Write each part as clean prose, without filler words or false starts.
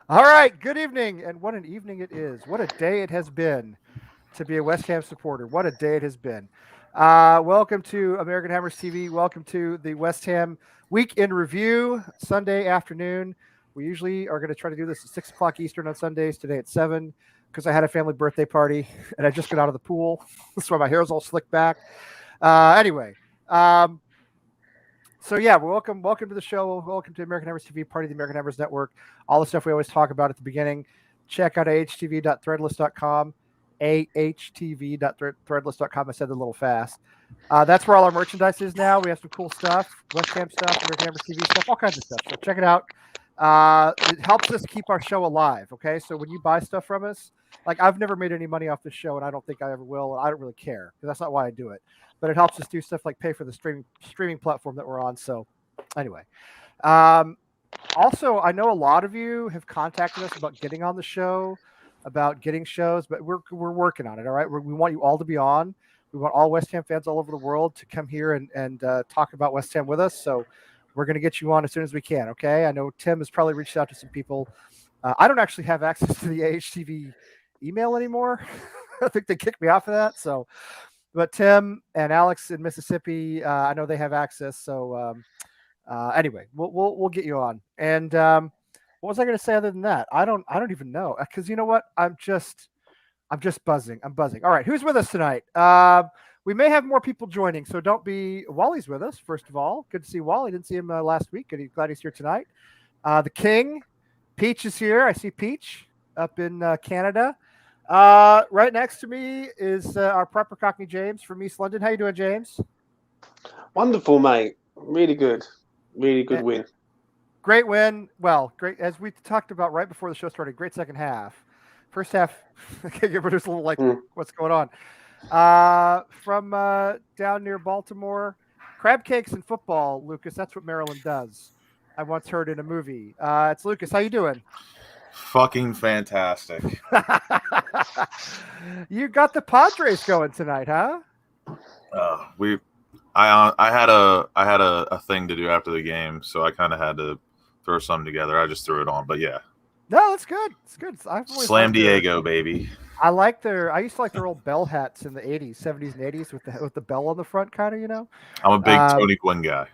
All right, good evening, and what an evening it is. What a day it has been to be a West Ham supporter. What a day it has been. Welcome to American Hammers TV. Welcome to the West Ham Week in Review, Sunday afternoon. We usually are going to try to do this at 6 o'clock Eastern on Sundays. Today at 7 because I had a family birthday party and I just got out of the pool. That's why my hair's all slicked back. Anyway, um, so yeah, welcome to the show. Welcome to American Hammers TV, part of the American Hammers Network. All the stuff we always talk about at the beginning. Check out ahtv.threadless.com, ahtv.threadless.com. I said it a little fast. That's where all our merchandise is now. We have some cool stuff, West Ham stuff, American Hammers TV stuff, all kinds of stuff. So check it out. It helps us keep our show alive. Okay, so when you buy stuff from us, like I've never made any money off this show, and I don't think I ever will. And I don't really care because that's not why I do it, but it helps us do stuff like pay for the streaming platform that we're on. So anyway, um, also I know a lot of you have contacted us about getting on the show, about getting shows, but we're working on it. All right, we want you all to be on. We want all West Ham fans all over the world to come here and talk about West Ham with us. So we're going to get you on as soon as we can. Okay, I know Tim has probably reached out to some people. I don't actually have access to the AHTV email anymore. I think they kicked me off of that. So but Tim and Alex in Mississippi, I know they have access. So anyway, we'll get you on. And what was I going to say other than that? I don't even know because you know what? I'm just buzzing. I'm buzzing. All right, who's with us tonight? We may have more people joining, so don't be. Wally's with us. First of all, good to see Wally. Didn't see him last week. Glad he's here tonight. The King, Peach is here. I see Peach up in Canada. Right next to me is our prepper Cockney James from East London. How you doing, James? Wonderful, mate. Really good. Really good win. Great win. Well, great as we talked about right before the show started. Great second half. First half, everybody's a little like, what's going on? From down near Baltimore, crab cakes and football, Lucas. That's what Maryland does. I once heard in a movie. It's Lucas. How you doing? Fucking fantastic. You got the Padres going tonight, huh? I had a thing to do after the game, so I kind of had to throw something together. I just threw it on, but yeah. No, that's good. It's good. Slam Diego, baby. I used to like their old bell hats in the 80s, 70s, and 80s with the bell on the front, kind of, you know. I'm a big Tony Gwynn guy.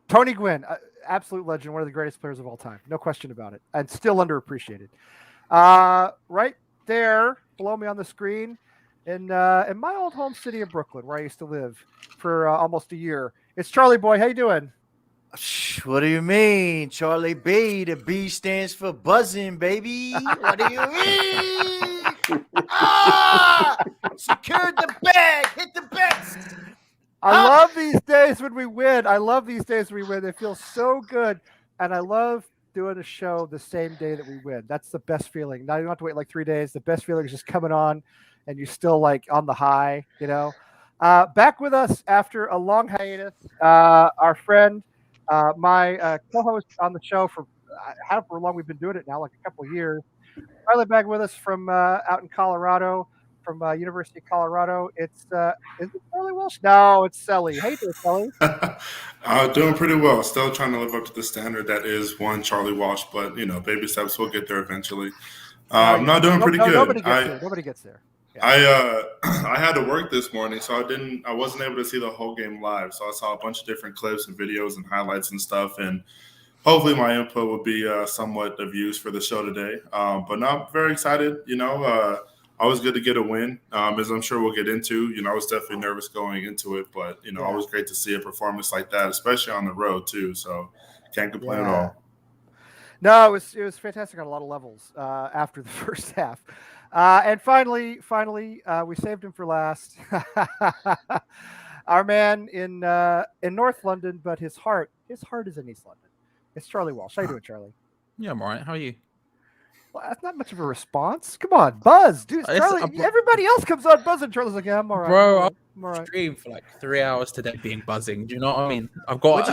Tony Gwynn, absolute legend, one of the greatest players of all time, no question about it, and still underappreciated. Right there below me on the screen, in my old home city of Brooklyn, where I used to live for almost a year, it's Charlie Boy. How you doing? What do you mean, Charlie B? The B stands for buzzing, baby. What do you mean? Secured the bag, hit the bets. I love these days when we win. They feel so good, and I love doing a show the same day that we win. That's the best feeling. Now you don't have to wait like 3 days. The best feeling is just coming on, and you're still like on the high. You know. Back with us after a long hiatus, our friend. My co-host on the show for however long we've been doing it now, like a couple of years. Finally back with us from out in Colorado, from University of Colorado. It's is it Charlie Walsh? No, it's Selly. Hey there, Selly. Doing pretty well. Still trying to live up to the standard that is one Charlie Walsh, but baby steps. We'll get there eventually. Doing pretty good. Nobody gets there. Yeah. I had to work this morning, so I wasn't able to see the whole game live. So I saw a bunch of different clips and videos and highlights and stuff, and hopefully my input will be somewhat of use for the show today. But no, I'm very excited. Always good to get a win, as I'm sure we'll get into. I was definitely nervous going into it, but always great to see a performance like that, especially on the road too. So can't complain at all. No, it was fantastic on a lot of levels after the first half. And finally, we saved him for last. Our man in North London, but his heart is in East London. It's Charlie Walsh. How you doing, Charlie? Yeah, I'm all right. How are you? Well, that's not much of a response. Come on, buzz, dude. Charlie, everybody else comes on buzzing. Charlie's like, yeah, I'm all right. Bro, I'm all right. Stream for like 3 hours today being buzzing. Do you know what I mean? I've got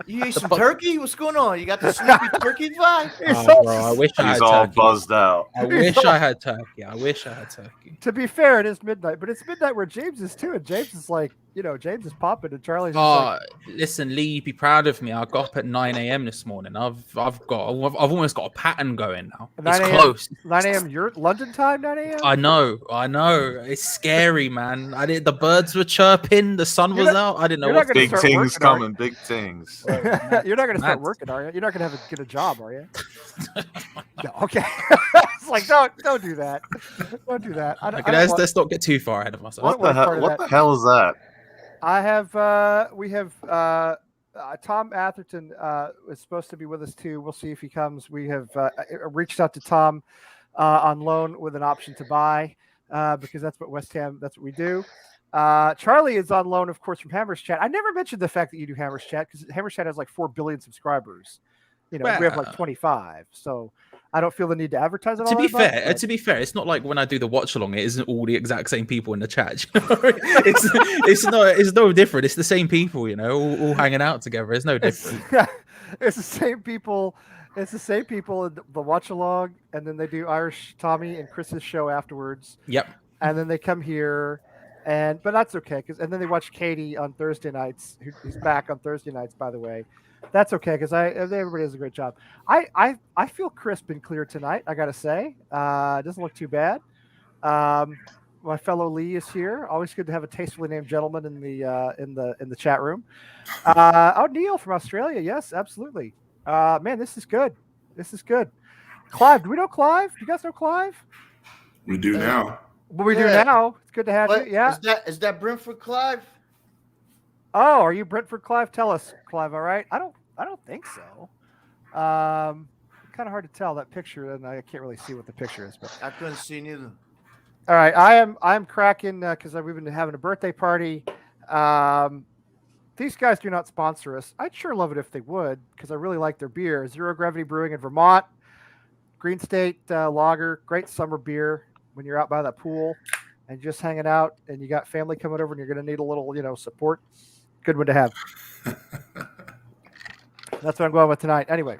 you ate some turkey? What's going on? You got the Snoopy turkey vibe? Oh, bro, I wish I had He's all turkey. buzzed out. I wish I had turkey. To be fair, it is midnight, but it's midnight where James is too, and James is like James is popping and Charlie's just like, Listen, Lee, be proud of me. I got up at 9 a.m. this morning. I've almost got a pattern going now. 9 It's a.m. close. 9 a.m. your London time, 9 a.m. I know. It's scary, man. The birds were chirping, the sun was out. I didn't know you're what not gonna Big start things working, are coming. Big things. You're not going to start Mad. working, are you? You're not going to get a job, are you? No. Okay. It's like don't do that. Don't do that. Okay, let's not get too far ahead of myself. What the want part hell? of What that. the hell is that? We have Tom Atherton is supposed to be with us too. We'll see if he comes. We have reached out to Tom on loan with an option to buy because that's what West Ham. That's what we do. Charlie is on loan, of course, from Hammers Chat. I never mentioned the fact that you do Hammers Chat because Hammers Chat has like 4 billion subscribers. We have like 25, so I don't feel the need to advertise it. To be fair, it's not like when I do the watch along, it isn't all the exact same people in the chat. It's no different. It's the same people, all hanging out together. It's no different. It's the same people. It's the same people in the watch along, and then they do Irish Tommy and Chris's show afterwards. Yep. And then they come here, but that's okay and then they watch Katie on Thursday nights. Who's back on Thursday nights, by the way. That's okay because everybody does a great job. I feel crisp and clear tonight. I gotta say, it doesn't look too bad. My fellow Lee is here. Always good to have a tastefully named gentleman in the chat room. Neil from Australia. Yes, absolutely. Man, this is good. This is good. Clive, do we know Clive? Do you guys know Clive? We do now. What we do now? It's good to have you. Yeah. Is that Brentford Clive? Oh, are you Brentford Clive? Tell us, Clive. All right. I don't think so. Kind of hard to tell that picture, and I can't really see what the picture is. But I couldn't see neither. all right, I'm cracking because we've been having a birthday party. These guys do not sponsor us. I'd sure love it if they would because I really like their beer. Zero Gravity Brewing in Vermont, Green State Lager, great summer beer when you're out by that pool and just hanging out, and you got family coming over, and you're going to need a little, support. Good one to have. That's what I'm going with tonight. Anyway,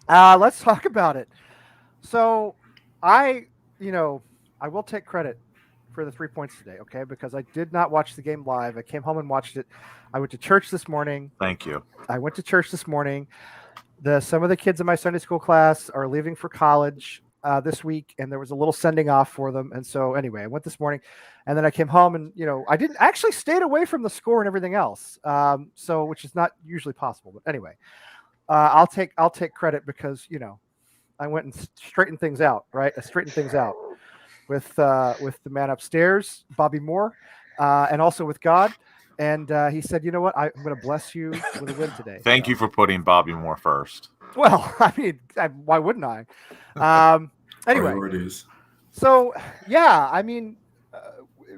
let's talk about it. So I will take credit for the 3 points today, okay? Because I did not watch the game live. I came home and watched it. I went to church this morning. Thank you. I went to church this morning. Some of the kids in my Sunday school class are leaving for college this week, and there was a little sending off for them. And so anyway, I went this morning, and then I came home, and I didn't actually stayed away from the score and everything else. Which is not usually possible. But anyway, I'll take credit because I went and straightened things out. Right, I straightened things out with the man upstairs, Bobby Moore, and also with God. And he said, "You know what? I'm going to bless you with a win today." Thank you for putting Bobby Moore first. Well, I mean, why wouldn't I? Anyway, Priorities. so yeah, I mean,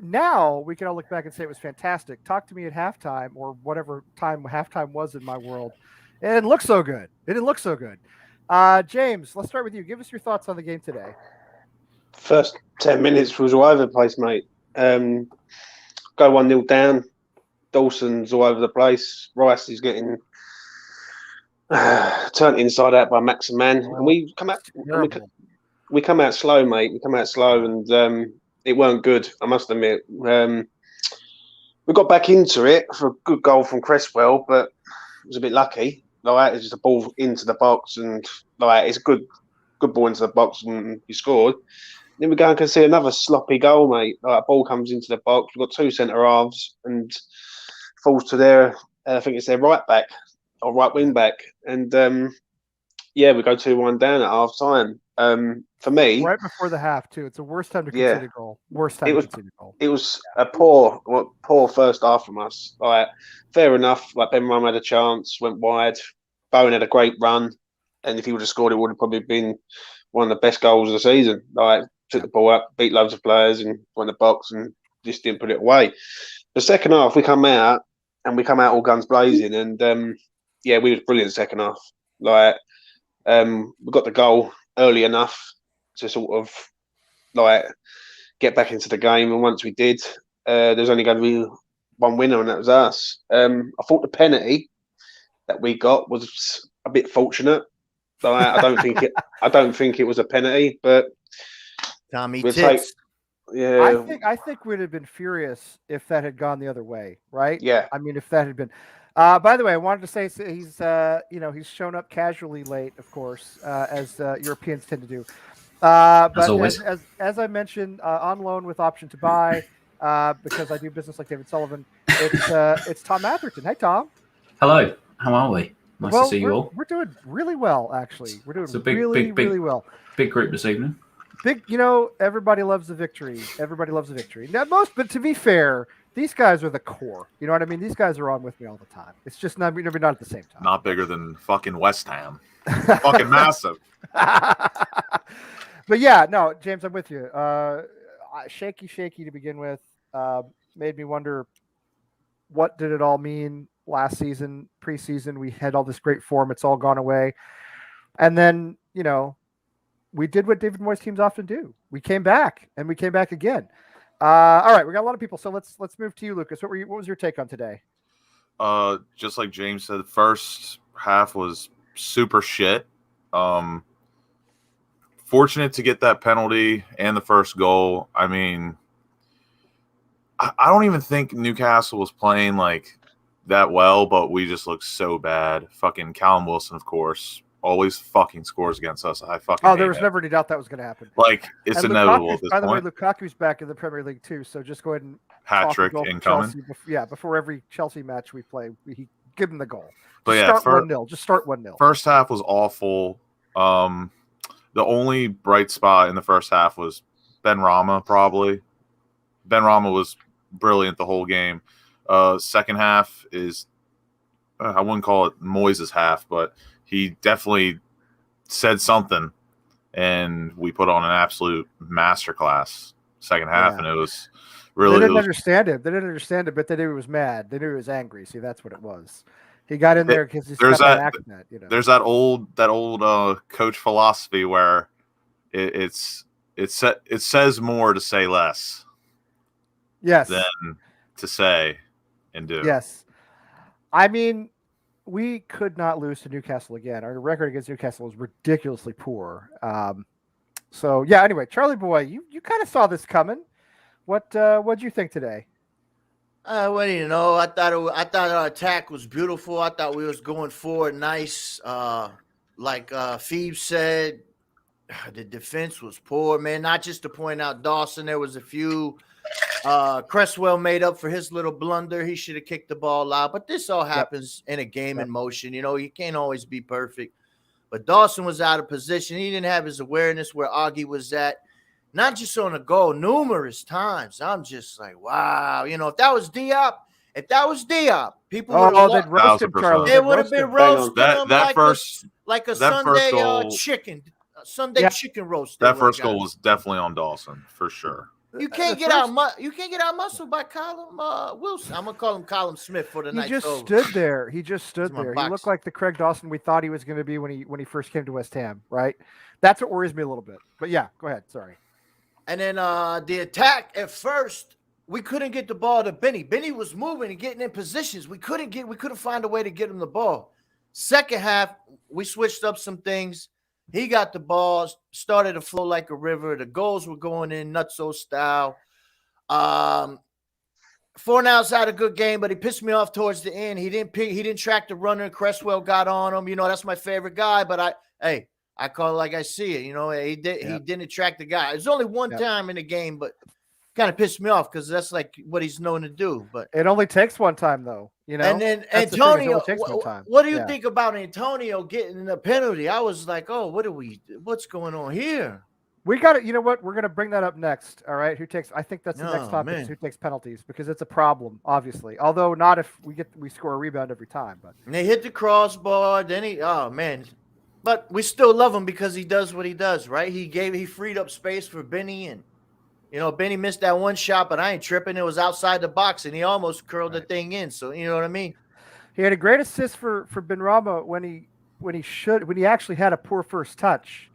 now we can all look back and say it was fantastic. Talk to me at halftime or whatever time halftime was in my world. It didn't look so good. James, let's start with you. Give us your thoughts on the game today. First 10 minutes was all over the place, mate. Go 1-0 down. Dawson's all over the place. Rice is getting turned inside out by Maximan, and we come out slow, mate. We come out slow, and it weren't good. I must admit. We got back into it for a good goal from Cresswell, but it was a bit lucky. Like it's just a ball into the box, and it's a good ball into the box, and you scored. Then we go and can see another sloppy goal, mate. Ball comes into the box. We've got 2 centre halves, and falls to their, I think it's their right back or right wing back, and we go 2-1 down at half time. For me, right before the half too. It's the worst time to concede a goal. Worst time to concede a goal. It was a poor first half from us. Fair enough. Ben Rum had a chance, went wide. Bowen had a great run, and if he would have scored, it would have probably been one of the best goals of the season. Took the ball up, beat loads of players, and went in the box, and just didn't put it away. The second half, we come out all guns blazing, and we was brilliant second half. We got the goal early enough to sort of get back into the game, and once we did, there's only going to be one winner, and that was us. I thought the penalty that we got was a bit fortunate. I don't think it was a penalty, but Tommy we'll Tits. Yeah, I think we'd have been furious if that had gone the other way, right? yeah. I mean, if that had been. By the way, I wanted to say he's shown up casually late, of course, as Europeans tend to do. But always. as I mentioned, on loan with option to buy, because I do business like David Sullivan. It's Tom Atherton. Hey, Tom. Hello, how are we? Nice to Well, see you all. we're doing really well, actually. We're doing It's a big, really, big, big, really well. big group this evening. Big, everybody loves the victory. Everybody loves the victory. Now, but to be fair, these guys are the core. You know what I mean? These guys are on with me all the time. It's just not at the same time. Not bigger than fucking West Ham. Fucking massive. But yeah, no, James, I'm with you. Shaky to begin with. Made me wonder, what did it all mean last season, preseason? We had all this great form. It's all gone away. And then, we did what David Moyes teams often do. We came back, and we came back again. All right, we got a lot of people, so let's move to you, Lucas. What was your take on today? Just like James said, the first half was super shit. Fortunate to get that penalty and the first goal. I mean, I don't even think Newcastle was playing like that well, but we just looked so bad. Fucking Callum Wilson, of course, always fucking scores against us. I fucking hate there was it. never any doubt that was going to happen. Like, it's And inevitable at this by the way, point. Lukaku's back in the Premier League too, so just go ahead and Hat talk trick a goal for incoming. Chelsea before every Chelsea match we play, he give him the goal. But Just yeah, start 1-0. Just start 1-0. First half was awful. The only bright spot in the first half was Ben Rama, probably. Ben Rama was brilliant the whole game. Second half is, I wouldn't call it Moyes' half, but he definitely said something, and we put on an absolute masterclass second half, and it was really. They didn't understand it. They didn't understand it, but they knew he was mad. They knew he was angry. See, that's what it was. He got in there because he's got that accent. There's that old coach philosophy where it says more to say less. Yes. Than to say and do. Yes. I mean, we could not lose to Newcastle again. Our record against Newcastle was ridiculously poor. So yeah. Anyway, Charlie boy, you kind of saw this coming. What'd you think today? What do you know? I thought our attack was beautiful. I thought we was going forward nice. Like Phoebe said, the defense was poor, man. Not just to point out Dawson. There was a few. Cresswell made up for his little blunder. He should have kicked the ball out. But this all happens in a game in motion. You can't always be perfect. But Dawson was out of position. He didn't have his awareness where Augie was at. Not just on a goal, numerous times. I'm just like, wow. If that was Diop, people would have they'd roast him, Charlie. They would have been roasting him like a Sunday chicken. Sunday chicken roast. That first goal was definitely on Dawson for sure. You can't get out muscle by Callum Wilson. I'm gonna call him Callum Smith for the night. He just stood there. He looked like the Craig Dawson we thought he was going to be when he first came to West Ham. Right. That's what worries me a little bit. But yeah, go ahead. Sorry. And then the attack at first, we couldn't get the ball to Benny. Benny was moving and getting in positions. We couldn't find a way to get him the ball. Second half, we switched up some things. He got the ball, started to flow like a river. The goals were going in nutso style. Fornals had a good game, but he pissed me off towards the end. He didn't track the runner. Cresswell got on him. That's my favorite guy, but I call it like I see it. He didn't attract the guy. It's only one time in the game, but kind of pissed me off because that's like what he's known to do. But it only takes one time, though. And then Antonio, what do you think about Antonio getting the penalty? I was like, oh, what's going on here? We got it. You know what? We're going to bring that up next. All right. I think that's the next topic. Is who takes penalties, because it's a problem, obviously. Although not if we score a rebound every time. But and they hit the crossbar. Then but we still love him because he does what he does, right? He freed up space for Benny, and Benny missed that one shot, but I ain't tripping. It was outside the box, and he almost curled the thing in. So you know what I mean? He had a great assist for Benrahma when he actually had a poor first touch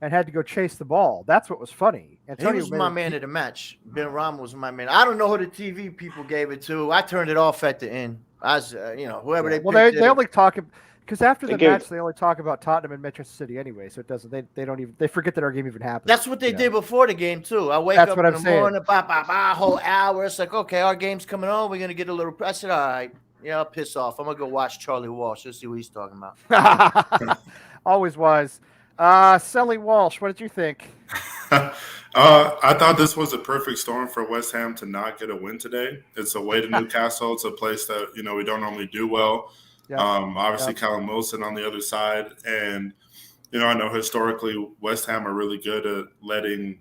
and had to go chase the ball. That's what was funny. Antonio he was my man of the match. Benrahma was my man. I don't know who the TV people gave it to. I turned it off at the end. I was, whoever they. Well, they only talk. Because after the They give- match, they only talk about Tottenham and Manchester City anyway, so it doesn't. They don't even. They forget that our game even happened. That's what they did before the game too. I wake That's up what in I'm the saying. morning, whole hour. It's like, okay, our game's coming on. We're gonna get a little. I said, all right, yeah, I'll piss off. I'm gonna go watch Charlie Walsh. Let's see what he's talking about. Always was. Selly Walsh, what did you think? I thought this was a perfect storm for West Ham to not get a win today. It's away to Newcastle. It's a place that we don't normally do well. Yeah. Obviously, Callum Wilson on the other side, and I know historically West Ham are really good at letting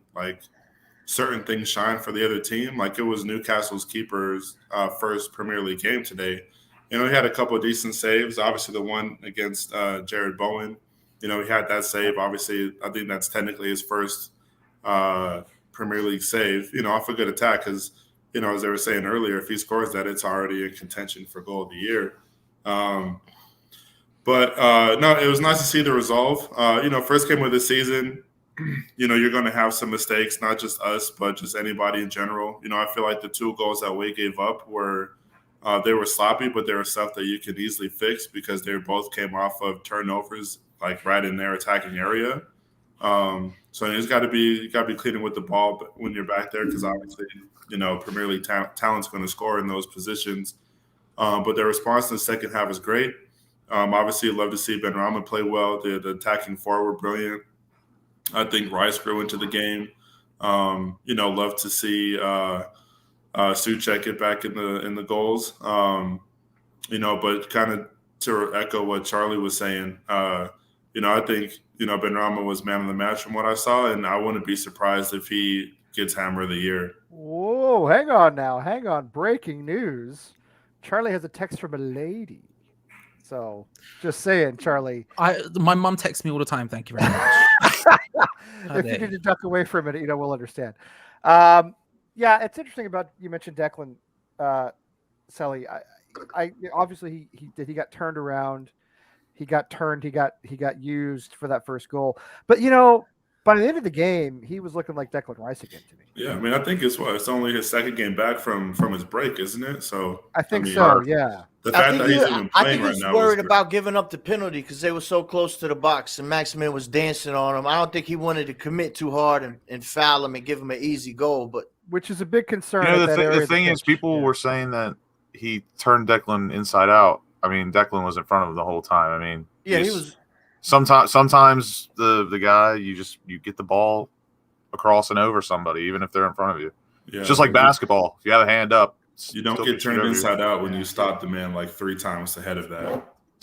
certain things shine for the other team. Like it was Newcastle's keeper's first Premier League game today. He had a couple of decent saves. Obviously, the one against Jared Bowen. He had that save. Obviously, I think that's technically his first Premier League save. Off a good attack because as they were saying earlier, if he scores that, it's already in contention for goal of the year. But no, it was nice to see the resolve. First game of the season, you're going to have some mistakes, not just us, but just anybody in general. I feel like the 2 goals that we gave up were they were sloppy, but they were stuff that you could easily fix because they both came off of turnovers, right in their attacking area. So it's got to be cleaning with the ball when you're back there because obviously Premier League talent's going to score in those positions. But their response in the second half is great. Obviously, love to see Ben Rama play well. The attacking forward, brilliant. I think Rice grew into the game. Love to see Souček get back in the goals. But kind of to echo what Charlie was saying, I think Ben Rama was man of the match from what I saw, and I wouldn't be surprised if he gets Hammer of the Year. Whoa, hang on now. Hang on. Breaking news. Charlie has a text from a lady. So, just saying, Charlie. My mum texts me all the time. Thank you very much. If you need to duck away for a minute, we'll understand. Yeah, it's interesting about you mentioned Declan, Selly. I obviously he got turned around. He got turned. He got used for that first goal. But by the end of the game, he was looking like Declan Rice again to me. Yeah, I mean, I think it's only his second game back from his break, isn't it? So I think so. Yeah. The fact that he's even playing right now. I think he's worried about giving up the penalty because they were so close to the box and Maximin was dancing on him. I don't think he wanted to commit too hard and foul him and give him an easy goal. But which is a big concern. The thing is, people were saying that he turned Declan inside out. I mean, Declan was in front of him the whole time. I mean, yeah, he was. Sometimes the guy you get the ball across and over somebody, even if they're in front of you. Yeah, it's just like basketball. If you have a hand up, you don't get turned inside out when you stop the man 3 times ahead of that.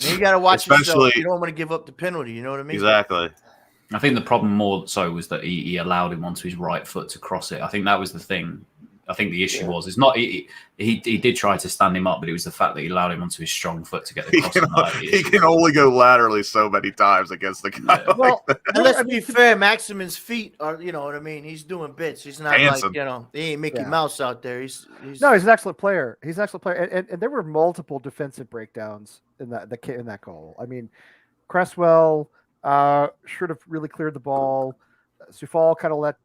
And you got to watch yourself. You don't want to give up the penalty. You know what I mean? Exactly. I think the problem more so was that he allowed him onto his right foot to cross it. I think that was the thing. I think the issue was it's not he did try to stand him up, but it was the fact that he allowed him onto his strong foot to get the cross. He can only go laterally so many times against the guy. Yeah. Well, and let's be fair, Maximin's feet are, you know what I mean? He's doing bits. He's not handsome. he ain't Mickey Mouse out there. He's an excellent player. He's an excellent player. And there were multiple defensive breakdowns in that goal. I mean, Cresswell should have really cleared the ball. Soufal kind of let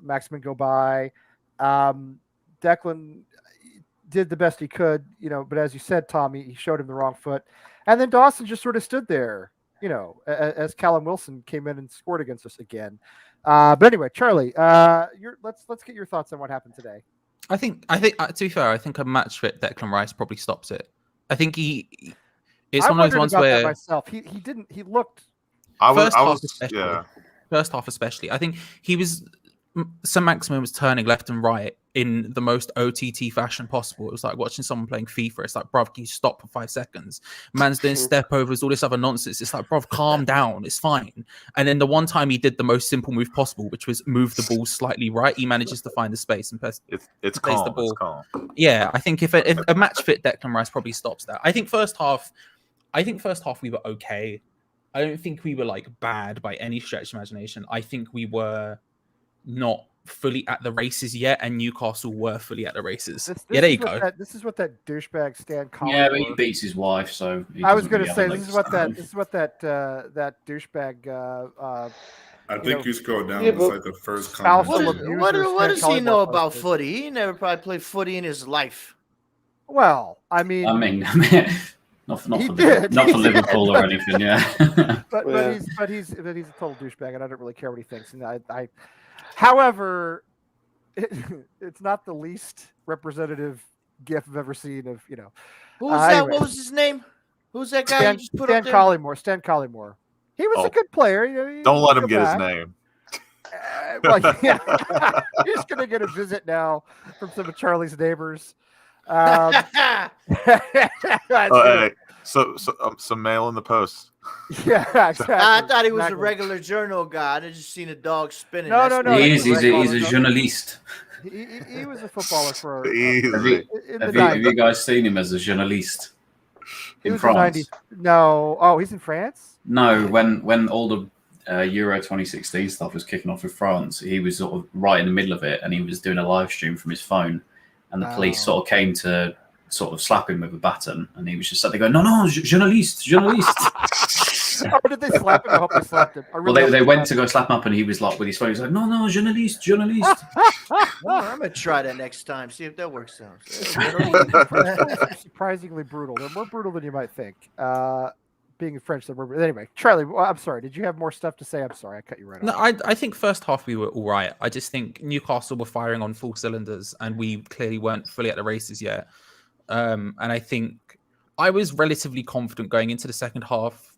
Maximin go by. Declan did the best he could, but as you said, Tommy, he showed him the wrong foot. And then Dawson just sort of stood there, as Callum Wilson came in and scored against us again. But anyway, Charlie, let's get your thoughts on what happened today. I think to be fair, I think a match fit Declan Rice probably stops it. I think it's one of those ones where myself. He didn't. He looked. First half especially. I think he was. St. Maximin was turning left and right in the most OTT fashion possible. It was like watching someone playing FIFA. It's like, bruv, can you stop for 5 seconds? Man's doing step overs, all this other nonsense. It's like, bruv, calm down. It's fine. And then the one time he did the most simple move possible, which was move the ball slightly right, he manages to find the space and place calm, the ball. It's calm. Yeah, I think if a match fit Declan Rice probably stops that. I think first half we were okay. I don't think we were bad by any stretch of imagination. I think we were not fully at the races yet, and Newcastle were fully at the races. There you go. This is what that douchebag Stan Collins. Yeah, but he beats his wife, so I was going to say this is what that douchebag. I think you scroll down. It's the first comment. What does he know about footy? He never probably played footy in his life. Well, I mean, Not for He did. Not for He Liverpool did. or anything. Yeah. But he's a total douchebag, and I don't really care what he thinks. And however, it's not the least representative gif I've ever seen of Who's that? anyway. What was his name? Who's that guy you just put Stan up there? Collymore. Stan Collymore. He was a good player. Don't let him get his name. Well, yeah. He's going to get a visit now from some of Charlie's neighbors. Hey, so some mail in the post. Yeah, exactly. I thought he was a Exactly. regular journal guy. I just seen a dog spinning. No, That's no, no. what- He's a journalist. He was a footballer for Easy. in the Have 90s. you guys seen him as a journalist He in was France? in the 90s. No. Oh, he's in France? No, when all the Euro 2016 stuff was kicking off with France, he was sort of right in the middle of it, and he was doing a live stream from his phone, and the police sort of came to sort of slap him with a baton, and he was just sat there going, no, journalist. Oh, did they slap him? I hope they slapped him. Well, they went to go slap him up, and he was like with his phone. He's like, no, journalist. Well, I'm gonna try that next time. See if that works out. Surprisingly brutal. They're more brutal than you might think. Being French, they're more brutal. Anyway, Charlie, I'm sorry. Did you have more stuff to say? I'm sorry, I cut you right No, off. I think first half we were all right. I just think Newcastle were firing on full cylinders, and we clearly weren't fully at the races yet. And I think I was relatively confident going into the second half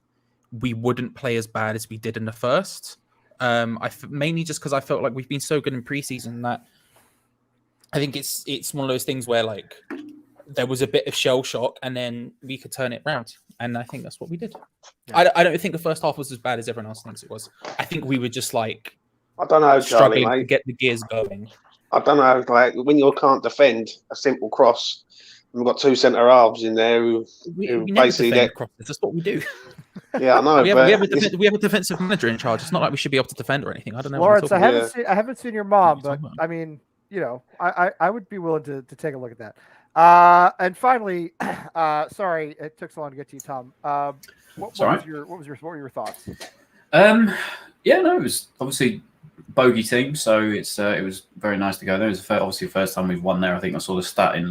we wouldn't play as bad as we did in the first. Mainly just because I felt like we've been so good in preseason that I think it's one of those things where like there was a bit of shell shock and then we could turn it round, and I think that's what we did. Yeah. I don't think the first half was as bad as everyone else thinks it was. I think we were just like I don't know, Charlie, struggling mate. to get the gears going. I don't know, like when you can't defend a simple cross, and we've got two centre halves in there who We never basically defend crosses. That's what we do. Yeah, I know. we have a defensive manager in charge. It's not like we should be able to defend or anything. I don't know. Lawrence, I haven't seen your mom, but about? I mean, I would be willing to take a look at that. And finally, sorry it took so long to get to you, Tom. What were your thoughts? Yeah, no, it was obviously bogey team, so it was very nice to go there. It was obviously the first time we've won there. I think I saw the stat in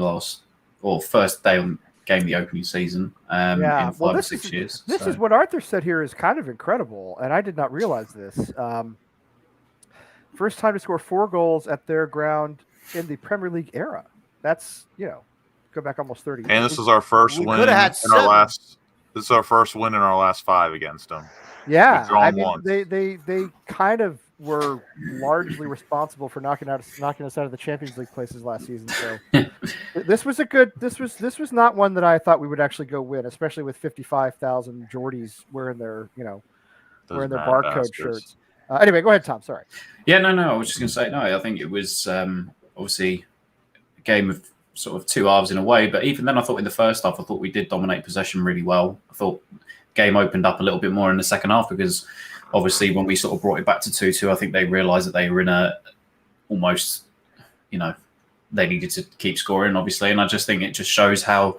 first day on game the opening season in 5 or 6 years. This is what Arthur said here is kind of incredible, and I did not realize this. First time to score 4 goals at their ground in the Premier League era. That's go back almost 30 years. And this is our first win in our last. This is our first win in our last 5 against them. Yeah, I mean, they kind of were largely responsible for knocking us out of the Champions League places last season. So this was not one that I thought we would actually go win, especially with 55,000 Geordies wearing their wearing their barcode shirts. Anyway, go ahead, Tom. Sorry. Yeah, no. I was just going to say no. I think it was obviously a game of sort of 2 halves in a way, but even then, I thought in the first half, I thought we did dominate possession really well. I thought game opened up a little bit more in the second half because obviously when we sort of brought it back to 2-2, I think they realised that they were in almost, they needed to keep scoring, obviously. And I just think it just shows how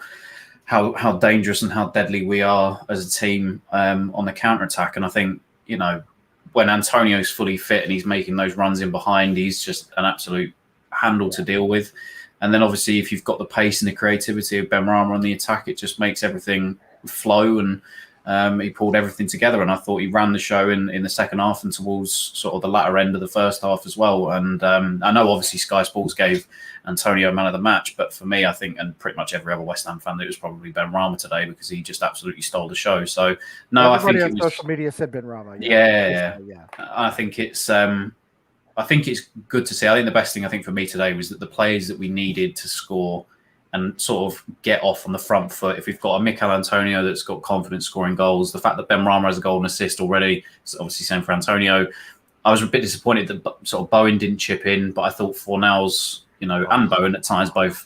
dangerous and how deadly we are as a team on the counter-attack. And I think, when Antonio's fully fit and he's making those runs in behind, he's just an absolute handle to deal with. And then obviously if you've got the pace and the creativity of Benrahma on the attack, it just makes everything flow, and he pulled everything together. And I thought he ran the show in the second half and towards sort of the latter end of the first half as well. And I know obviously Sky Sports gave Antonio man of the match, but for me, I think, and pretty much every other West Ham fan, it was probably Benrahma today because he just absolutely stole the show. So no, everybody I think on social media said Benrahma. Yeah. I think it's good to see. I think the best thing I think for me today was that the players that we needed to score and sort of get off on the front foot. If we've got a Mikel Antonio that's got confidence scoring goals, the fact that Benrahma has a goal and assist already, it's obviously same for Antonio. I was a bit disappointed that sort of Bowen didn't chip in, but I thought Fornals, and Bowen at times both,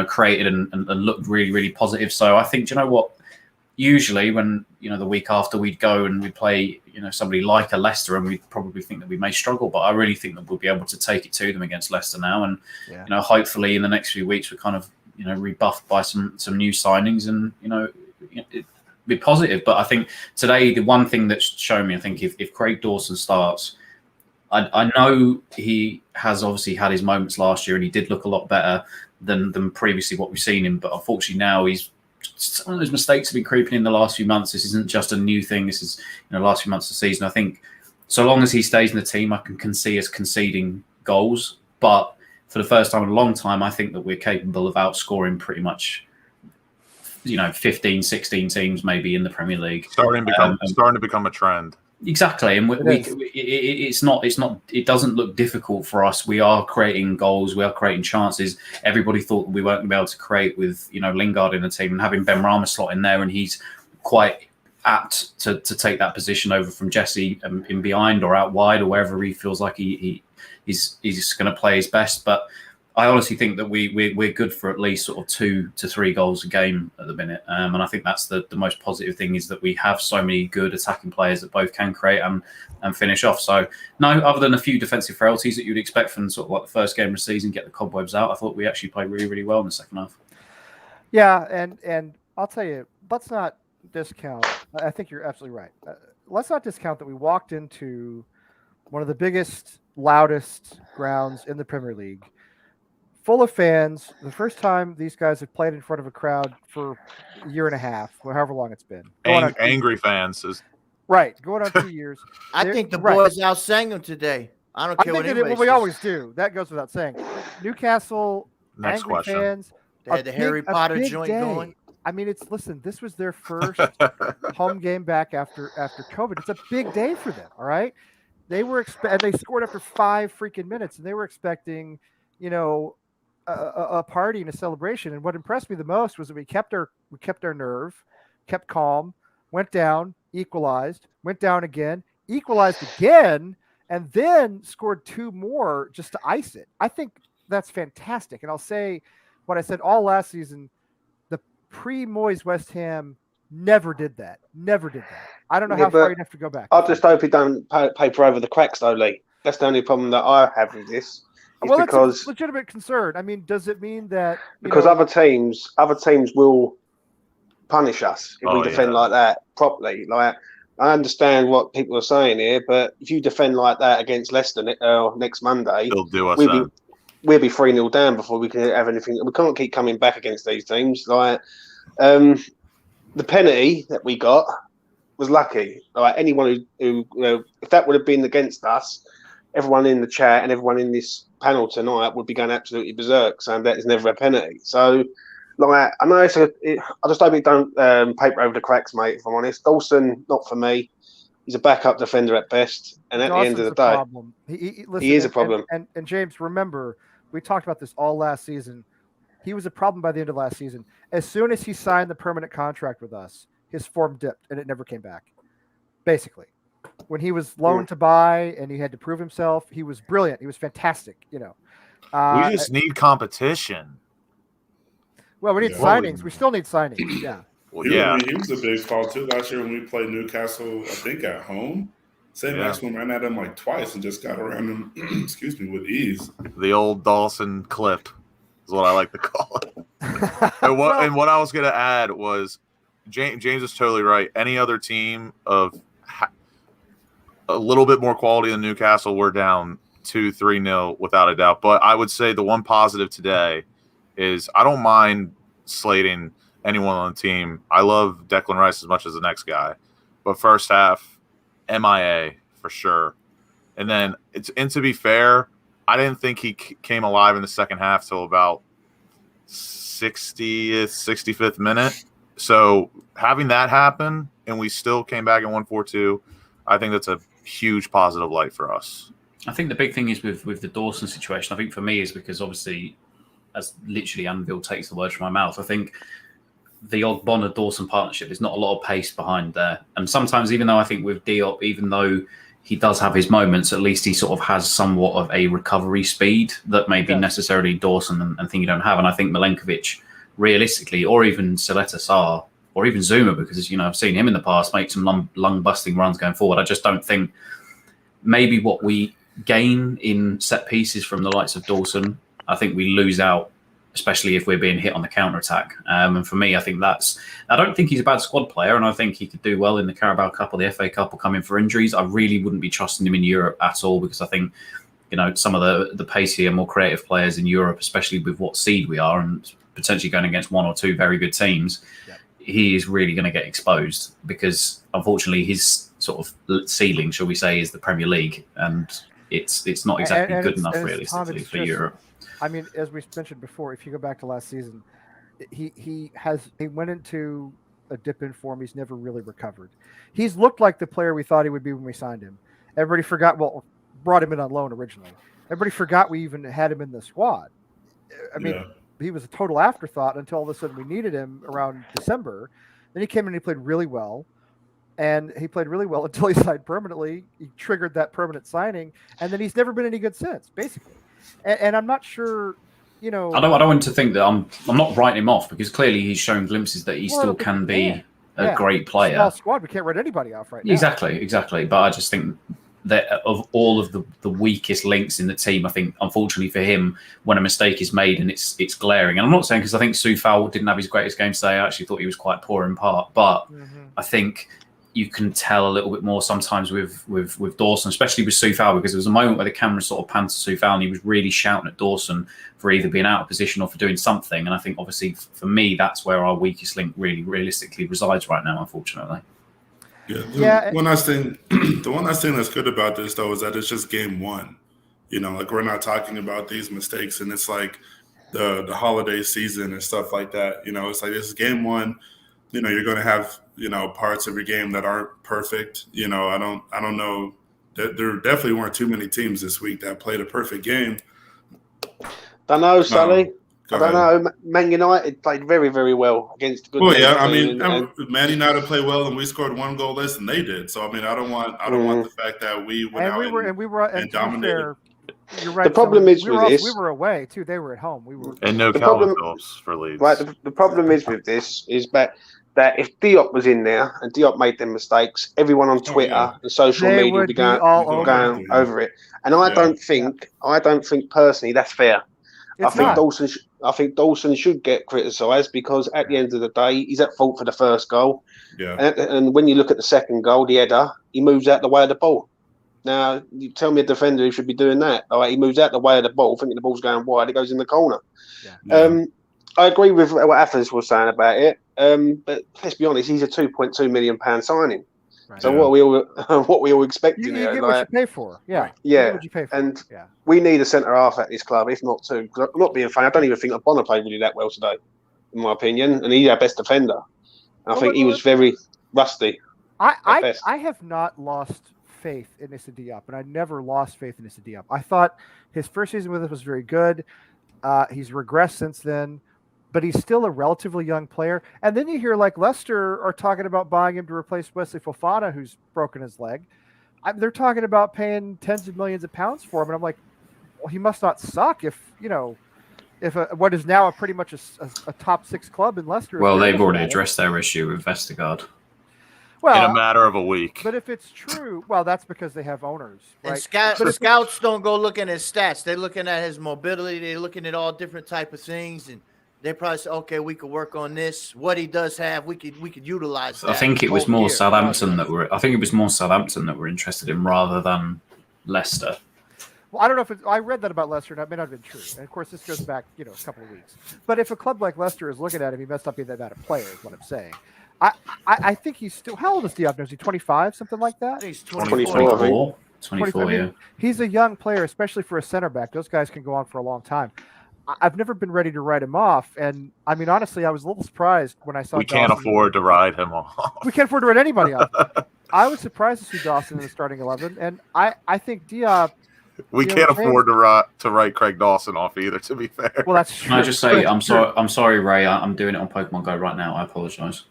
created and looked really, really positive. So I think, do you know what? Usually when, the week after we'd go and we'd play, somebody like a Leicester, and we'd probably think that we may struggle, but I really think that we'll be able to take it to them against Leicester now. And, hopefully in the next few weeks, we're kind of, rebuffed by some new signings and, it'd be positive. But I think today, the one thing that's shown me, I think if Craig Dawson starts, I know he has obviously had his moments last year and he did look a lot better than previously what we've seen him. But unfortunately now he's some of those mistakes have been creeping in the last few months. This isn't just a new thing. This is last few months of the season. I think so long as he stays in the team, I can see us conceding goals. But for the first time in a long time, I think that we're capable of outscoring pretty much 15, 16 teams maybe in the Premier League. Starting to become a trend. Exactly, and it doesn't look difficult for us. We are creating goals, we are creating chances. Everybody thought we weren't going to be able to create with Lingard in the team, and having Ben Rama slot in there, and he's quite apt to take that position over from Jesse in behind or out wide or wherever he feels like he's going to play his best. But I honestly think that we're good for at least sort of 2 to 3 goals a game at the minute, and I think that's the most positive thing, is that we have so many good attacking players that both can create and finish off. So no, other than a few defensive frailties that you'd expect from sort of like the first game of the season, get the cobwebs out, I thought we actually played really, really well in the second half. Yeah, and I'll tell you, let's not discount. I think you're absolutely right. Let's not discount that we walked into one of the biggest, loudest grounds in the Premier League, full of fans. The first time these guys have played in front of a crowd for a year and a half, or however long it's been. Angry fans. Going on 2 years. I think the boys outsang them today. I don't care what anybody says. We always do. That goes without saying. Newcastle, Next angry question. fans. They had the Harry Potter joint going. I mean, this was their first home game back after COVID. It's a big day for them, all right? They were and they scored after 5 freaking minutes, and they were expecting, a party and a celebration. And what impressed me the most was that we kept our nerve, kept calm, went down, equalized, went down again, equalized again, and then scored 2 more just to ice it. I think that's fantastic. And I'll say what I said all last season: the pre-Moyes West Ham never did that. I don't know how far you'd have to go back. I just hope he don't paper over the cracks, though, Lee. That's the only problem that I have with this. Well, because that's a legitimate concern. I mean, does it mean that other teams will punish us if we defend like that properly? Like, I understand what people are saying here, but if you defend like that against Leicester next Monday, they'll do us. We'll be 3-0 down before we can have anything. We can't keep coming back against these teams. Like, the penalty that we got was lucky. Like, anyone who if that would have been against us, everyone in the chat and everyone in this panel tonight would be going absolutely berserk, saying that is never a penalty. So, like, I know I just hope it don't paper over the cracks, mate. If I'm honest, Dawson, not for me. He's a backup defender at best, and at the end of the day, problem. He is a problem. And James, remember, we talked about this all last season. He was a problem by the end of last season. As soon as he signed the permanent contract with us, his form dipped and it never came back. Basically, when he was loaned to buy and he had to prove himself, he was brilliant. He was fantastic. We just need competition. Well, we need signings. We still need signings. Yeah. Well, He was a big fall too last year when we played Newcastle, I think at home. St. Maximin ran at him like twice and just got around him, with ease. The old Dawson clip is what I like to call it. And what I was going to add was James is totally right. Any other team of a little bit more quality than Newcastle, we're down 2-3-0 without a doubt. But I would say the one positive today is I don't mind slating anyone on the team. I love Declan Rice as much as the next guy. But first half, MIA for sure. And then to be fair, I didn't think he came alive in the second half till about 60th, 65th minute. So having that happen and we still came back and won 4-2, I think that's a huge positive light for us. I think the big thing is with the Dawson situation, I think for me is because obviously, as literally Anvil takes the words from my mouth, I think the Ogbonna-Dawson partnership, there's not a lot of pace behind there. And sometimes, even though I think with Diop, even though he does have his moments, at least he sort of has somewhat of a recovery speed that maybe necessarily Dawson and thing you don't have. And I think Milenkovic, realistically, or even Saleta Sarr, or even Zuma, because, I've seen him in the past make some lung-busting runs going forward. I just don't think maybe what we gain in set pieces from the likes of Dawson, I think we lose out, especially if we're being hit on the counter-attack. And for me, I think I don't think he's a bad squad player, and I think he could do well in the Carabao Cup or the FA Cup or come in for injuries. I really wouldn't be trusting him in Europe at all, because I think, some of the pacier, more creative players in Europe, especially with what seed we are, and potentially going against one or two very good teams, he is really going to get exposed because unfortunately his sort of ceiling, shall we say, is the Premier League, and it's not exactly good enough realistically for Europe. I mean, as we mentioned before, if you go back to last season, he went into a dip in form. He's never really recovered. He's looked like the player we thought he would be when we signed him. Everybody forgot. Well, brought him in on loan originally. Everybody forgot we even had him in the squad. I mean, he was a total afterthought until all of a sudden we needed him around December. Then he came in and he played really well. And he played really well until he signed permanently. He triggered that permanent signing, and then he's never been any good since, basically. And I'm not sure, I don't want to think that I'm not writing him off because clearly he's shown glimpses that he still can be a great player. Small squad, we can't write anybody off right now. Exactly. But I just think that of all of the weakest links in the team, I think unfortunately for him, when a mistake is made and it's glaring, and I'm not saying because I think Soufal didn't have his greatest game today. I actually thought he was quite poor in part, but I think you can tell a little bit more sometimes with Dawson, especially with Soufal, because there was a moment where the camera sort of panned to Soufal and he was really shouting at Dawson for either being out of position or for doing something. And I think obviously for me, that's where our weakest link really realistically resides right now, unfortunately. The one last thing that's good about this though is that it's just game one. Like we're not talking about these mistakes and it's like the holiday season and stuff like that. It's like this is game one. You're going to have parts of your game that aren't perfect. I don't know. There definitely weren't too many teams this week that played a perfect game. Don't know, Sully. I don't know. Man United played very, very well against good. Well, yeah, I mean, Man United played well, and we scored one goal less than they did. So I mean, I don't want the fact that we went out and dominated. You're right. The problem is with this. We were away too. They were at home. We were. And no Calvin Phillips for Leeds. Right. The problem is with this is that if Diop was in there and Diop made them mistakes, everyone on Twitter and social media would be going over it. And I don't think personally that's fair. I think Dawson should get criticised because at the end of the day, he's at fault for the first goal. Yeah. And when you look at the second goal, the header, he moves out the way of the ball. Now, you tell me a defender who should be doing that. All right, he moves out the way of the ball, thinking the ball's going wide, it goes in the corner. Yeah. I agree with what Athens was saying about it. But let's be honest, he's a £2.2 million signing. Right. So what we all expecting? You get what you pay for. Yeah. Yeah. What you pay for. And we need a centre half at this club, if not two. Because I'm not being funny. I don't even think Bonner played really that well today, in my opinion. And he's our best defender. I think he was very rusty. I have not lost faith in Issa Diop, and I never lost faith in Issa Diop. I thought his first season with us was very good. He's regressed since then. But he's still a relatively young player. And then you hear like Leicester are talking about buying him to replace Wesley Fofana, who's broken his leg. They're talking about paying tens of millions of pounds for him. And I'm like, well, he must not suck if what is now pretty much a top six club in Leicester. Well, they've already addressed their issue with Vestergaard. Well, in a matter of a week. But if it's true, well, that's because they have owners. Right? And scouts don't go looking at stats. They're looking at his mobility. They're looking at all different type of things. And they probably say, okay, we could work on this. What he does have, we could utilize that. I think it was more Southampton that were interested in rather than Leicester. Well, I don't know if I read that about Leicester, and that may not have been true. And of course, this goes back, a couple of weeks. But if a club like Leicester is looking at him, he must not be that bad a player, is what I'm saying. I think he's still. How old is Diop? Is he 25, something like that? He's 24. 24, yeah. He's a young player, especially for a center back. Those guys can go on for a long time. I've never been ready to write him off. And I mean, honestly, I was a little surprised when I saw We can't afford to write him off. We can't afford to write anybody off. I was surprised to see Dawson in the starting 11. And I think Diop. We can't afford to write Craig Dawson off either, to be fair. Well, that's true. Can I just say, I'm sorry, Ray. I'm doing it on Pokemon Go right now. I apologize.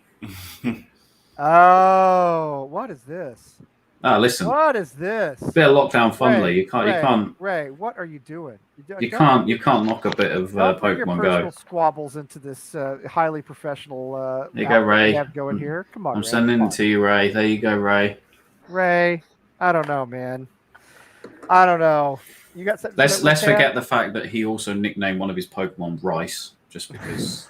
Oh, what is this? Listen. What is this? A bit of lockdown fondly. You can't. Ray, what are you doing? You can't knock a bit of Pokemon Go. Squabbles into this highly professional. There you go, Ray. We have going here. Come on, I'm sending it to you, Ray. There you go, Ray. Ray, I don't know, man. I don't know. You got something. Let's forget the fact that he also nicknamed one of his Pokemon Rice, just because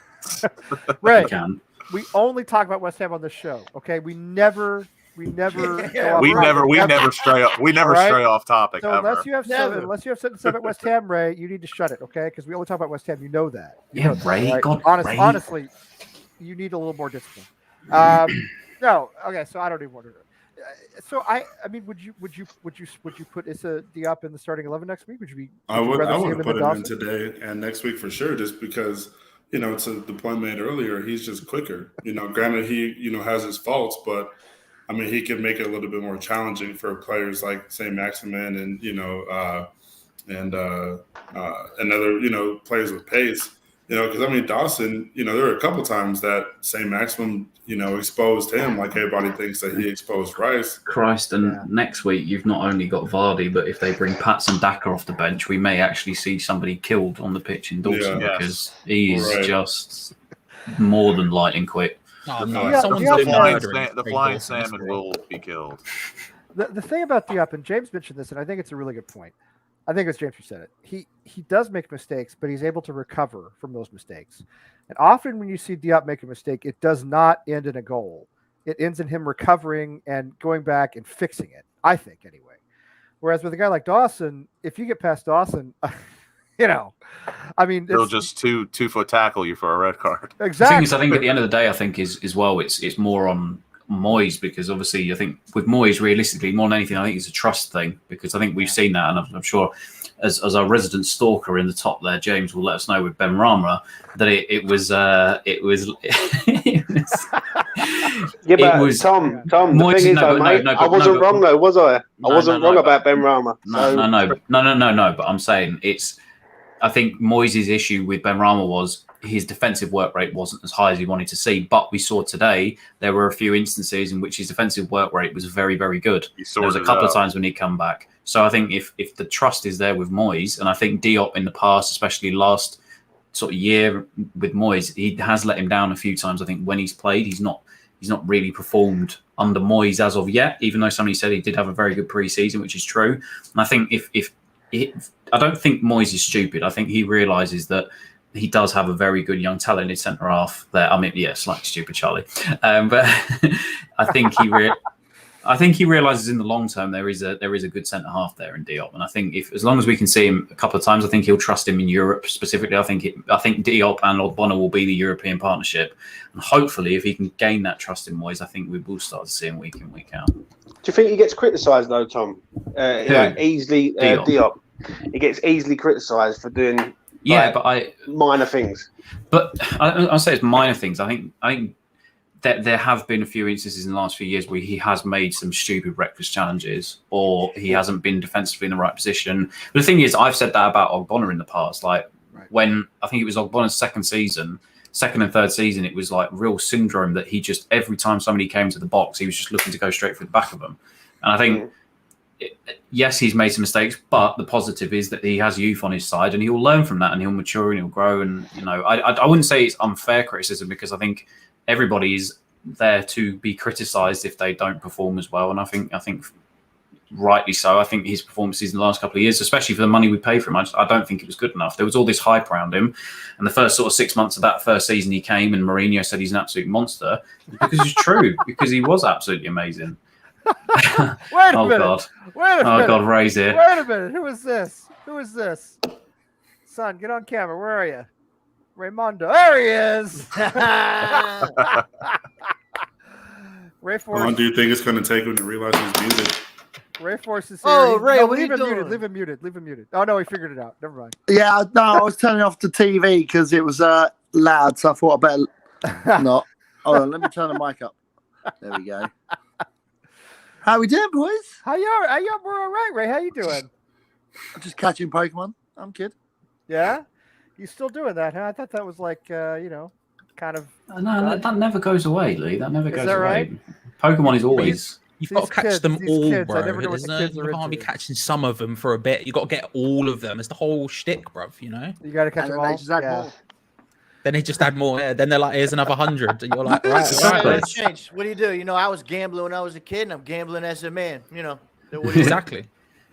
Ray, he can. We only talk about West Ham on this show, okay? We never We never. Yeah, We right. never stray Right. stray off topic So ever. unless you have Never. unless you have something to say about West Ham, Ray, you need to shut it, okay? Because we only talk about West Ham. You know that. You Yeah, know that, Ray, right? God, Ray. Honestly, you need a little more discipline. No, okay. So I don't even want to. So I mean, would you put Issa Diop in the starting 11 next week? Would you I you would rather see have him put than him in Dawson? today and next week for sure, just because, to the point made earlier, he's just quicker. Granted he, has his faults, but I mean, he can make it a little bit more challenging for players like say Maximin and, and other, players with pace. Because I mean Dawson, there were a couple times that St. Maximum, exposed him like everybody thinks that he exposed Rice. Christ, and next week you've not only got Vardy, but if they bring Pats and Daka off the bench, we may actually see somebody killed on the pitch in Dawson because he is just more than lightning quick. Oh, no, Yeah, someone's Diop- doing The flying salmon will be killed. The thing about Diop, and James mentioned this, and I think it's a really good point. I think it's James who said it. He does make mistakes, but he's able to recover from those mistakes. And often when you see Diop make a mistake, it does not end in a goal. It ends in him recovering and going back and fixing it, I think, anyway. Whereas with a guy like Dawson, if you get past Dawson, I mean, He'll just 2-foot tackle you for a red card. Exactly. The thing is, I think at the end of the day, I think is as well, it's more on Moyes, because obviously I think with Moyes, realistically, more than anything, I think it's a trust thing, because I think we've seen that, and I'm sure as our resident stalker in the top there, James will let us know with Ben Rama that it was Yeah, but was Tom. Moyes, The thing is, though, mate, I wasn't wrong though, was I? I wasn't wrong about Ben Rama. No. But I'm saying I think Moyes' issue with Ben Rama was his defensive work rate wasn't as high as he wanted to see. But we saw today there were a few instances in which his defensive work rate was very, very good. There was a couple of times when he'd come back. So I think if the trust is there with Moyes, and I think Diop in the past, especially last sort of year with Moyes, he has let him down a few times. I think when he's played, he's not really performed under Moyes as of yet, even though somebody said he did have a very good pre-season, which is true. And I think I don't think Moyes is stupid. I think he realises that he does have a very good young talented centre half there. I mean, yeah, slightly stupid, Charlie, but I think he realises in the long term there is a good centre half there in Diop, and I think as long as we can see him a couple of times, I think he'll trust him in Europe specifically. I think Diop and Ogbonna will be the European partnership, and hopefully if he can gain that trust in Moyes, I think we will start to see him week in week out. Do you think he gets criticised though, Tom? Easily, Diop. He gets easily criticised for doing minor things. But I'll say it's minor things. I think that there have been a few instances in the last few years where he has made some stupid, reckless challenges, or he hasn't been defensively in the right position. But the thing is, I've said that about Ogbonna in the past. Like when I think it was Ogbonna's second and third season, it was like real syndrome that he just every time somebody came to the box, he was just looking to go straight for the back of them. And I think. Yes, he's made some mistakes, but the positive is that he has youth on his side, and he'll learn from that, and he'll mature and he'll grow. And I wouldn't say it's unfair criticism, because I think everybody's there to be criticised if they don't perform as well. And I think rightly so. I think his performances in the last couple of years, especially for the money we paid for him, I don't think it was good enough. There was all this hype around him, and the first sort of 6 months of that first season he came, and Mourinho said he's an absolute monster, because it's true, because he was absolutely amazing. Wait a minute. God. Wait a minute. God, Ray's here. Wait a minute. Who is this? Son, get on camera. Where are you? Raymondo. There he is. Ray Force. How long do you think it's going to take him to realize his music? Ray Force is here. Oh, Ray, what are you doing? Muted. Leave him muted. Oh, no, he figured it out. Never mind. Yeah, no, I was turning off the TV because it was loud, so I thought I better not. Hold on, let me turn the mic up. There we go. How we doing, boys? How you? We're all right, Ray. How you doing? Just catching Pokemon. I'm good. Yeah? You still doing that, huh? I thought that was like, kind of... No, that never goes away, Lee. That never goes that away. right? Pokemon is always... You've got to catch kids, them these all, kids, I bro. never know what the kids You are can't be into. catching some of them for a bit. You got to get all of them. It's the whole shtick, bruv, You got to catch And them then they all. just add Yeah. more. Then they just add more. Yeah. Then they're like, here's another 100. And you're like, right. Exactly. Let's change. What do you do? I was gambling when I was a kid, and I'm gambling as a man. What do you do? Exactly.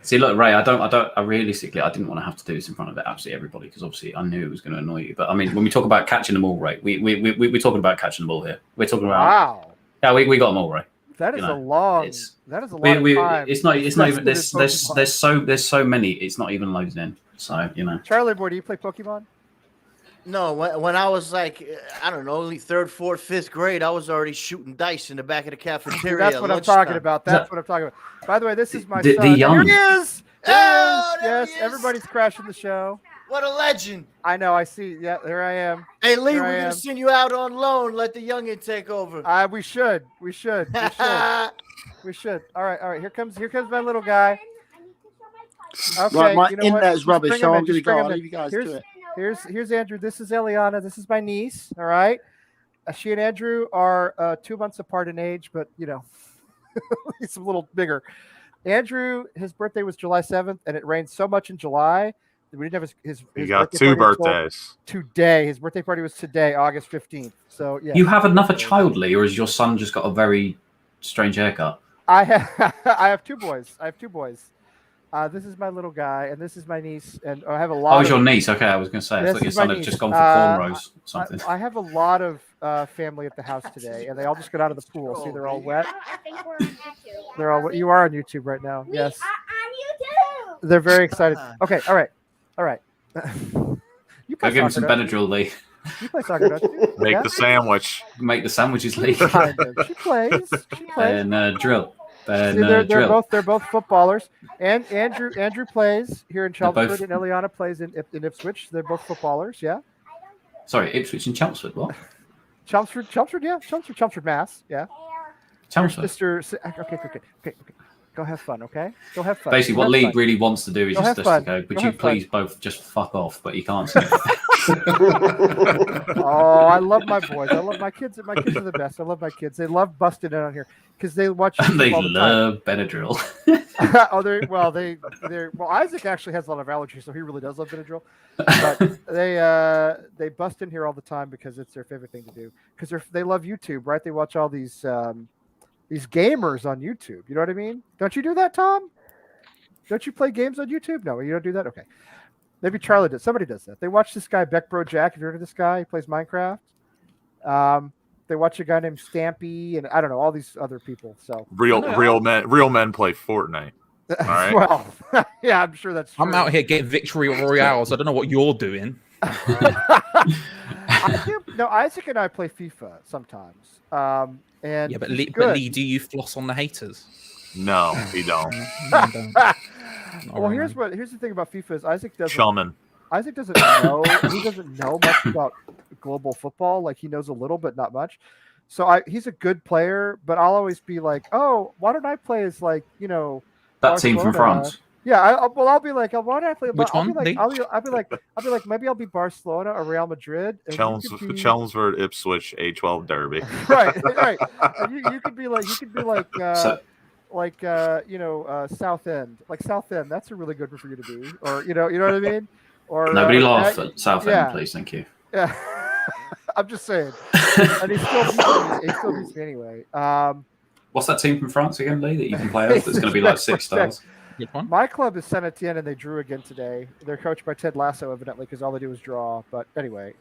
See, look, Ray, I realistically, I didn't want to have to do this in front of absolutely everybody, because obviously I knew it was going to annoy you. But I mean, when we talk about catching them all, Ray, we're talking about catching the ball here. We're talking about... Wow. Yeah, we got them all, Ray. That is you a know, long. it's- That is a lot of time. It's not even Invested in there's Pokemon. there's so many. It's not even loaded in. So Charlie boy, do you play Pokemon? No, when I was like, I don't know, only third, fourth, fifth grade, I was already shooting dice in the back of the cafeteria. That's at what I'm talking lunchtime. about. That's what I'm talking about. By the way, this is my The son. young- Here he is. There Oh, he is. there Yes, he is. everybody's crashing the show. What a legend! I know. I see. Yeah, there I am. Hey Lee, Here I we're gonna am. send you out on loan. Let the youngin take over. We should. We should. We should. We should. All right. All right. Here comes my little guy. Okay. Right, my you know what? internet's Just rubbish, bring so him in, I'm going to just bring go. him I'll in. leave you guys Here's to it. here's Andrew. This is Eliana. This is my niece. All right. She and Andrew are 2 months apart in age, but he's a little bigger. Andrew, his birthday was July 7th, and it rained so much in July that we didn't have his You got birthday two party until birthdays. today. His birthday party was today, August 15th. So yeah. You have another child, Lee, or has your son just got a very strange haircut? I have two boys. This is my little guy, and this is my niece, and I have a lot. Oh, it's your niece. Okay, I was going to say. I This thought your is my son had niece. just gone for cornrows or something. I have a lot of family at the house today, and they all just got out of the pool. See, they're all wet. I think we're on YouTube. They're all. You are on YouTube right now. We Yes, are on YouTube. they're very excited. Okay, all right. You Go play give him soccer, some don't you? Benadryl, Lee. You play soccer, don't you? Make Yeah? the sandwich. Make the sandwiches, Lee. Kind of. She plays. She plays. And drill. See, And they're drill. both footballers. And Andrew plays here in They're both- Chelmsford, and Eliana plays in Ipswich. They're both footballers. Yeah. Sorry, Ipswich and Chelmsford. What? Chelmsford, yeah. Chelmsford, Mass. Yeah. Chelmsford. Okay. Go have fun, okay? Go have fun. Basically, Go what have Lee fun. really wants to do is Go have just fun. to go, would Go you have fun. please both just fuck off? But he can't say Oh, I love my boys. I love my kids. My kids are the best. I love my kids. They love busting in on here because they watch And they YouTube all the love Benadryl. time. Oh, well, Isaac actually has a lot of allergies, so he really does love Benadryl. But they bust in here all the time because it's their favorite thing to do. Because they love YouTube, right? They watch all these gamers on YouTube. You know what I mean? Don't you do that, Tom? Don't you play games on YouTube? No, you don't do that? Okay. Maybe Charlie does. Somebody does that. They watch this guy, Beckbro Jack. Have you heard of this guy? He plays Minecraft. They watch a guy named Stampy and I don't know, all these other people. So Real men play Fortnite. All right. well, yeah, I'm sure that's true. I'm out here getting victory royales. I don't know what you're doing. Isaac and I play FIFA sometimes. And Yeah, but he's Lee, good. do you floss on the haters? No, he don't. No, I don't. Not Well, really. here's the thing about FIFA is Isaac doesn't Chumming. know he doesn't know much about global football. Like he knows a little, but not much. So he's a good player, but I'll always be like, oh, why don't I play as that team from Barcelona? France. Yeah, I'll be like, why don't I play? Which I'll be one, like, Lee? I'll be like, maybe I'll be Barcelona or Real Madrid. And you could be- Chelmsford, Ipswich, A12 Derby. right. And you could be like So- South End. Like South End, that's a really good one for you to be. Or you know what I mean? Or Nobody laugh that- at Southend, yeah. please. Thank you. Yeah. I'm just saying. And he still beats me anyway. What's that team from France again, Lee, that you can play as? That's going to be like 6 stars. Which one? My club is Saint Etienne, and they drew again today. They're coached by Ted Lasso, evidently, because all they do is draw. But anyway,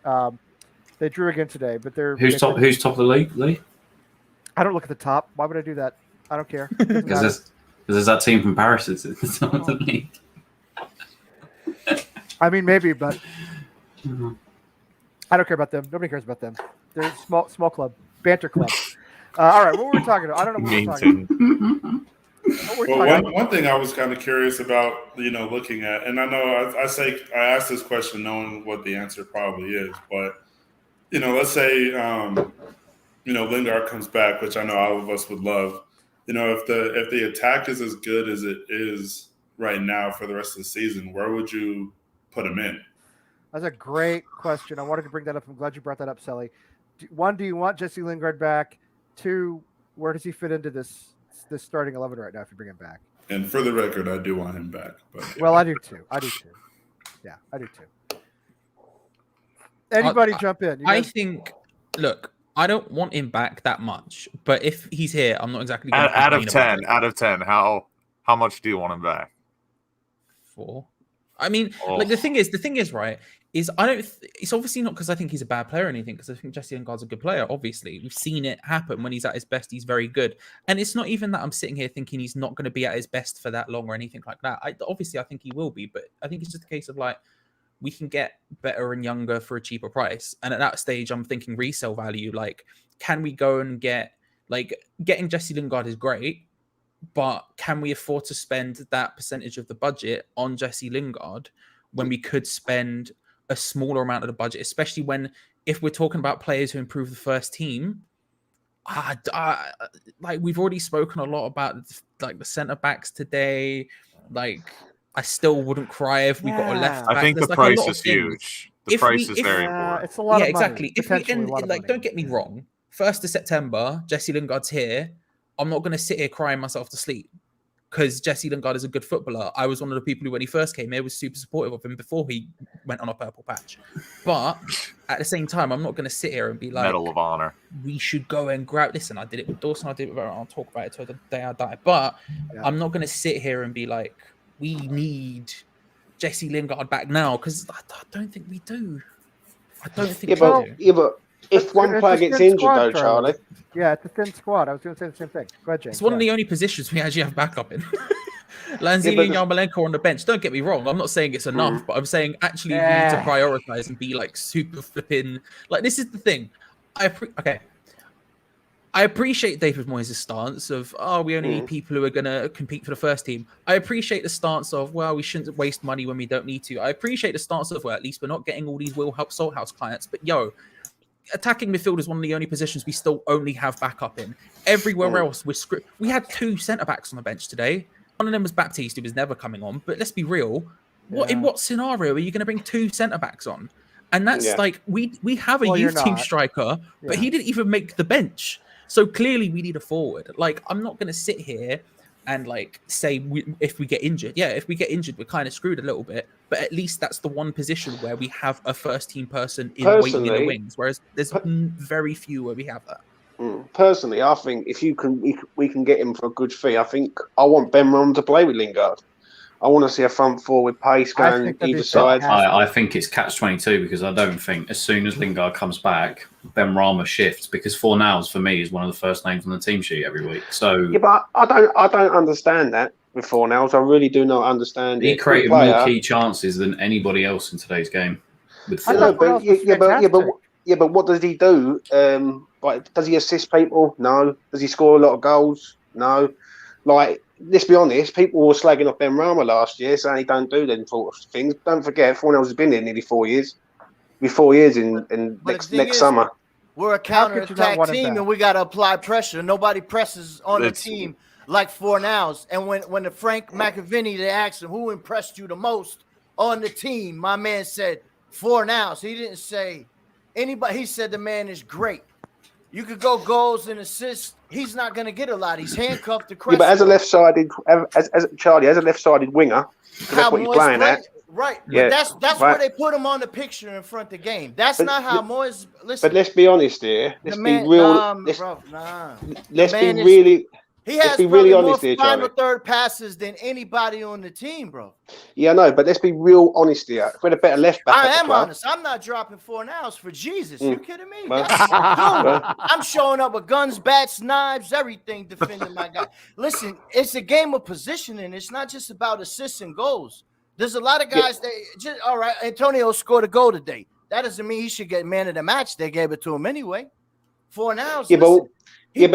they drew again today. But Who's top of the league, Lee? I don't look at the top. Why would I do that? I don't care. Doesn't matter. Because there's that team from Paris that's at the top of the league. I mean, maybe, but Mhm. I don't care about them. Nobody cares about them. They're a small club, banter club. All right, what were we talking about? I don't know what we're talking about. Mean What were we Well, talking about? one thing I was kind of curious about, looking at, and I know I asked this question knowing what the answer probably is, but let's say Lingard comes back, which I know all of us would love. If the attack is as good as it is right now for the rest of the season, where would you put him in? That's a great question. I wanted to bring that up. I'm glad you brought that up, Sally. One, do you want Jesse Lingard back? Two, where does he fit into this starting 11 right now if you bring him back? And for the record, I do want him back. But yeah. Well, I do too. Yeah, I do too. Anybody jump in? You I guys- think, look, I don't want him back that much, but if he's here, I'm not exactly going to out of 10, how much do you want him back? 4. I mean, Oh. like the thing is, right? Is I don't. It's obviously not because I think he's a bad player or anything. Because I think Jesse Lingard's a good player. Obviously, we've seen it happen when he's at his best. He's very good, and it's not even that I'm sitting here thinking he's not going to be at his best for that long or anything like that. Obviously I think he will be, but I think it's just a case of like we can get better and younger for a cheaper price. And at that stage, I'm thinking resale value. Like, can we go and get getting Jesse Lingard is great, but can we afford to spend that percentage of the budget on Jesse Lingard when we could spend a smaller amount of the budget, especially if we're talking about players who improve the first team? Like we've already spoken a lot about like the centre backs today. Like I still wouldn't cry if we got a left back. I think There's, the like, a price lot of is things. huge. The price is very Yeah, important. it's a lot Yeah, of money. exactly. If we Potentially end a lot of like, money. don't get me wrong. 1st of September, Jesse Lingard's here. I'm not going to sit here crying myself to sleep because Jesse Lingard is a good footballer. I was one of the people who, when he first came here, was super supportive of him before he went on a purple patch. But at the same time, I'm not going to sit here and be like, Medal of Honor. we should go and grab. Listen, I did it with Dawson. I did it with I'll talk about it till the day I die. But Yeah. I'm not going to sit here and be like, we need Jesse Lingard back now because I don't think we do. I don't think we do. But if one It's player a gets thin injured, squad, though, Charlie. Yeah, it's a thin squad. I was going to say the same thing. Go ahead, James. It's one of Yeah. the only positions we actually have backup in. Lanzini but and Yarmolenko on the bench. Don't get me wrong. I'm not saying it's enough, but I'm saying actually we need to prioritize and be like super flipping. Like this is the thing. I appreciate David Moyes' stance of, we only need people who are going to compete for the first team. I appreciate the stance of, well, we shouldn't waste money when we don't need to. I appreciate the stance of, well, at least we're not getting all these Will Help Salthouse clients. But attacking midfield is one of the only positions we still only have backup in. Everywhere else, we had 2 centre-backs on the bench today. One of them was Baptiste, who was never coming on. But let's be real. In what scenario are you going to bring 2 centre-backs on? And that's like, we have a youth team striker, but he didn't even make the bench. So clearly we need a forward. Like, I'm not going to sit here and like say if we get injured. Yeah, if we get injured, we're kind of screwed a little bit. But at least that's the one position where we have a first team person waiting in the wings. Whereas there's very few where we have that. Personally, I think if we can get him for a good fee, I want Ben Rom to play with Lingard. I want to see a front four with pace going either side. I think it's catch-22 because I don't think as soon as Lingard comes back, Ben Rama shifts because Fornals for me is one of the first names on the team sheet every week. So yeah, but I don't understand that with Fornals. I really do not understand. He created more key chances than anybody else in today's game. With but what does he do? Like, does he assist people? No. Does he score a lot of goals? No. Like, let's be honest, people were slagging off Ben Rama last year, saying he don't do them sort of things. Don't forget, Fornals has been here nearly 4 years. Be 4 years in next summer. We're a counter-attack team, and we got to apply pressure. Nobody presses on the team like Fornals. And when the Frank McAvinny, they asked him, who impressed you the most on the team? My man said Fornals. He didn't say anybody. He said the man is great. You could go goals and assists. He's not going to get a lot. He's handcuffed to Cresswell. Yeah, but as a left-sided winger, that's what he's playing at. Right. Yeah. But that's where they put him on the picture in front of the game. That's not how Moyes. Listen. But let's be honest here. Let's be real. Let's be really. He has really more final third passes than anybody on the team, bro. Yeah, I know, but let's be real honest here. If we're a better left back, I am honest. I'm not dropping Fornals for Jesus. You kidding me? I'm showing up with guns, bats, knives, everything, defending my guy. Listen, it's a game of positioning. It's not just about assists and goals. There's a lot of guys that just all right. Antonio scored a goal today. That doesn't mean he should get man of the match. They gave it to him anyway. Fornals. He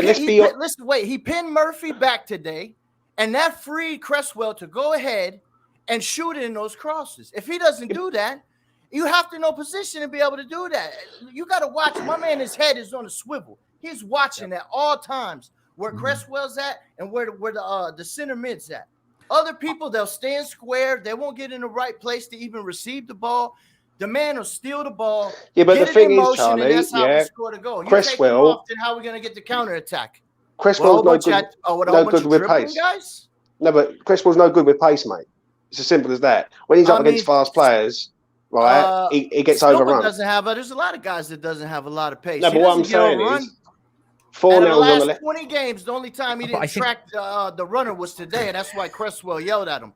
pinned Murphy back today, and that freed Cresswell to go ahead and shoot in those crosses. If he doesn't do that, you have to know position to be able to do that. You got to watch. My man, his head is on a swivel. He's watching at all times where Cresswell's at and where the center mid's at. Other people, they'll stand square. They won't get in the right place to even receive the ball. The man will steal the ball. Yeah, but the thing is, Charlie, and that's how we score the goal. Cresswell. Then how are we going to get the counterattack? Cresswell's no good with pace. Guys? No, but Cresswell's no good with pace, mate. It's as simple as that. When he's up against fast players, right, he gets overrun. There's a lot of guys that doesn't have a lot of pace. No, but what I'm saying is, Fornals on the last 20 games, the only time he didn't track the runner was today, and that's why Cresswell yelled at him.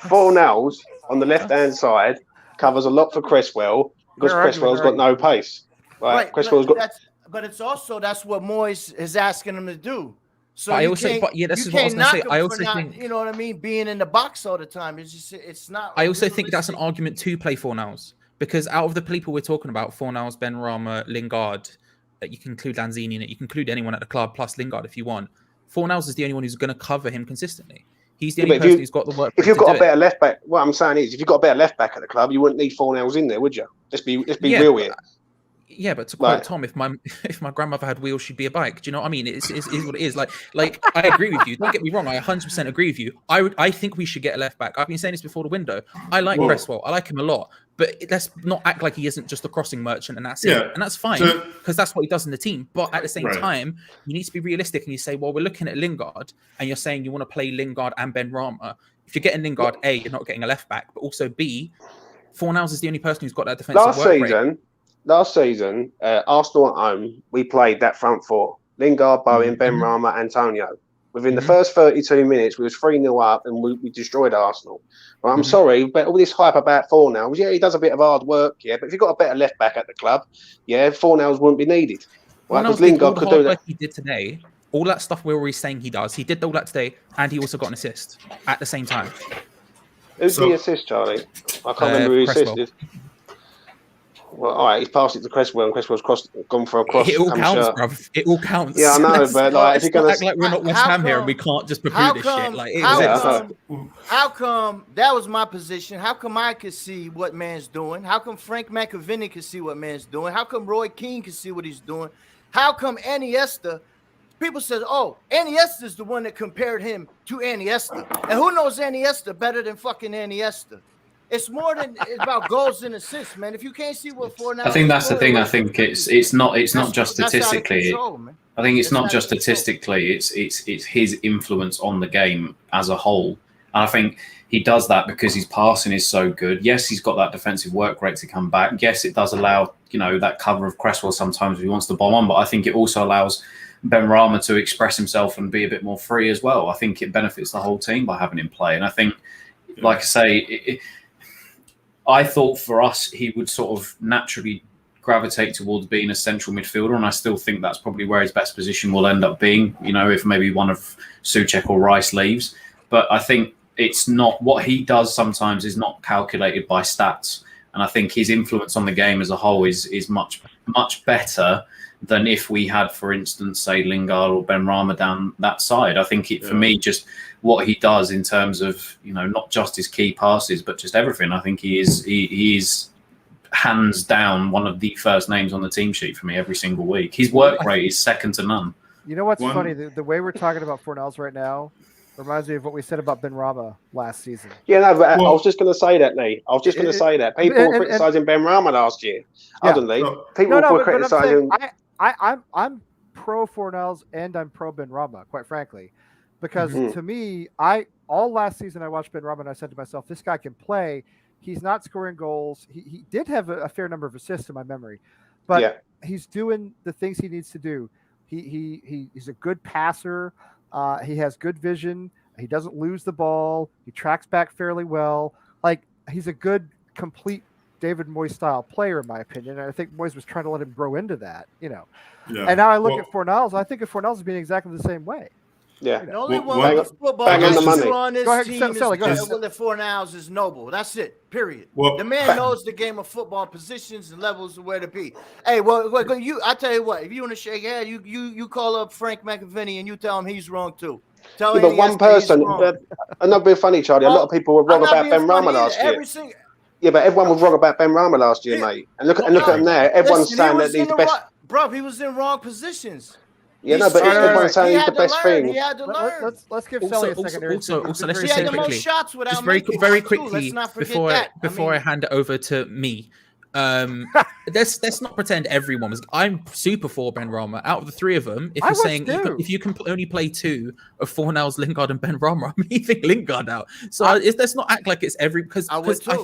Fornals on the left-hand side covers a lot for Cresswell because We're Cresswell's got arguing. no pace. Right? Cresswell's but got. but it's also that's what Moyes is asking him to do. So But I you also, can't, but yeah, this you is what I was can't gonna knock say. him I for also not, think, you know what I mean, being in the box all the time. It's just, it's not. I also think that's an realistic. argument to play Fornals, because out of the people we're talking about, Fornals, Ben Rama, Lingard, you can include Lanzini in it, you can include anyone at the club plus Lingard if you want. Fornals is the only one who's going to cover him consistently. He's the only person who's got the work If rate you've to got do a better it. left back, what I'm saying is, if you've got a better left back at the club, you wouldn't need Fornals in there, would you? Let's be Yeah, real but- here. Yeah, but to quote Right. Tom, if my grandmother had wheels, she'd be a bike. Do you know what I mean? It is what it is. Like I agree with you. Don't get me wrong. I 100% agree with you. I think we should get a left back. I've been saying this before the window. I like Well- Cresswell. I like him a lot. But let's not act like he isn't just a crossing merchant and that's Yeah. it. And that's fine So- because that's what he does in the team. But at the same Right. time, you need to be realistic and you say, well, we're looking at Lingard and you're saying you want to play Lingard and Ben Rama. If you're getting Lingard, A, you're not getting a left back, but also B, Fornals is the only person who's got that defensive work rate. Last season, Arsenal at home, we played that front four: Lingard, Bowen, Ben Rama, Antonio. Within the first 32 minutes, we was 3-0 up and we destroyed Arsenal. Well, I'm sorry, but all this hype about Fornals, yeah, he does a bit of hard work, yeah, but if you've got a better left back at the club, yeah, Fornals wouldn't be needed. Right? Because Fornals did all Lingard the could hard do work that. he did today. All that stuff we're always saying he does. He did all that today, and he also got an assist at the same time. Who's So- the assist, Charlie? I can't remember who Cresswell. assisted. Well, all right, he's passed it to Cresswell, and Cresswell's gone for a cross. It all come counts, shut. bruv. It all counts. Yeah, I know, Let's- but like, let's if you're not gonna act like we're not West How Ham here and come- we can't just How prove this shit. come, Like, how, Yeah, how come that was my position? How come I could see what man's doing? How come Frank McAvinny could see what man's doing? How come Roy Keane could see what he's doing? How come Iniesta? People says, "Oh, Iniesta is the one that compared him to Iniesta," and who knows Iniesta better than fucking Iniesta? It's more than it's about goals and assists, man. If you can't see what for now, I think that's the thing. I think it's not just statistically. I think it's That's not out just of control. statistically. It's his influence on the game as a whole. And I think he does that because his passing is so good. Yes, he's got that defensive work rate to come back. Yes, it does allow that cover of Cresswell sometimes if he wants to bomb on. But I think it also allows Ben Rama to express himself and be a bit more free as well. I think it benefits the whole team by having him play. And I think, like I say, I thought for us he would sort of naturally gravitate towards being a central midfielder, and I still think that's probably where his best position will end up being. If maybe one of Souček or Rice leaves, but I think it's not what he does. Sometimes is not calculated by stats, and I think his influence on the game as a whole is much better than if we had, for instance, say Lingard or Ben Rama down that side. I think for me, just what he does in terms of not just his key passes but just everything. I think he is hands down one of the first names on the team sheet for me every single week. His work rate is second to none. You know what's One- funny? The way we're talking about Fornals right now reminds me of what we said about Ben Rama last season. Yeah, no, but I Well- was just going to say that, Lee. I was just going to say that. People were criticising Ben Rama last year. Yeah. Lee. No. People No, were but I'm saying criticising. I'm pro Fornals and I'm pro Ben Rama, quite frankly, because Mhm. to me, all last season I watched Ben Rama and I said to myself, this guy can play. He's not scoring goals. He did have a fair number of assists in my memory, but Yeah. he's doing the things he needs to do. He's a good passer. He has good vision. He doesn't lose the ball. He tracks back fairly well. Like, he's a good, complete David Moyes style player, in my opinion. And I think Moyes was trying to let him grow into that, Yeah. And now I look Well- at Fornals. I think of Fornals as being exactly the same way. Yeah. The only Well, one bang- with football bang on the IQ money. on this Go ahead, team Sally, go ahead. is Willie Fornals is Noble. That's it. Period. Well, The man knows the game of football, positions and levels of where to be. Hey, I tell you what, if you want to shake your head, you call up Frank McAvinny and you tell him he's wrong too. Tell Yeah, but him one he's person, wrong. I'm not being funny, Charlie. A lot of people were wrong I'm not about being Ben Rama funny last either. year. Every single, Yeah, but everyone was wrong about Ben Rama last year, Yeah. mate. And look at them there. Everyone's listen, saying he that was he's in the best. bro, he was in wrong positions. Yeah, no, but All right, everyone's saying He he's had the to best learn. thing. He had to learn. Let's give Also- Sally a also- second here. also- He's been let's very just He say had the most quickly, shots without just very making very shots, too. quickly Let's not forget before that. I hand it over to me. Let's not pretend everyone was. I'm super for Ben Rama. Out of the three of them, if I you're was saying too. if you can only play two of Fornals, Lingard, and Ben Rama, I'm leaving Lingard out. So let's not act like it's every because I would I too.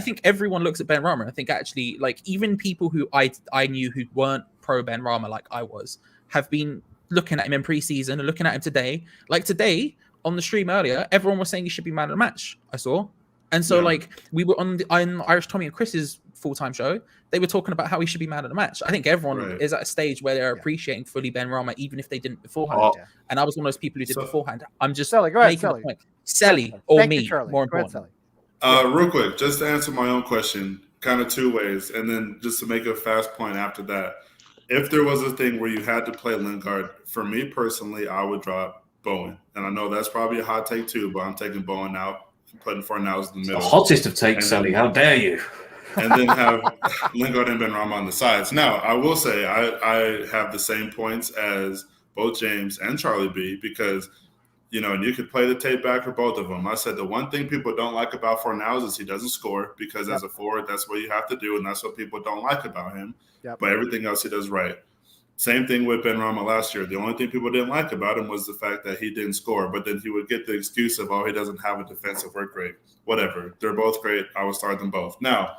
think everyone looks at Ben Rama. I think actually like even people who I knew who weren't pro Ben Rama like I was have been looking at him in preseason and looking at him today. Like today, on the stream earlier, everyone was saying he should be man of the match. I saw. And so, Yeah. like, we were on Irish Tommy and Chris's full-time show. They were talking about how he should be man of the match. I think everyone Right. is at a stage where they're appreciating fully Ben Rama, even if they didn't beforehand. Oh. And I was one of those people who did beforehand. I'm just Sally, go ahead, making Sally. the point. Sally or Thank you, me, Charlie. more Go ahead, important. Sally. Real quick, just to answer my own question, kind of two ways, and then just to make a fast point after that. If there was a thing where you had to play Lingard, for me personally, I would drop Bowen. And I know that's probably a hot take too, but I'm taking Bowen out and putting Fornals in the The middle. hottest of takes, And Sally. then- How dare you? And then have Lingard and Benrahma on the sides. Now, I will say I have the same points as both James and Charlie B because, and you could play the tape back for both of them. I said the one thing people don't like about Fornals is he doesn't score because as a forward, that's what you have to do, and that's what people don't like about him. Yep. But everything else he does right. Same thing with Benrahma last year. The only thing people didn't like about him was the fact that he didn't score, but then he would get the excuse of, he doesn't have a defensive work rate. Whatever. They're both great. I would start them both. Now,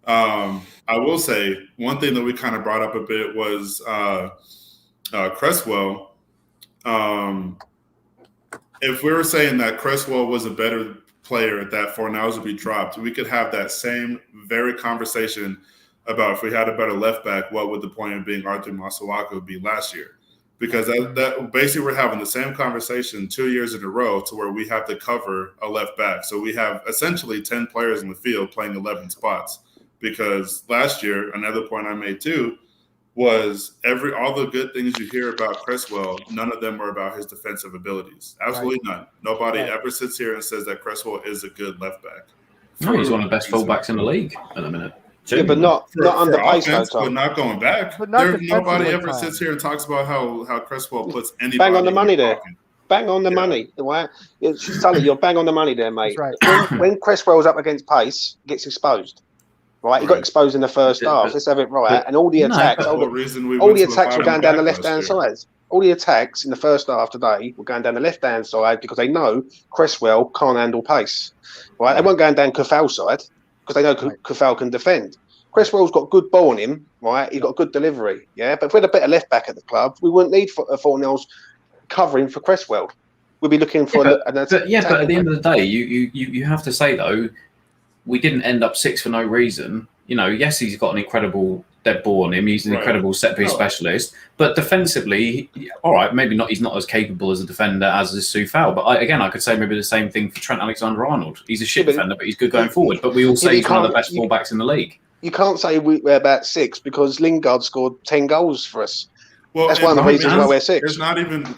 I will say one thing that we kind of brought up a bit was Cresswell. If we were saying that Cresswell was a better player that Fornals would be dropped, we could have that same very conversation about if we had a better left back, what would the point of being Arthur Masuaku be last year? Because that basically we're having the same conversation 2 years in a row to where we have to cover a left back. So we have essentially 10 players in the field playing 11 spots. Because last year, another point I made too, was all the good things you hear about Cresswell, none of them are about his defensive abilities. Absolutely none. Nobody ever sits here and says that Cresswell is a good left back. No, he's one of the best fullbacks in the league at the minute. Yeah, but not under pace, though, offense, Tom. but not going back. But not Nobody defensively, ever Tom. sits here and talks about how Cresswell puts anybody Bang on the in money your there. pocket. Bang on the money. Right? Sully, you're bang on the money there, mate. That's right. When Cresswell's up against pace, gets exposed. Right? He got exposed in the first half. Let's have it right. And all the attacks, all the attacks were going down the left-hand side. All the attacks in the first half today were going down the left-hand side because they know Cresswell can't handle pace. Right? They weren't going down Kufal's side because they know Kufal can defend. Cresswell's got good ball on him, right? He's got good delivery, yeah. But if we had a better left back at the club, we wouldn't need Fornals covering for Cresswell. We'd be looking for but at the end of the day, you have to say though, we didn't end up sixth for no reason. Yes, he's got an incredible dead ball on him. He's an incredible set piece specialist, but defensively, all right, maybe not. He's not as capable as a defender as is Soufal. But I could say maybe the same thing for Trent Alexander-Arnold. He's a shit defender, but he's good going forward. But we all say he's one of the best fullbacks in the league. You can't say we're about six because Lingard scored 10 goals for us. Well, that's one of the reasons why we're six. It's not even the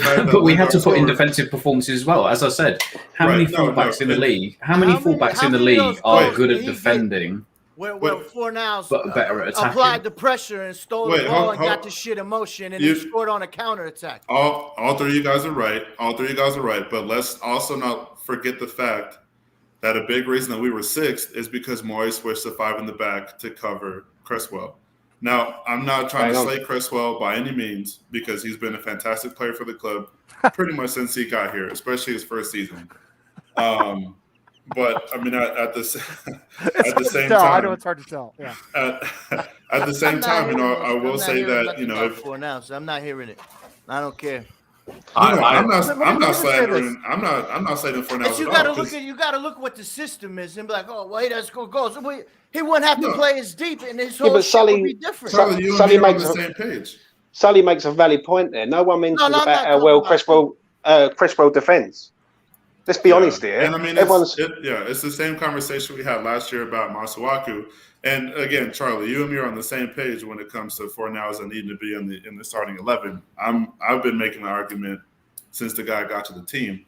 fact that. But we had to put in defensive performances as well. As I said, how many fullbacks in the league? How many fullbacks in the league are good at defending? Where Fornals but better at attacking. applied the pressure and stole the ball and got the shit in motion and he scored on a counter attack. All three of you guys are right. But let's also not forget the fact that a big reason that we were sixth is because Moyes switched to 5 in the back to cover Cresswell. Now, I'm not trying to slay Cresswell by any means because he's been a fantastic player for the club pretty much since he got here, especially his first season. But I mean, at the same time, I know it's hard to tell. Yeah. At the same time, I will say that if Fornals, I'm not hearing it. I don't care. I'm not slandering. I'm not saying Fornals. You gotta look what the system is and be like, oh, well, he doesn't score goals. He wouldn't have to play as deep, and his whole shit would be different. Sully makes on the same page. Sully makes a valid point there. No one mentions about how well Cresswell defends. Let's be honest here. And I mean, it's the same conversation we had last year about Masuaku. And again, Charlie, you and me are on the same page when it comes to Fornals and needing to be in the starting 11. I've been making the argument since the guy got to the team.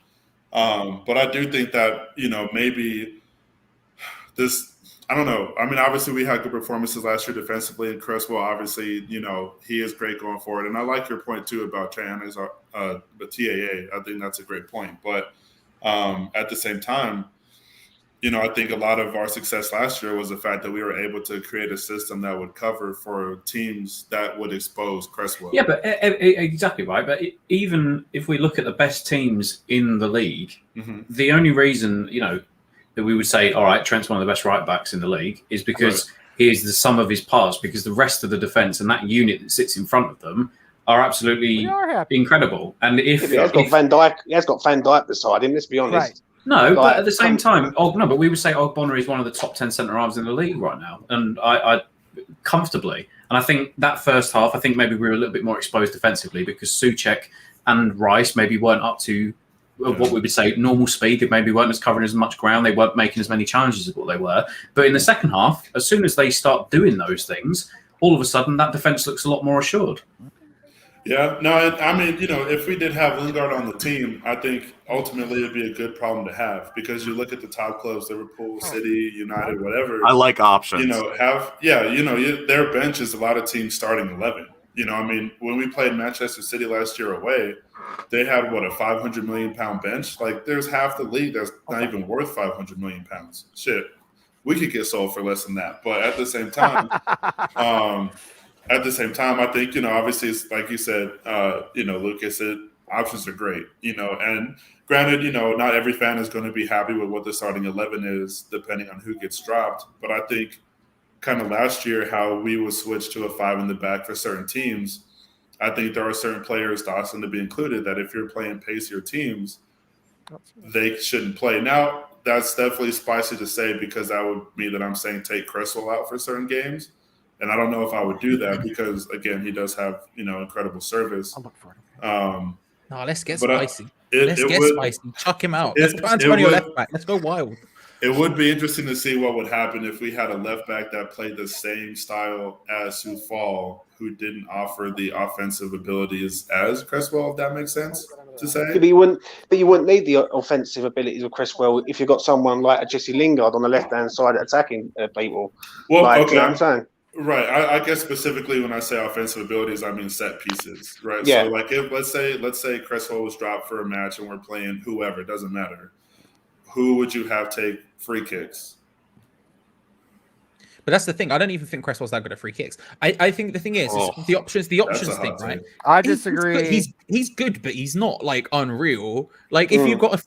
But I do think that, maybe this, I don't know. I mean, obviously we had good performances last year defensively, and Cresswell, obviously, he is great going forward. And I like your point too about Trayanis, the TAA. I think that's a great point. But at the same time, I think a lot of our success last year was the fact that we were able to create a system that would cover for teams that would expose Cresswell. Yeah, but exactly right. But even if we look at the best teams in the league, the only reason, that we would say, all right, Trent's one of the best right backs in the league is because he is the sum of his parts, because the rest of the defence and that unit that sits in front of them are absolutely We are happy. incredible. And if, Yeah, but he has got Van Dijk. He has got Van Dijk beside him. Let's be honest. Right. no, but Like, at the same time, but we would say Ogbonna is one of the top 10 centre halves in the league right now, and I comfortably. And I think that first half, I think maybe we were a little bit more exposed defensively because Souček and Rice maybe weren't up to what we would say normal speed. They maybe weren't as covering as much ground. They weren't making as many challenges as what they were. But in the second half, as soon as they start doing those things, all of a sudden that defence looks a lot more assured. Yeah, no, I mean, if we did have Lingard on the team, I think ultimately it'd be a good problem to have because you look at the top clubs, Liverpool, City, United, whatever. I like options. Their bench is a lot of teams starting 11. I mean, when we played Manchester City last year away, they had a £500 million bench. Like, there's half the league that's not even worth £500 million. Shit, we could get sold for less than that. But at the same time, I think, obviously, it's like you said, Lucas said, options are great, and granted, not every fan is going to be happy with what the starting 11 is, depending on who gets dropped. But I think kind of last year, how we would switch to a 5 in the back for certain teams, I think there are certain players, Dawson to be included, that if you're playing pacier teams, they shouldn't play. Now, that's definitely spicy to say because that would mean that I'm saying take Cresswell out for certain games. And I don't know if I would do that because, again, he does have, incredible service. I'll look for him. No, let's get But, spicy. Let's get spicy. Chuck him out. Let's put Antonio left back. Let's go wild. It would be interesting to see what would happen if we had a left back that played the same style as Soufal, who didn't offer the offensive abilities as Cresswell, if that makes sense to say. But you wouldn't need the offensive abilities of Cresswell if you've got someone like a Jesse Lingard on the left-hand side attacking people. Well, okay. okay. You know what I'm saying? Right. I guess specifically when I say offensive abilities, I mean set pieces, right? Yeah. So like if let's say Cresswell was dropped for a match and we're playing whoever, it doesn't matter. Who would you have take free kicks? But that's the thing. I don't even think Cresswell's that good at free kicks. I think the thing is the options thing, right? I disagree. He's good, but he's not like unreal. Like if you've got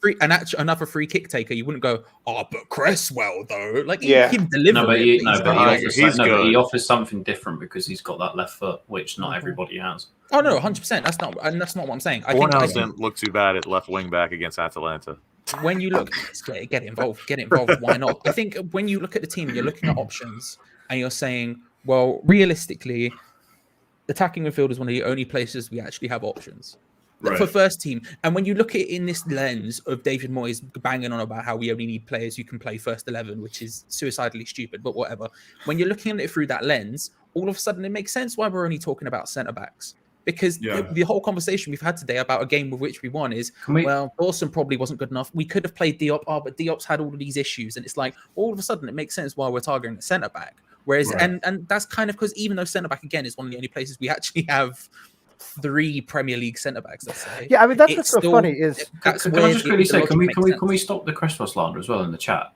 another free kick taker, you wouldn't go, but Cresswell though. Like he can deliver. But he good. offers something different because he's got that left foot, which not everybody has. Oh no, 100%. That's not what I'm saying. I Fornals think didn't look too bad at left wing back against Atalanta. when you look, get involved. Why not? I think when you look at the team, you're looking at options and you're saying, well, realistically, attacking midfield is one of the only places we actually have options for first team. And when you look at it in this lens of David Moyes banging on about how we only need players who can play first 11, which is suicidally stupid, but whatever. When you're looking at it through that lens, all of a sudden it makes sense why we're only talking about centre backs. Because the whole conversation we've had today about a game with which we won is, Dawson probably wasn't good enough. We could have played Diop, but Diop's had all of these issues. And it's like, all of a sudden, it makes sense why we're targeting the centre-back. Whereas, and that's kind of because even though centre-back, again, is one of the only places we actually have 3 Premier League centre-backs, let's say. Yeah, I mean, that's what's so funny is... Can I just quickly say, can we stop the Cresswell slander as well in the chat?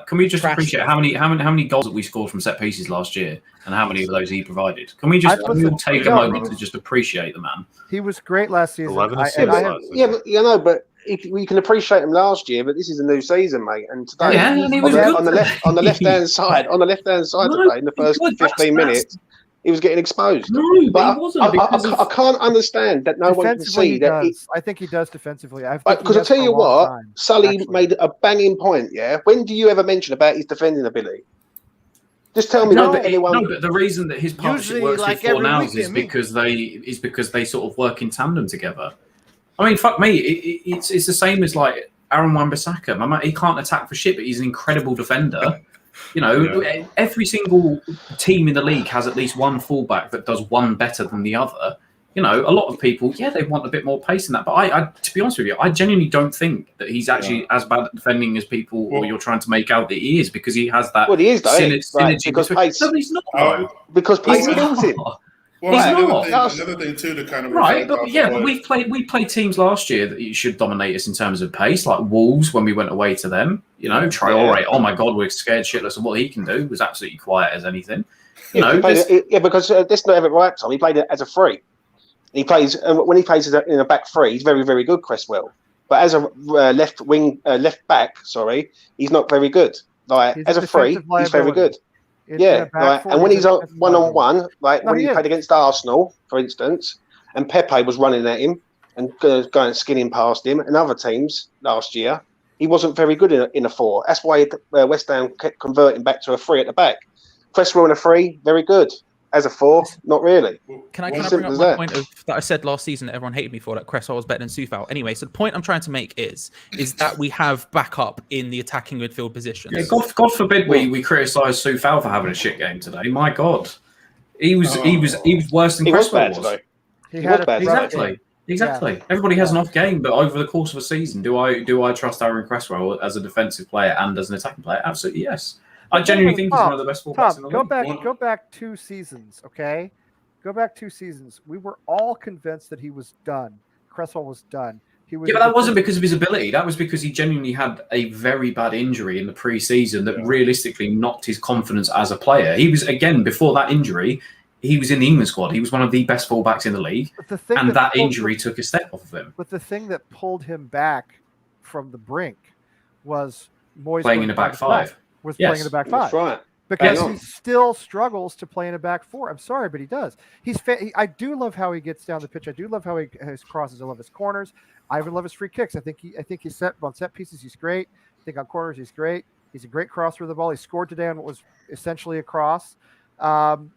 Can we just appreciate how many goals that we scored from set pieces last year and how many of those he provided? Can we all take a moment to just appreciate the man? He was great last season. 11 but we can appreciate him last year, but this is a new season, mate. And today, on the left-hand side, today, in the first 15 minutes, he was getting exposed. No, but he wasn't. I can't understand that no one can see that. I think he does defensively. Because I tell you what, Sully made a banging point. Yeah, when do you ever mention about his defending ability? Just tell me anyone. No, but the reason that his partnership works with Fornals is because they sort of work in tandem together. I mean, fuck me, it's the same as like Aaron Wan-Bissaka. He can't attack for shit, but he's an incredible defender. Every single team in the league has at least one fullback that does one better than the other. A lot of people, they want a bit more pace in that. But I to be honest with you, I genuinely don't think that he's actually as bad at defending as people or you're trying to make out that he is, because he has that. Well, he is, though. Synergy because pace. No, he's not. Because pace kills him. Well, another thing too to kind of but we played teams last year that you should dominate us in terms of pace, like Wolves when we went away to them. Traore, oh my god, we're scared shitless of what he can do. Was absolutely quiet as anything. Because let's not have it right, Tom. He played it as a free. He plays when he plays in a back three. He's very, very good, Cresswell. But as a left back, he's not very good. Like as a free, he's very good. And when he's on one-on-one, like when he played against Arsenal, for instance, and Pepe was running at him and going skinning past him. And other teams last year, he wasn't very good in a 4. That's why West Ham kept converting back to a 3 at the back. Cresswell in a 3, very good. As a 4, not really. Can I bring up my point that I said last season that everyone hated me for, that Cresswell was better than Soufal? Anyway, so the point I'm trying to make is that we have backup in the attacking midfield positions. Yeah, God forbid we criticise Soufal for having a shit game today. My God, he was worse than Cresswell was. Today. He had bad a Exactly. Yeah. Everybody has an off game, but over the course of a season, do I trust Aaron Cresswell as a defensive player and as an attacking player? Absolutely, yes. I genuinely think he's one of the best fullbacks in the league. Go back 2 seasons, okay? Go back 2 seasons. We were all convinced that he was done. Cresswell was done. But that wasn't because of his ability. That was because he genuinely had a very bad injury in the pre-season that realistically knocked his confidence as a player. He was, again, before that injury, he was in the England squad. He was one of the best fullbacks in the league, and that injury took a step off of him. But the thing that pulled him back from the brink was Moyes playing in a back 5. Playing in the back 5. That's right. Because he still struggles to play in a back 4. I'm sorry, but he does. I do love how he gets down the pitch. I do love how he crosses. I love his corners. I even love his free kicks. I think he's on set pieces. He's great. I think on corners he's great. He's a great crosser of the ball. He scored today on what was essentially a cross,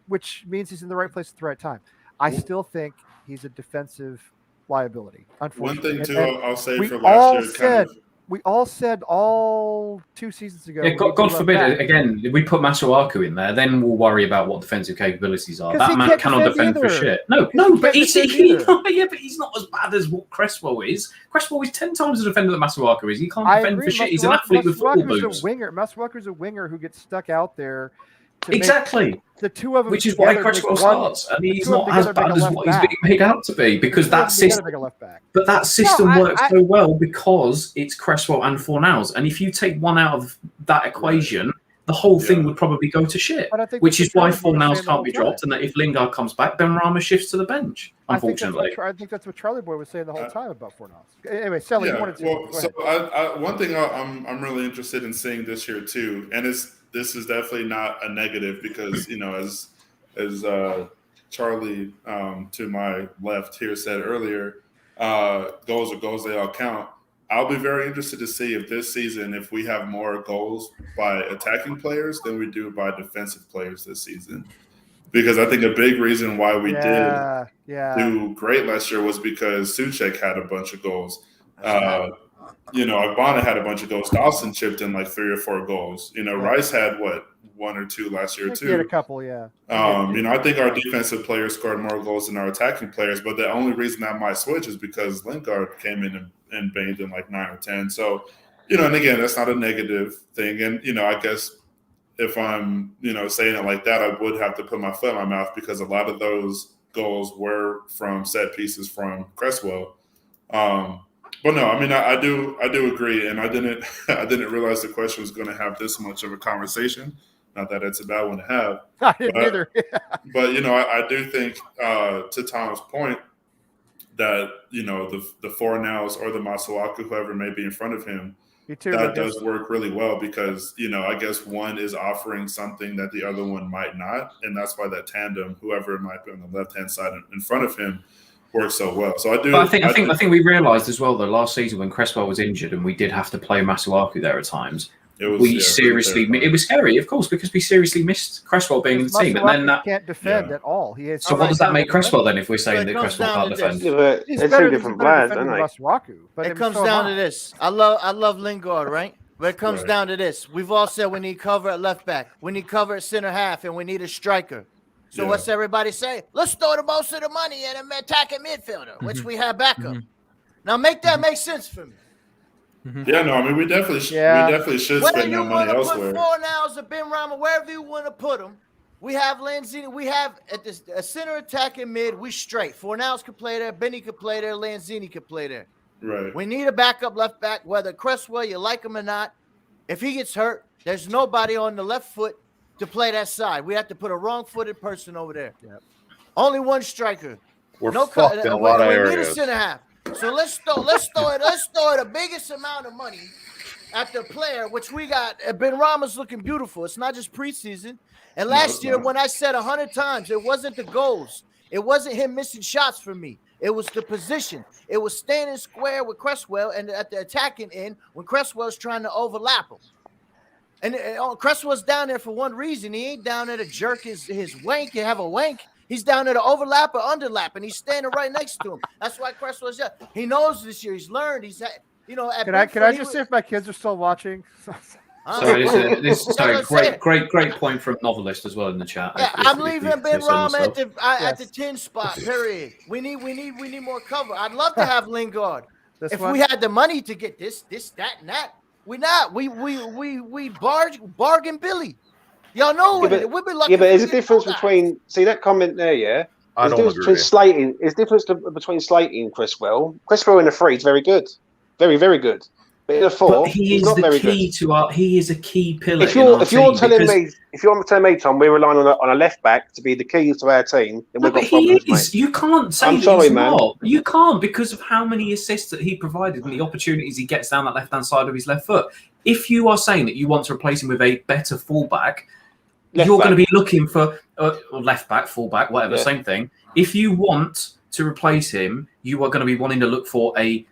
which means he's in the right place at the right time. I still think he's a defensive liability. Unfortunately, one thing too, I'll say for last year, we all said 2 seasons ago. Yeah, God forbid, again, if we put Masuaku in there, then we'll worry about what defensive capabilities are. That man cannot defend for shit. No, but he's not as bad as what Cresswell is. Cresswell is 10 times the defender that Masuaku is. He can't defend for shit. He's an athlete with football boots. Masuaku's a winger who gets stuck out there. Exactly. The two of them, which is why Cresswell starts, and he's not as bad as what he's being made out to be, because that system. But that system works so well because it's Cresswell and Fornals, and if you take one out of that equation, the whole thing would probably go to shit. Which is why Fornals can't be dropped, and that if Lingard comes back, Benrahma shifts to the bench. Unfortunately, I think that's what Charlie Boy was saying the whole time about Fornals. Anyway, Sally, you wanted to. Well, so one thing I'm really interested in seeing this year too, and this is definitely not a negative because as Charlie to my left here said earlier, goals are goals, they all count. I'll be very interested to see if this season, if we have more goals by attacking players than we do by defensive players this season. Because I think a big reason why we did do great last year was because Souček had a bunch of goals. Igbana had a bunch of goals. Dawson chipped in like 3 or 4 goals. Rice had 1 or 2 last year too. He had a couple, yeah. I think our defensive players scored more goals than our attacking players, but the only reason that might switch is because Lingard came in and banged in like 9 or 10. So, and again, that's not a negative thing. And, I guess if I'm, saying it like that, I would have to put my foot in my mouth because a lot of those goals were from set pieces from Cresswell. But no, I mean, I do agree, and I didn't realize the question was going to have this much of a conversation. Not that it's a bad one to have. I didn't either. But I do think to Tom's point that the Fornals or the Masuaku, whoever may be in front of him, that does work really well because I guess one is offering something that the other one might not, and that's why that tandem, whoever might be on the left hand side in front of him, works so well. So I do. But I think we realised as well that last season when Cresswell was injured and we did have to play Masuaku there at times. It was scary, of course, because we seriously missed Cresswell being in the team, and then that can't defend at all. So what does that make Cresswell then? If we're saying that Cresswell can't defend, it's 2 different players, aren't they? It comes down to this. I love Lingard, right? But it comes down to this. We've all said we need cover at left back, we need cover at center half, and we need a striker. So what's everybody say? Let's throw the most of the money at an attacking midfielder, which we have backup. Now make that make sense for me. Yeah, no, I mean we definitely should spend more money elsewhere. Whether you want to put Fornals or Benrahma, wherever you want to put them, we have Lanzini. We have at the center attacking mid. We straight. Fornals could play there. Benny could play there. Lanzini could play there. Right. We need a backup left back. Whether Cresswell, you like him or not, if he gets hurt, there's nobody on the left foot to play that side. We have to put a wrong-footed person over there. Yep. Only one striker. We're fucked in a lot of areas. We need a center half. So let's throw the biggest amount of money at the player, which we got. Benrahma's looking beautiful. It's not just preseason. And last year, when I said 100 times, it wasn't the goals. It wasn't him missing shots for me. It was the position. It was standing square with Cresswell and at the attacking end when Cresswell's trying to overlap him. And Cresswell's down there for one reason. He ain't down there to jerk his wank and have a wank. He's down there to overlap or underlap, and he's standing right next to him. That's why Cresswell's there. He knows this year. He's learned. He's at, you know. At Can I just see if my kids are still watching? Sorry, great point from Novelist as well in the chat. Yeah, I'm leaving Ben Rama at Yes. the 10 spot. Period. We need more cover. I'd love to have Lingard. If one? we had the money to get this, that, and that. We not. We bargain Billy. Y'all know it. We've been lucky. Yeah, but there's a difference between that comment there. Yeah, I don't agree. Between slating. There's a difference between slating and Cresswell. Cresswell in the 3 is very good, very very good. But in the 4, but he he's is not the very key good. to our. He is a key pillar. If you're telling me, Tom, we're relying on a left back to be the key to our team, then we've got problems, mate. You can't say I'm sorry, he's man. not. You can't because of how many assists that he provided and the opportunities he gets down that left-hand side of his left foot. If you are saying that you want to replace him with a better fullback, you're going to be looking for left back, fullback, whatever, same thing. If you want to replace him, you are going to be wanting to look for a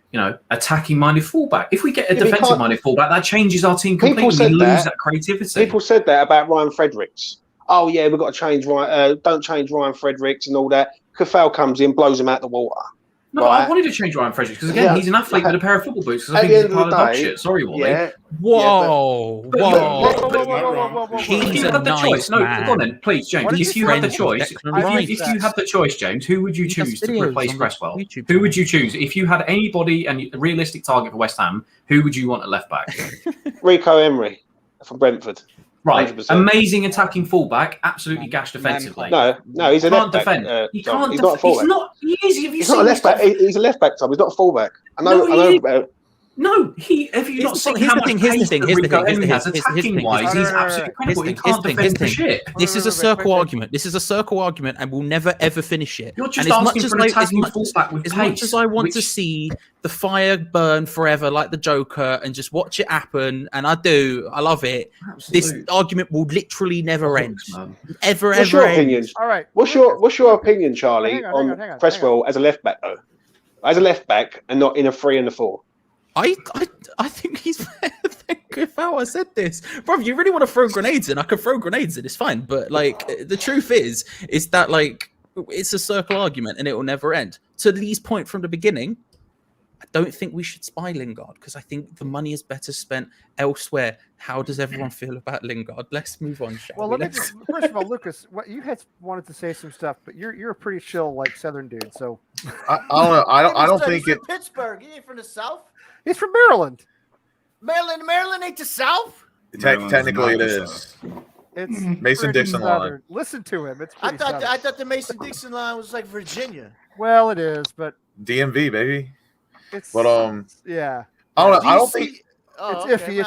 attacking-minded fullback. If we get a defensive-minded fullback, that changes our team completely. We lose that creativity. People said that about Ryan Fredericks. Oh yeah, we've got to change Ryan. Don't change Ryan Fredericks and all that. Kufal comes in, blows him out the water. No, I wanted to change Ryan Fredericks because again, he's an athlete with a pair of football boots. Because I think he's a pile of dog shit. Sorry, Wally. Yeah, Whoa. If you had the choice, go on then, please, James. If you had the choice, James, who would you choose to replace Cresswell? Who would you choose if you had anybody and a realistic target for West Ham? Who would you want at left back? Rico Emery from Brentford. Right, 100%. Amazing attacking fullback, absolutely gash defensively. No, he's a left back. He can't he's not a fullback. He's not a left back. He's a left back, Tom. He's not a fullback. I know. No, have you not seen how much pace Rico Emery has attacking-wise? He's absolutely incredible. He can't defend for shit. This is a circle argument. And we'll never ever finish it. You're just asking for an attacking fullback with pace. As much as I want to see the fire burn forever like the Joker and just watch it happen, and I love it. Absolutely. This argument will literally never end. Ever What's your end. opinion? All right. What's your opinion, Charlie, Hang on, Cresswell as a left back though? As a left back and not in a 3 and a 4. I think he's better than Kufal. I said this, bro. You really want to throw grenades in? I can throw grenades in. It's fine. But like, the truth is that like it's a circle argument and it will never end. To Lee's point from the beginning, I don't think we should spy Lingard because I think the money is better spent elsewhere. How does everyone feel about Lingard? Let's move on. Well, let me just, first of all, Lucas, what you had wanted to say some stuff, but you're a pretty chill like Southern dude. So I don't know. I don't think it. Pittsburgh. He ain't from the South. He's from Maryland. Maryland ain't the South. Technically, it is. It's Mason-Dixon line. Listen to him. It's I thought the Mason-Dixon line was like Virginia. Well, it is, but DMV, baby. It's yeah. I don't think it's iffy.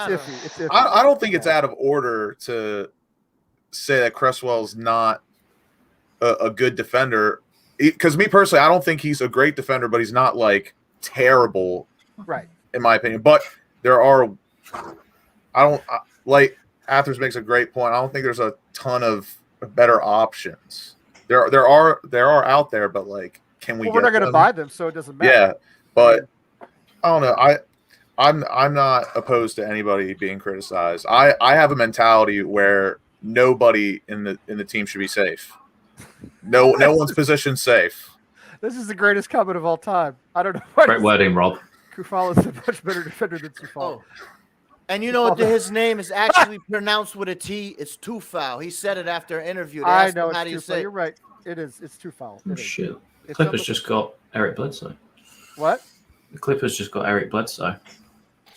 It's iffy. I don't think it's out of order to say that Cresswell's not a good defender. Because me personally, I don't think he's a great defender, but he's not like terrible. Right. In my opinion, but there are, like Athers makes a great point. I don't think there's a ton of better options. There are out there, but like, can we? We're not going to buy them, so it doesn't matter. Yeah, but I don't know. I'm not opposed to anybody being criticized. I have a mentality where nobody in the team should be safe. No one's position safe. This is the greatest comment of all time. I don't know. Great wording, Rob. Kufal is a much better defender than Tufal. Oh. And you know what? His name is actually pronounced with a T. It's Tufal. He said it after an interview. I know it's Tufal. You're right. It is. It's Tufal. Oh, shit. Clippers just got Eric Bledsoe. What? The Clippers just got Eric Bledsoe.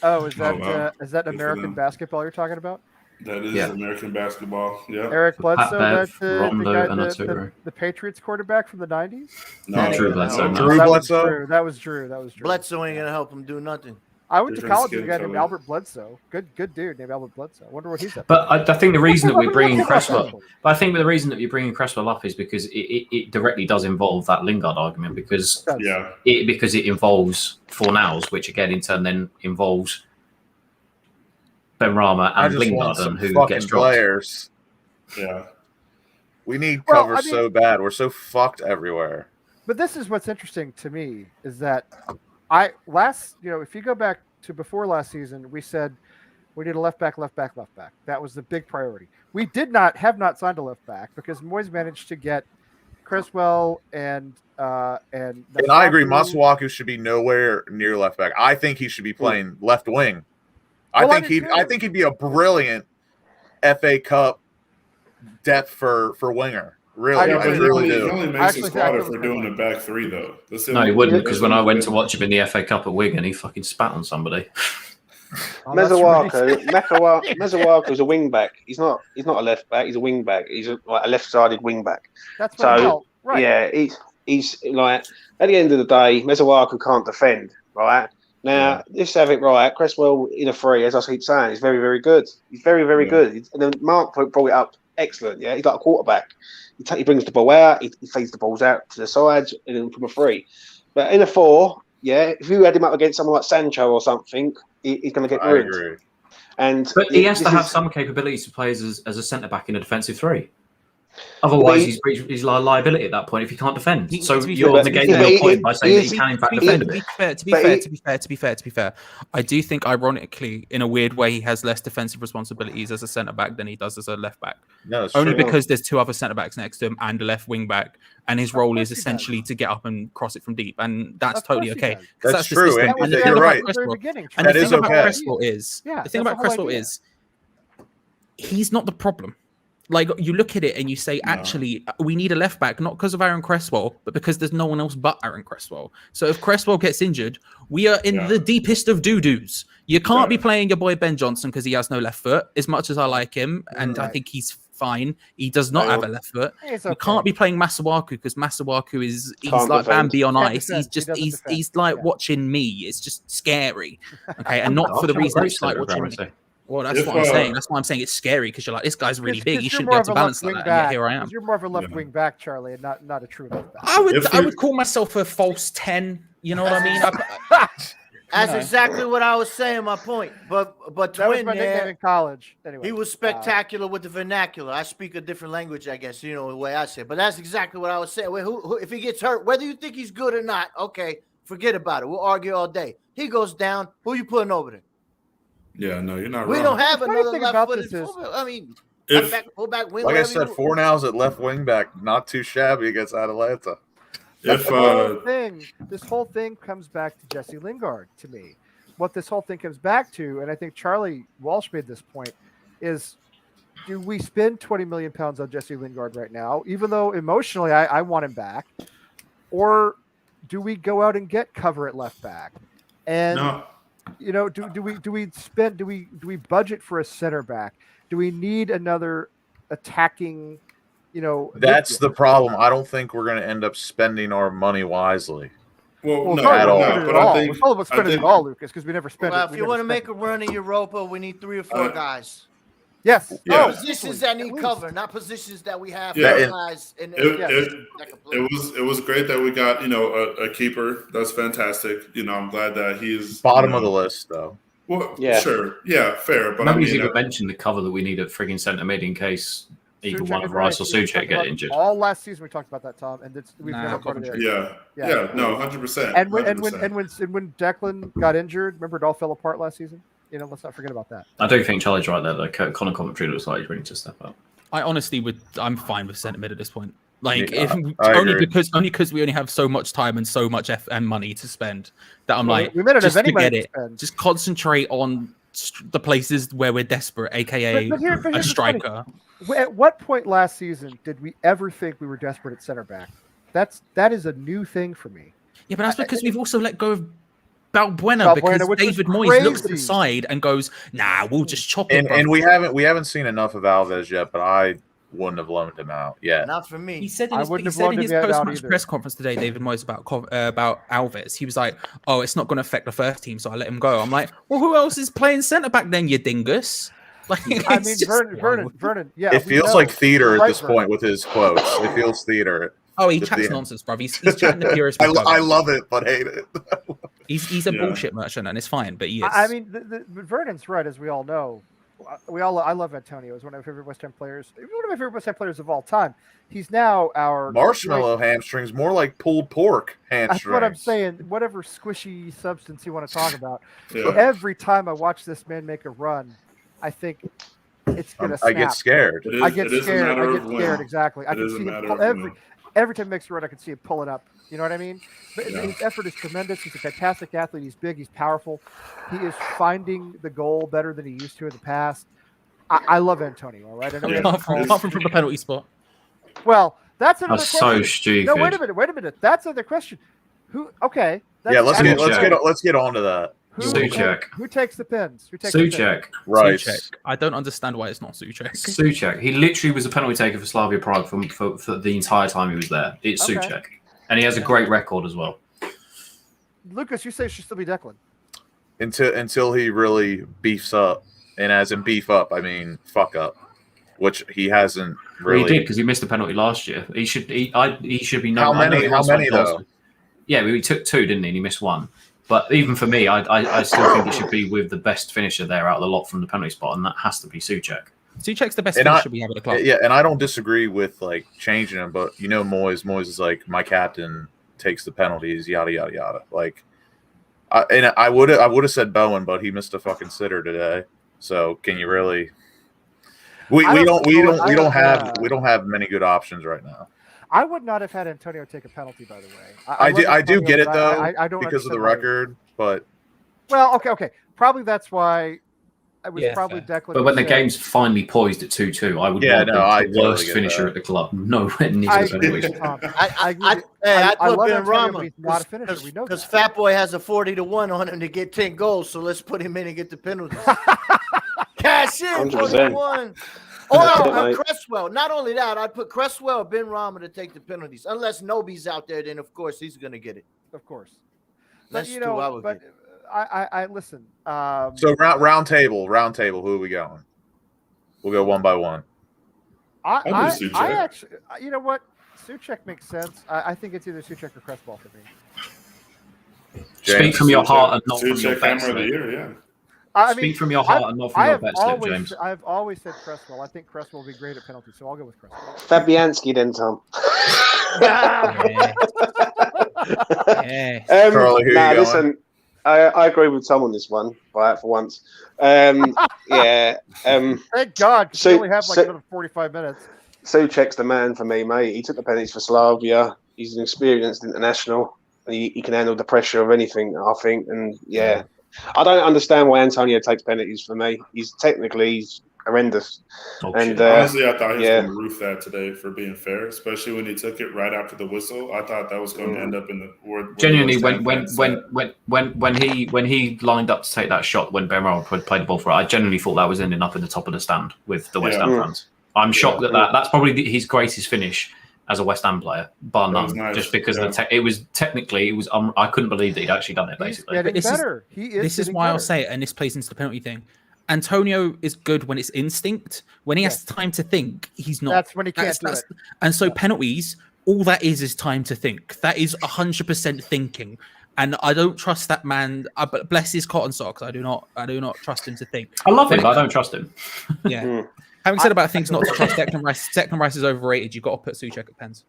Oh, is that American basketball you're talking about? That is American basketball. Yeah. Eric Bledsoe, that's the Patriots quarterback from the 90s? No, Drew Bledsoe. Drew Bledsoe. That was Drew. Bledsoe ain't gonna help him do nothing. I went to college with a guy named Albert Bledsoe. Good dude named Albert Bledsoe. I wonder what he's up. But I think the reason that we're bringing Cresswell, you're bringing Cresswell up is because it directly does involve that Lingard argument because it involves Fornals, which again in turn then involves Ben Rama and Lingard, who gets dropped. Players. Yeah, we need cover so bad. We're so fucked everywhere. But this is what's interesting to me is that if you go back to before last season, we said we need a left back. That was the big priority. We have not signed a left back because Moyes managed to get Creswell and I agree. Masuaku should be nowhere near left back. I think he should be playing left wing. I think he'd be a brilliant FA Cup depth for winger. Really, I really do. He only makes the squad if we're doing a back three, though. No, he wouldn't, because when I went to watch him in the FA Cup at Wigan, he fucking spat on somebody. Masuaku is a wing back. He's not a left back. He's a wing back. He's a left-sided wing back. That's right. Yeah, he's like at the end of the day, Masuaku can't defend, right? Now, let's have it right. Cresswell in a free, as I keep saying, is very, very good. He's very, very good. And then Mark brought it up. Excellent. Yeah, he's like a quarterback. He brings the ball out. He feeds the balls out to the sides, and then from a free. But in a 4, if you had him up against someone like Sancho or something, he's going to get ruined. But he has to have some capabilities to play as a centre back in a defensive 3. Otherwise, he's a liability at that point if he can't defend. So you're negating your point by saying that he can in fact defend a bit. To be fair, I do think, ironically, in a weird way, he has less defensive responsibilities as a centre back than he does as a left back. No, only because there's 2 other centre backs next to him and a left wing back, and his role is essentially to get up and cross it from deep, and that's totally okay. That's true. And you're right. And the thing about Cresswell is, he's not the problem. Like, you look at it and you say, actually, we need a left back, not because of Aaron Cresswell, but because there's no one else but Aaron Cresswell. So if Cresswell gets injured, we are in the deepest of doo-doos. You can't be playing your boy Ben Johnson because he has no left foot, as much as I like him, and I think he's fine. He does not have a left foot. You can't be playing Masuaku because Masuaku he's like Bambi on ice. He's like watching me. It's just scary. Okay, and not for the reason it's like watching me. Well, that's what I'm saying. That's why I'm saying it's scary, because you're like, this guy's really big. He shouldn't be able to balance like that. And yet here I am. You're more of a left wing back, Charlie, and not a true left back. I would call myself a false 10. You know what I mean? That's exactly what I was saying. My point. But that was my nickname in college. Anyway, he was spectacular with the vernacular. I speak a different language, I guess. You know the way I say it. But that's exactly what I was saying. Who, if he gets hurt, whether you think he's good or not, okay, forget about it. We'll argue all day. He goes down. Who you putting over there? Yeah, no, you're not wrong. We don't have another left-footed fullback. I mean, fullback, wing. Like I said, Fornals at left wing back, not too shabby against Atalanta. This whole thing comes back to Jesse Lingard to me. What this whole thing comes back to, and I think Charlie Walsh made this point, is do we spend 20 million pounds on Jesse Lingard right now, even though emotionally I want him back, or do we go out and get cover at left back? And do we budget for a center back? Do we need another attacking? That's the problem. I don't think we're going to end up spending our money wisely. Well, no, at all. But I think all of us spend it all, Lucas, because we never spend it. If you want to make a run in Europa, we need 3 or 4 guys. Yes. Positions that need cover, not positions that we have guys. It was great that we got a keeper. That's fantastic. I'm glad that he's bottom of the list though. Well, sure, fair. But nobody's even mentioned the cover that we need at frigging centre mid in case either one of Rice or Souček get injured. All last season we talked about that, Tom, and we've never covered it. No, 100%. And when Declan got injured, remember it all fell apart last season. Let's not forget about that. I do think Charlie's right there. Though Connor commentary looks like he's ready to step up. I honestly I'm fine with centre mid at this point. Like, only because we only have so much time and so much and money to spend that I'm just forget it. Just concentrate on the places where we're desperate, aka a striker. At what point last season did we ever think we were desperate at center back? That is a new thing for me. Yeah, but that's because we've also let go of Balbuena because David Moyes looks to the side and goes, "Nah, we'll just chop it." And we haven't seen enough of Alves yet, but I wouldn't have loaned him out yet. Not for me. He said in his post-match press conference today, David Moyes, about Alves. He was like, "Oh, it's not going to affect the first team, so I let him go." I'm like, "Well, who else is playing centre back then, you dingus?" Like, I mean, Vernon. Yeah, it feels like theater at this point with his quotes. It feels theater. Oh, he chats nonsense, bruv. He's chatting the purest. I love it, but hate it. He's a bullshit merchant, and it's fine, but he is. I mean, Vernon's right, as we all know. I love Antonio. He's one of my favorite West Ham players. One of my favorite West Ham players of all time. He's now our Marshmallow hamstrings, more like pulled pork hamstrings. That's what I'm saying. Whatever squishy substance you want to talk about. Yeah. Every time I watch this man make a run, I think it's gonna snap. I get scared. I get scared. Exactly. I can see him pull every time he makes a run. I can see him pulling up. You know what I mean? But his effort is tremendous. He's a fantastic athlete. He's big. He's powerful. He is finding the goal better than he used to in the past. I love Antonio. All right. I know Apart from the penalty spot. Well, that's another That's question. so stupid. No, wait a minute. That's another question. Who? Okay. Let's get on to that. Souček. Who takes the pins? Who takes the pins? Souček. Right. Souček. I don't understand why it's not Souček. Souček. He literally was a penalty taker for Slavia Prague for the entire time he was there. It's Okay. Souček. And he has a great record as well. Lucas, you say it should still be Declan. Until he really beefs up, and as in beef up, I mean fuck up, which he hasn't really. Well, he did because he missed a penalty last year. He should be known. How many though? Yeah, he took 2, didn't he? And he missed 1. But even for me, I still think he should be with the best finisher there out of the lot from the penalty spot, and that has to be Souček. Souček's the best finisher we have at the club. Yeah, and I don't disagree with like changing him, but you know, Moyes is like my captain, takes the penalties, yada yada yada. Like, I would have said Bowen, but he missed a fucking sitter today. So can you really? We don't have many good options right now. I would not have had Antonio take a penalty, by the way. I do get it though, I don't because of the understand record, but well, okay. Probably that's why it was probably fair. Declan. But when the game's finally poised at 2-2, I would want the worst finisher at the club. Nowhere near I the agree penalty. with Tom. I put love Ben Antonio, Rama but he's not a finisher. We know because that. Fat Boy has a 40-1 on him to get 10 goals. So let's put him in and get the penalties. Cash in 100%. 40-1. That's it, Oh, mate. Cresswell. Not only that, I'd put Cresswell or Ben Rama to take the penalties. Unless Nobi's out there, then of course he's going to get it. Of course. That's But you who I know, would but get. I listen. so round table. Who are we going? We'll go one by one. I'll do I Souček. actually, you know what? Souček makes sense. I think it's either Souček or Cresswell for me. Speak from your heart and not from your Souček bets. Hammer of the mate. Year, yeah. I Speak from your heart and not from your bet slip, James. I've always said Cresswell. I think Cresswell will be great at penalties, so I'll go with Cresswell. Fabianski then, Tom. Yeah. Charlie, who you going? Listen, I agree with Tom on this one, right, for once. Yeah. Thank God, 'cause we only have like another 45 minutes. Souček's the man for me, mate. He took the penalties for Slavia. He's an experienced international. He can handle the pressure of anything, I think. And yeah, I don't understand why Antonio takes penalties for me. He's horrendous. Oh, And shit. Honestly, I thought he was yeah. going to roof that today for being fair, especially when he took it right after the whistle. I thought that was going to end up in the where Genuinely, the West Ham fans when he lined up to take that shot when Ben Rama played the ball for it, I genuinely thought that was ending up in the top of the stand with the West Ham fans. I'm shocked that's probably his greatest finish as a West Ham player, bar none. Nice. Just because it was technically I couldn't believe that he'd actually done it. Basically, He's getting This is- better. This is why I'll say it, and this plays into the penalty thing. Antonio is good when it's instinct. When he has time to think, he's not. That's when he can't do it. And so penalties, all that is time to think. That is 100% thinking. And I don't trust that man. Bless his cotton socks. I do not trust him to think. I love him, but I don't trust him. Yeah. Having said about things not to trust, Declan Rice is overrated. You've got to put Souček at pens.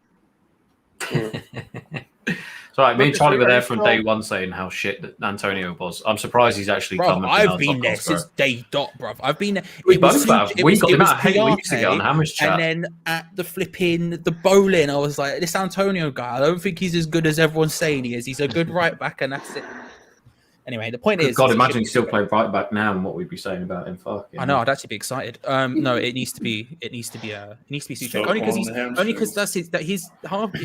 So me and Charlie were there Lucas, from day one saying how shit that Antonio was. I'm surprised he's actually come. I've been there since day dot, bruv. I've been there. We both have. We got him out 8 weeks ago on Hammers chat. And then at the the bowling, I was like, this Antonio guy, I don't think he's as good as everyone's saying he is. He's a good right back, and that's it. Anyway, the point is, God, imagine he still played right back now, and what we'd be saying about him. I know, I'd actually be excited. No, it needs to be Souček. So Only because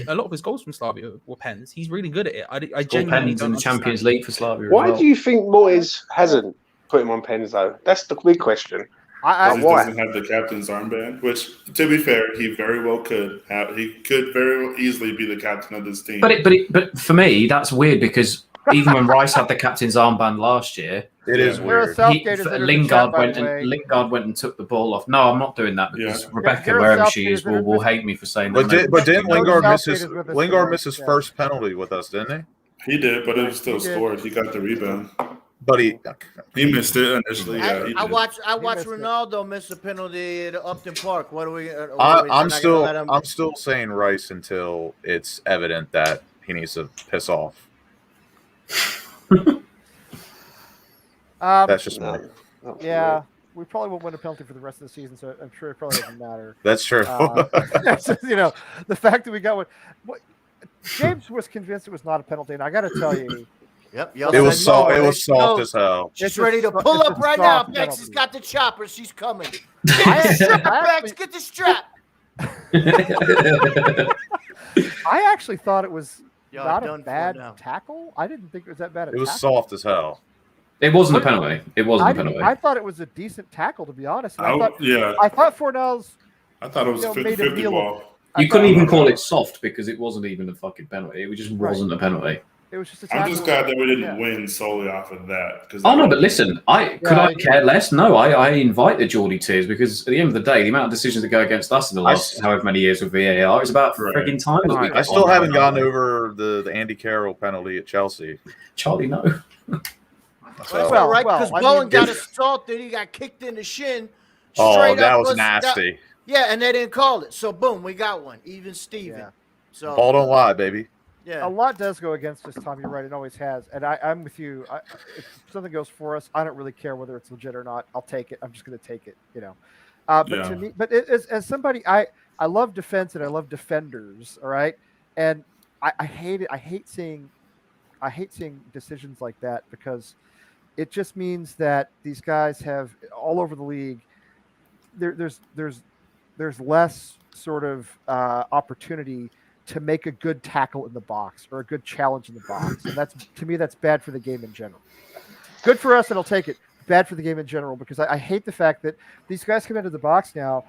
a lot of his goals from Slavia were pens. He's really good at it. I genuinely pens don't in the understand. Champions League for Slavia. Why as well. do you think Moyes hasn't put him on pens, though? That's the big question. he Why? doesn't have the captain's armband, which, to be fair, he very well could have. He could very well easily be the captain of this team. But for me, that's weird because even when Rice had the captain's armband last year, It is weird. Lingard went and took the ball off. No, I'm not doing that because Rebecca, Gareth wherever Southgate she is, is in will it. hate me for saying But that. didn't Lingard miss Southgate his is with us Lingard tonight, miss his yeah. first penalty with us, didn't he? He did, but it was still He did. scored. He got the rebound. But He missed it initially. Yeah, he I did. watched missed it. Ronaldo miss a penalty at Upton Park. What are we? I'm still saying Rice until it's evident that he needs to piss off. That's just me. No, Yeah, we probably won't win a penalty for the rest of the season, so I'm sure it probably doesn't matter. That's true. It's just, the fact that we got one. James was convinced it was not a penalty, and I got to tell you, Yep. It was soft. It was soft as hell. She's ready to pull up right now. Bex has got the chopper. She's coming. Bex, get the strap. I actually thought it was Y'all not a done for bad now. tackle. I didn't think it was that bad. It was soft as hell. It wasn't a penalty. It wasn't a penalty. I thought it was a decent tackle, to be honest. And Yeah. I thought Fornell's. I thought it was a made a 50-50 deal ball. You couldn't even call it soft because it wasn't even a fucking penalty. It just wasn't a penalty. It was just a tackle. I'm just glad that we didn't win solely off of that. Oh no, but listen, I care less. No, I invite the Geordie tears because at the end of the day, the amount of decisions that go against us in the last however many years with VAR is about frigging time. I still haven't gotten over the Andy Carroll penalty at Chelsea. Charlie, no. Well, right, because Bowen got assaulted. He got kicked in the shin. Oh, that was nasty. Yeah, and they didn't call it. So, boom, we got one. Even Steven. Yeah. So, Ball don't lie, baby. Yeah. A lot does go against us, Tom. You're right. It always has. And I'm with you. If something goes for us, I don't really care whether it's legit or not. I'll take it. I'm just going to take it, But to me, as somebody, I love defense and I love defenders. All right. And I hate it. I hate seeing decisions like that because it just means that these guys have all over the league. There's less sort of opportunity to make a good tackle in the box or a good challenge in the box, and that's bad for the game in general. Good for us, and I'll take it. Bad for the game in general because I hate the fact that these guys come into the box now,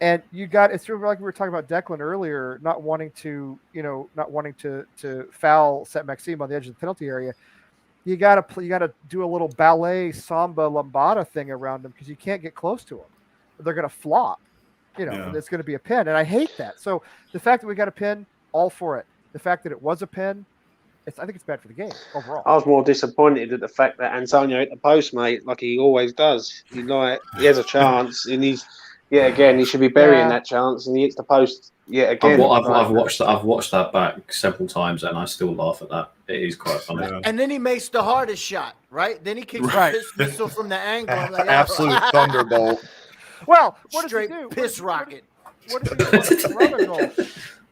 and it's sort of like we were talking about Declan earlier, not wanting to foul Set Maxime on the edge of the penalty area. You gotta do a little ballet samba lambada thing around them because you can't get close to them. They're gonna flop. It's going to be a pin, and I hate that. So the fact that we got a pin, all for it. The fact that it was a pin, I think it's bad for the game overall. I was more disappointed at the fact that Antonio hit the post, mate, like he always does. He has a chance, and he should be burying that chance, and he hits the post yet again. I've watched that back several times, and I still laugh at that. It is quite funny. Yeah. And then he makes the hardest shot, right? Then he kicks the missile from the angle. Absolute thunderbolt. Well, what Straight does he do? Piss rocket. What does he do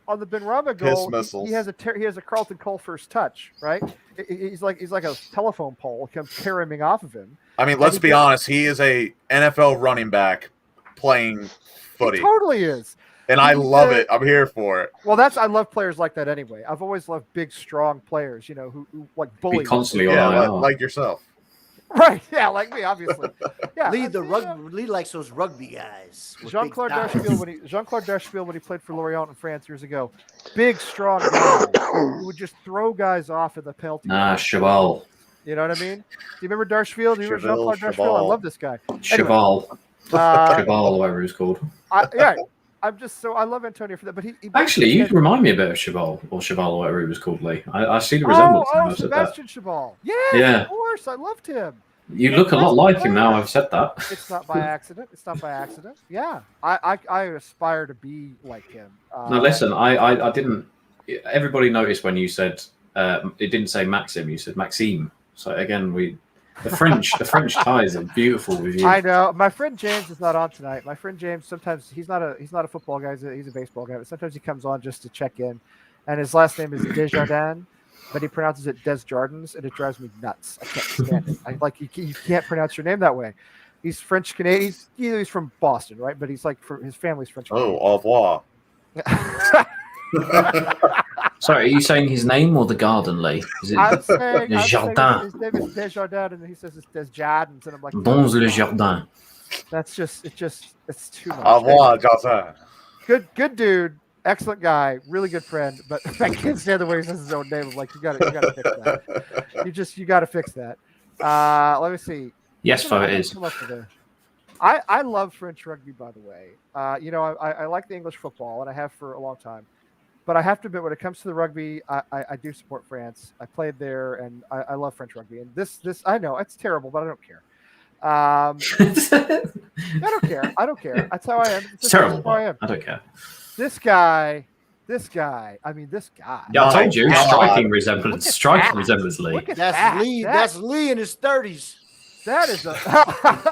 on the Benrahma goal? He has a Carlton Cole first touch, right? He's like a telephone pole comes carrying off of him. I mean, let's be honest. He is a NFL running back playing footy. He totally is. And I love it. I'm here for it. Well, I love players like that anyway. I've always loved big, strong players, who like bully. Be constantly like yourself. Right, yeah, like me, obviously. Yeah, Lee likes those rugby guys. Jean-Claude Darcheville, when he played for Lorient in France years ago, big, strong guy who would just throw guys off in the penalty. Cheval. You know what I mean? Do you remember Darcheville? Do you remember Jean-Claude Darcheville? I love this guy. Cheval. Cheval, whatever he's called. I love Antonio for that, but he actually, you remind me a bit of Cheval or whatever he was called, Lee. I see the resemblance. Sebastian Cheval. Yeah, of course, I loved him. You look a lot like him now. I've said that. It's not by accident. Yeah, I aspire to be like him. Now listen, I didn't. Everybody noticed when you said it didn't say Maxim. You said Maxime. So again, the French ties are beautiful with you. I know. My friend James is not on tonight. My friend James, sometimes he's not a football guy. He's a baseball guy. But sometimes he comes on just to check in, and his last name is Desjardins, but he pronounces it Desjardins, and it drives me nuts. I can't stand it. You can't pronounce your name that way. He's French Canadian. He's from Boston, right? But he's his family's French. Oh, au revoir. Sorry, are you saying his name or the garden, Lee? I'm saying Jardin. His name is Desjardins, and he says it's Desjardins, and I'm like, Bons le jardin. That's it's too much. Au revoir, Jardin. Good dude, excellent guy, really good friend, but I can't stand the way he says his own name. I'm like, you gotta fix that. You gotta fix that. Let me see. Yes, so it is. I love French rugby, by the way. I like the English football, and I have for a long time. But I have to admit, when it comes to the rugby, I do support France. I played there, and I love French rugby. And this I know it's terrible, but I don't care. I don't care. I don't care. That's how I am. It's terrible. That's how I am. I don't care. This guy. I mean, this guy. Yeah, I told you. God. Striking resemblance. Striking resemblance, Lee. Look at That's that. Lee. That's Lee in his 30s. That is a.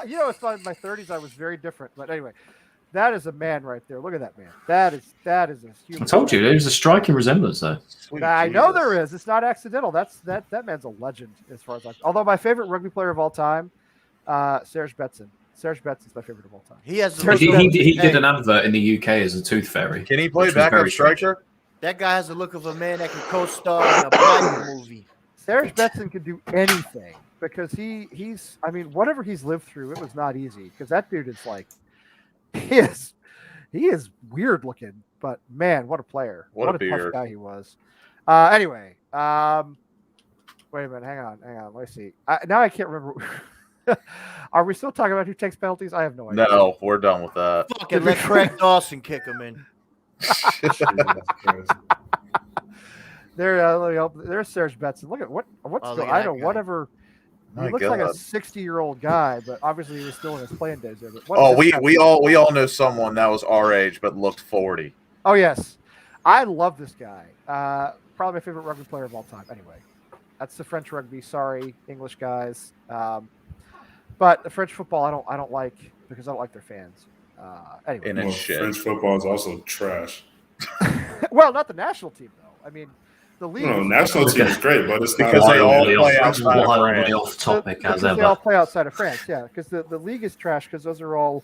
It's fun. In my 30s, I was very different. But anyway, that is a man right there. Look at that man. That is a human. I told you there's a striking resemblance there. Sweet I know Jesus. there is. It's not accidental. That man's a legend as far as I. Although my favorite rugby player of all time, Serge Betsen. Serge Betsen's my favorite of all time. He has. He did an advert in the UK as a tooth fairy. Can he play which was backup very strange. striker? That guy has the look of a man that can co-star in a Bible movie. Serge Betsen can do anything because he's. I mean, whatever he's lived through, it was not easy because that dude is like, he is weird looking, but man, what a player! What a tough beard. guy he was. Anyway, wait a minute, hang on. Let me see. Now I can't remember. Are we still talking about who takes penalties? I have no idea. No, we're done with that. Fucking let Craig Dawson kick him in. There's Serge Betsen. Look at what's Oh, going. look at I that know guy. whatever. He My looks like a God. 60-year-old guy, but obviously he was still in his playing days there. But Oh, we all know someone that was our age but looked 40. Oh yes, I love this guy. Probably my favorite rugby player of all time. Anyway, that's the French rugby. Sorry, English guys. But the French football, I don't like because I don't like their fans. Anyway, And it's shit. French football is also trash. well, not the national team though. I mean, the league. No, national team is great, but it's not Because they all Wildly play off- outside of wildly France. off topic because as they all ever. play outside of France. Yeah, because the league is trash because those are all.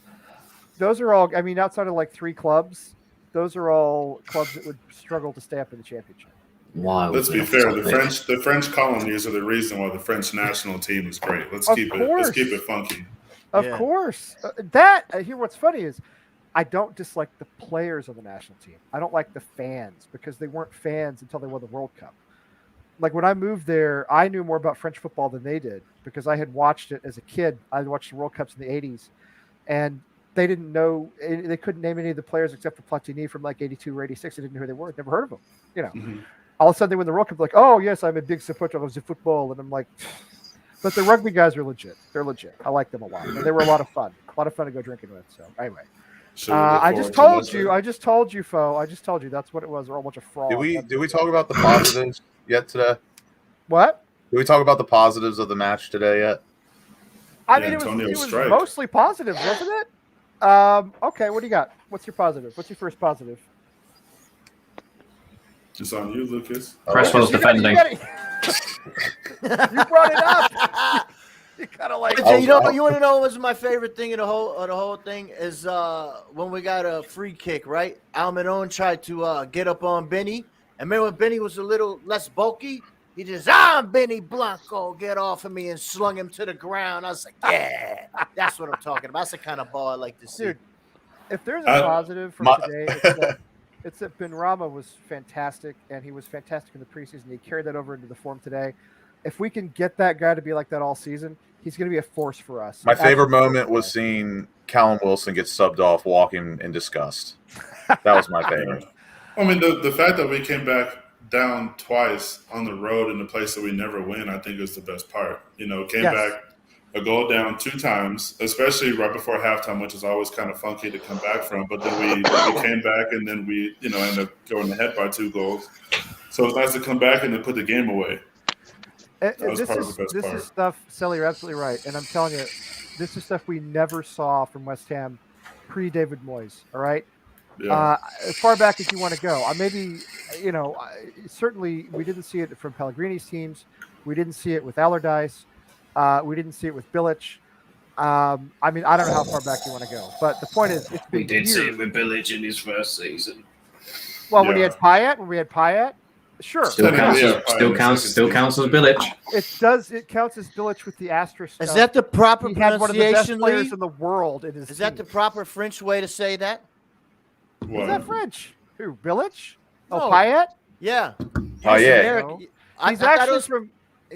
I mean, outside of like 3 clubs, those are all clubs that would struggle to stay up in the championship. Wildly Let's be off fair. topic. The French colonies are the reason why the French national team is great. Let's Of keep course. it funky. Of Yeah. course. Here, what's funny is I don't dislike the players of the national team. I don't like the fans because they weren't fans until they won the World Cup. Like when I moved there, I knew more about French football than they did because I had watched it as a kid. I watched the World Cups in the 80s, and they didn't know, they couldn't name any of the players except for Platini from like 82 or 86. They didn't know who they were. Never heard of them. You know, all of a sudden they win the World Cup, like, oh, yes, I'm a big supporter of the football. And I'm like, but the rugby guys are legit. They're legit. I like them a lot. And they were a lot of fun. A lot of fun to go drinking with. So anyway, Should we look I forward just to told this you. one? I just told you, Fo. I just told you that's what it was. They're all a bunch of frauds. Did we talk about the positives yet today? What? Did we talk about the positives of the match today yet? I Yeah, mean, it Antonio was Strike. mostly positive, wasn't it? Okay, what do you got? What's your positive? What's your first positive? It's on you, Lucas. Cresswell's You gotta- defending. You brought it up. You kind of like. You know, you want to know what's my favorite thing of the whole thing is when we got a free kick, right? Almiron tried to get up on Benny, and remember when Benny was a little less bulky, he just Benny Blanco, get off of me, and slung him to the ground. I was like, yeah, that's what I'm talking about. That's the kind of ball I like to see. Dude, if there's a positive from today, it's that Ben Rama was fantastic, and he was fantastic in the preseason. He carried that over into the form today. If we can get that guy to be like that all season, he's going to be a force for us. My favorite moment was seeing Callum Wilson get subbed off walking in disgust. That was my favorite. I mean, the fact that we came back down twice on the road in a place that we never win, I think is the best part. You know, came back a goal down 2 times, especially right before halftime, which is always kind of funky to come back from. But then we came back and then we, ended up going ahead by 2 goals. So it's nice to come back and then put the game away. This is stuff, Sally, you're absolutely right. And I'm telling you, this is stuff we never saw from West Ham pre-David Moyes, all right? Yeah. As far back as you want to go. Maybe, certainly we didn't see it from Pellegrini's teams. We didn't see it with Allardyce. We didn't see it with Bilic. I don't know how far back you want to go. But the point is, it's been We did years. see it with Bilic in his first season. Well, when he had Payet, sure. Still counts as Bilic. It counts as Bilic with the asterisk. Is that the proper He had one of the best pronunciation, players Lee? in the world in his Is that the team. proper French way to say that? Is that French? Who? Bilic? No. Oh, Payet? Yeah. Payet. American. No. I He's thought it actually was, from.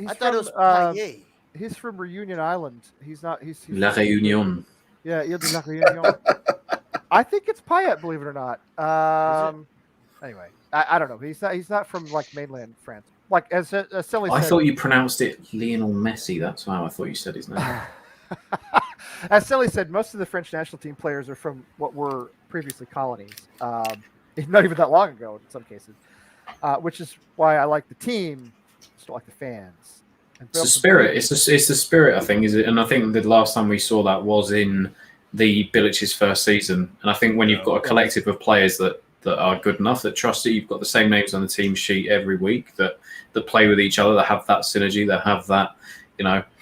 I thought it was Payet. He's from Reunion Island. He's not. He's La Réunion. Yeah, Ile de la Réunion. I think it's Payet, believe it or not. Anyway, I don't know. He's not from like mainland France. Like as Silly I said, thought you pronounced it Lionel Messi. That's how I thought you said his name. as Silly said, most of the French national team players are from what were previously colonies. Not even that long ago in some cases, which is why I like the team, just don't like the fans. It's the spirit. It's the spirit, I think, is it? And I think the last time we saw that was in the Bilic's first season. And I think when you've got a collective of players that are good enough, that trust it, you've got the same names on the team sheet every week, that play with each other, that have that synergy, that have that,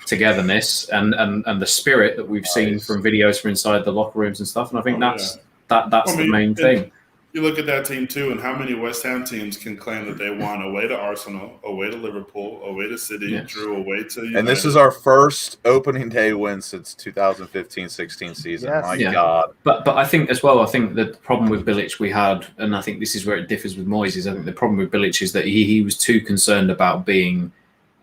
togetherness and the spirit that we've seen from videos from inside the locker rooms and stuff. And I think that's the main thing. You look at that team too, and how many West Ham teams can claim that they won away to Arsenal, away to Liverpool, away to City, drew away to United. And this is our first opening day win since 2015-16 season. Yes. My God. But I think as well, I think the problem with Bilic we had, and I think this is where it differs with Moyes, is I think the problem with Bilic is that he was too concerned about being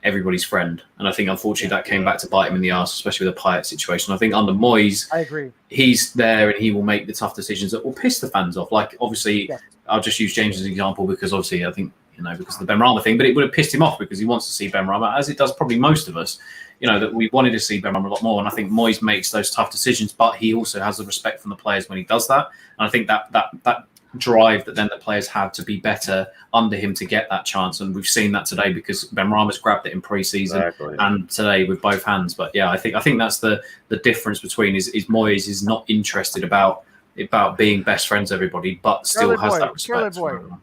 everybody's friend. And I think, unfortunately, that came back to bite him in the arse, especially with the Payet situation. I think under Moyes, I agree. He's there and he will make the tough decisions that will piss the fans off. Like, obviously, I'll just use James as an example because, obviously, I think, because of the Benrahma thing, but it would have pissed him off because he wants to see Benrahma, as it does probably most of us, that we wanted to see Benrahma a lot more. And I think Moyes makes those tough decisions, but he also has the respect from the players when he does that. And I think that drive that then the players have to be better under him to get that chance, and we've seen that today because Benrahma's grabbed it in pre-season and today with both hands. But yeah, I think that's the difference between is Moyes is not interested about being best friends with everybody, but still has that respect.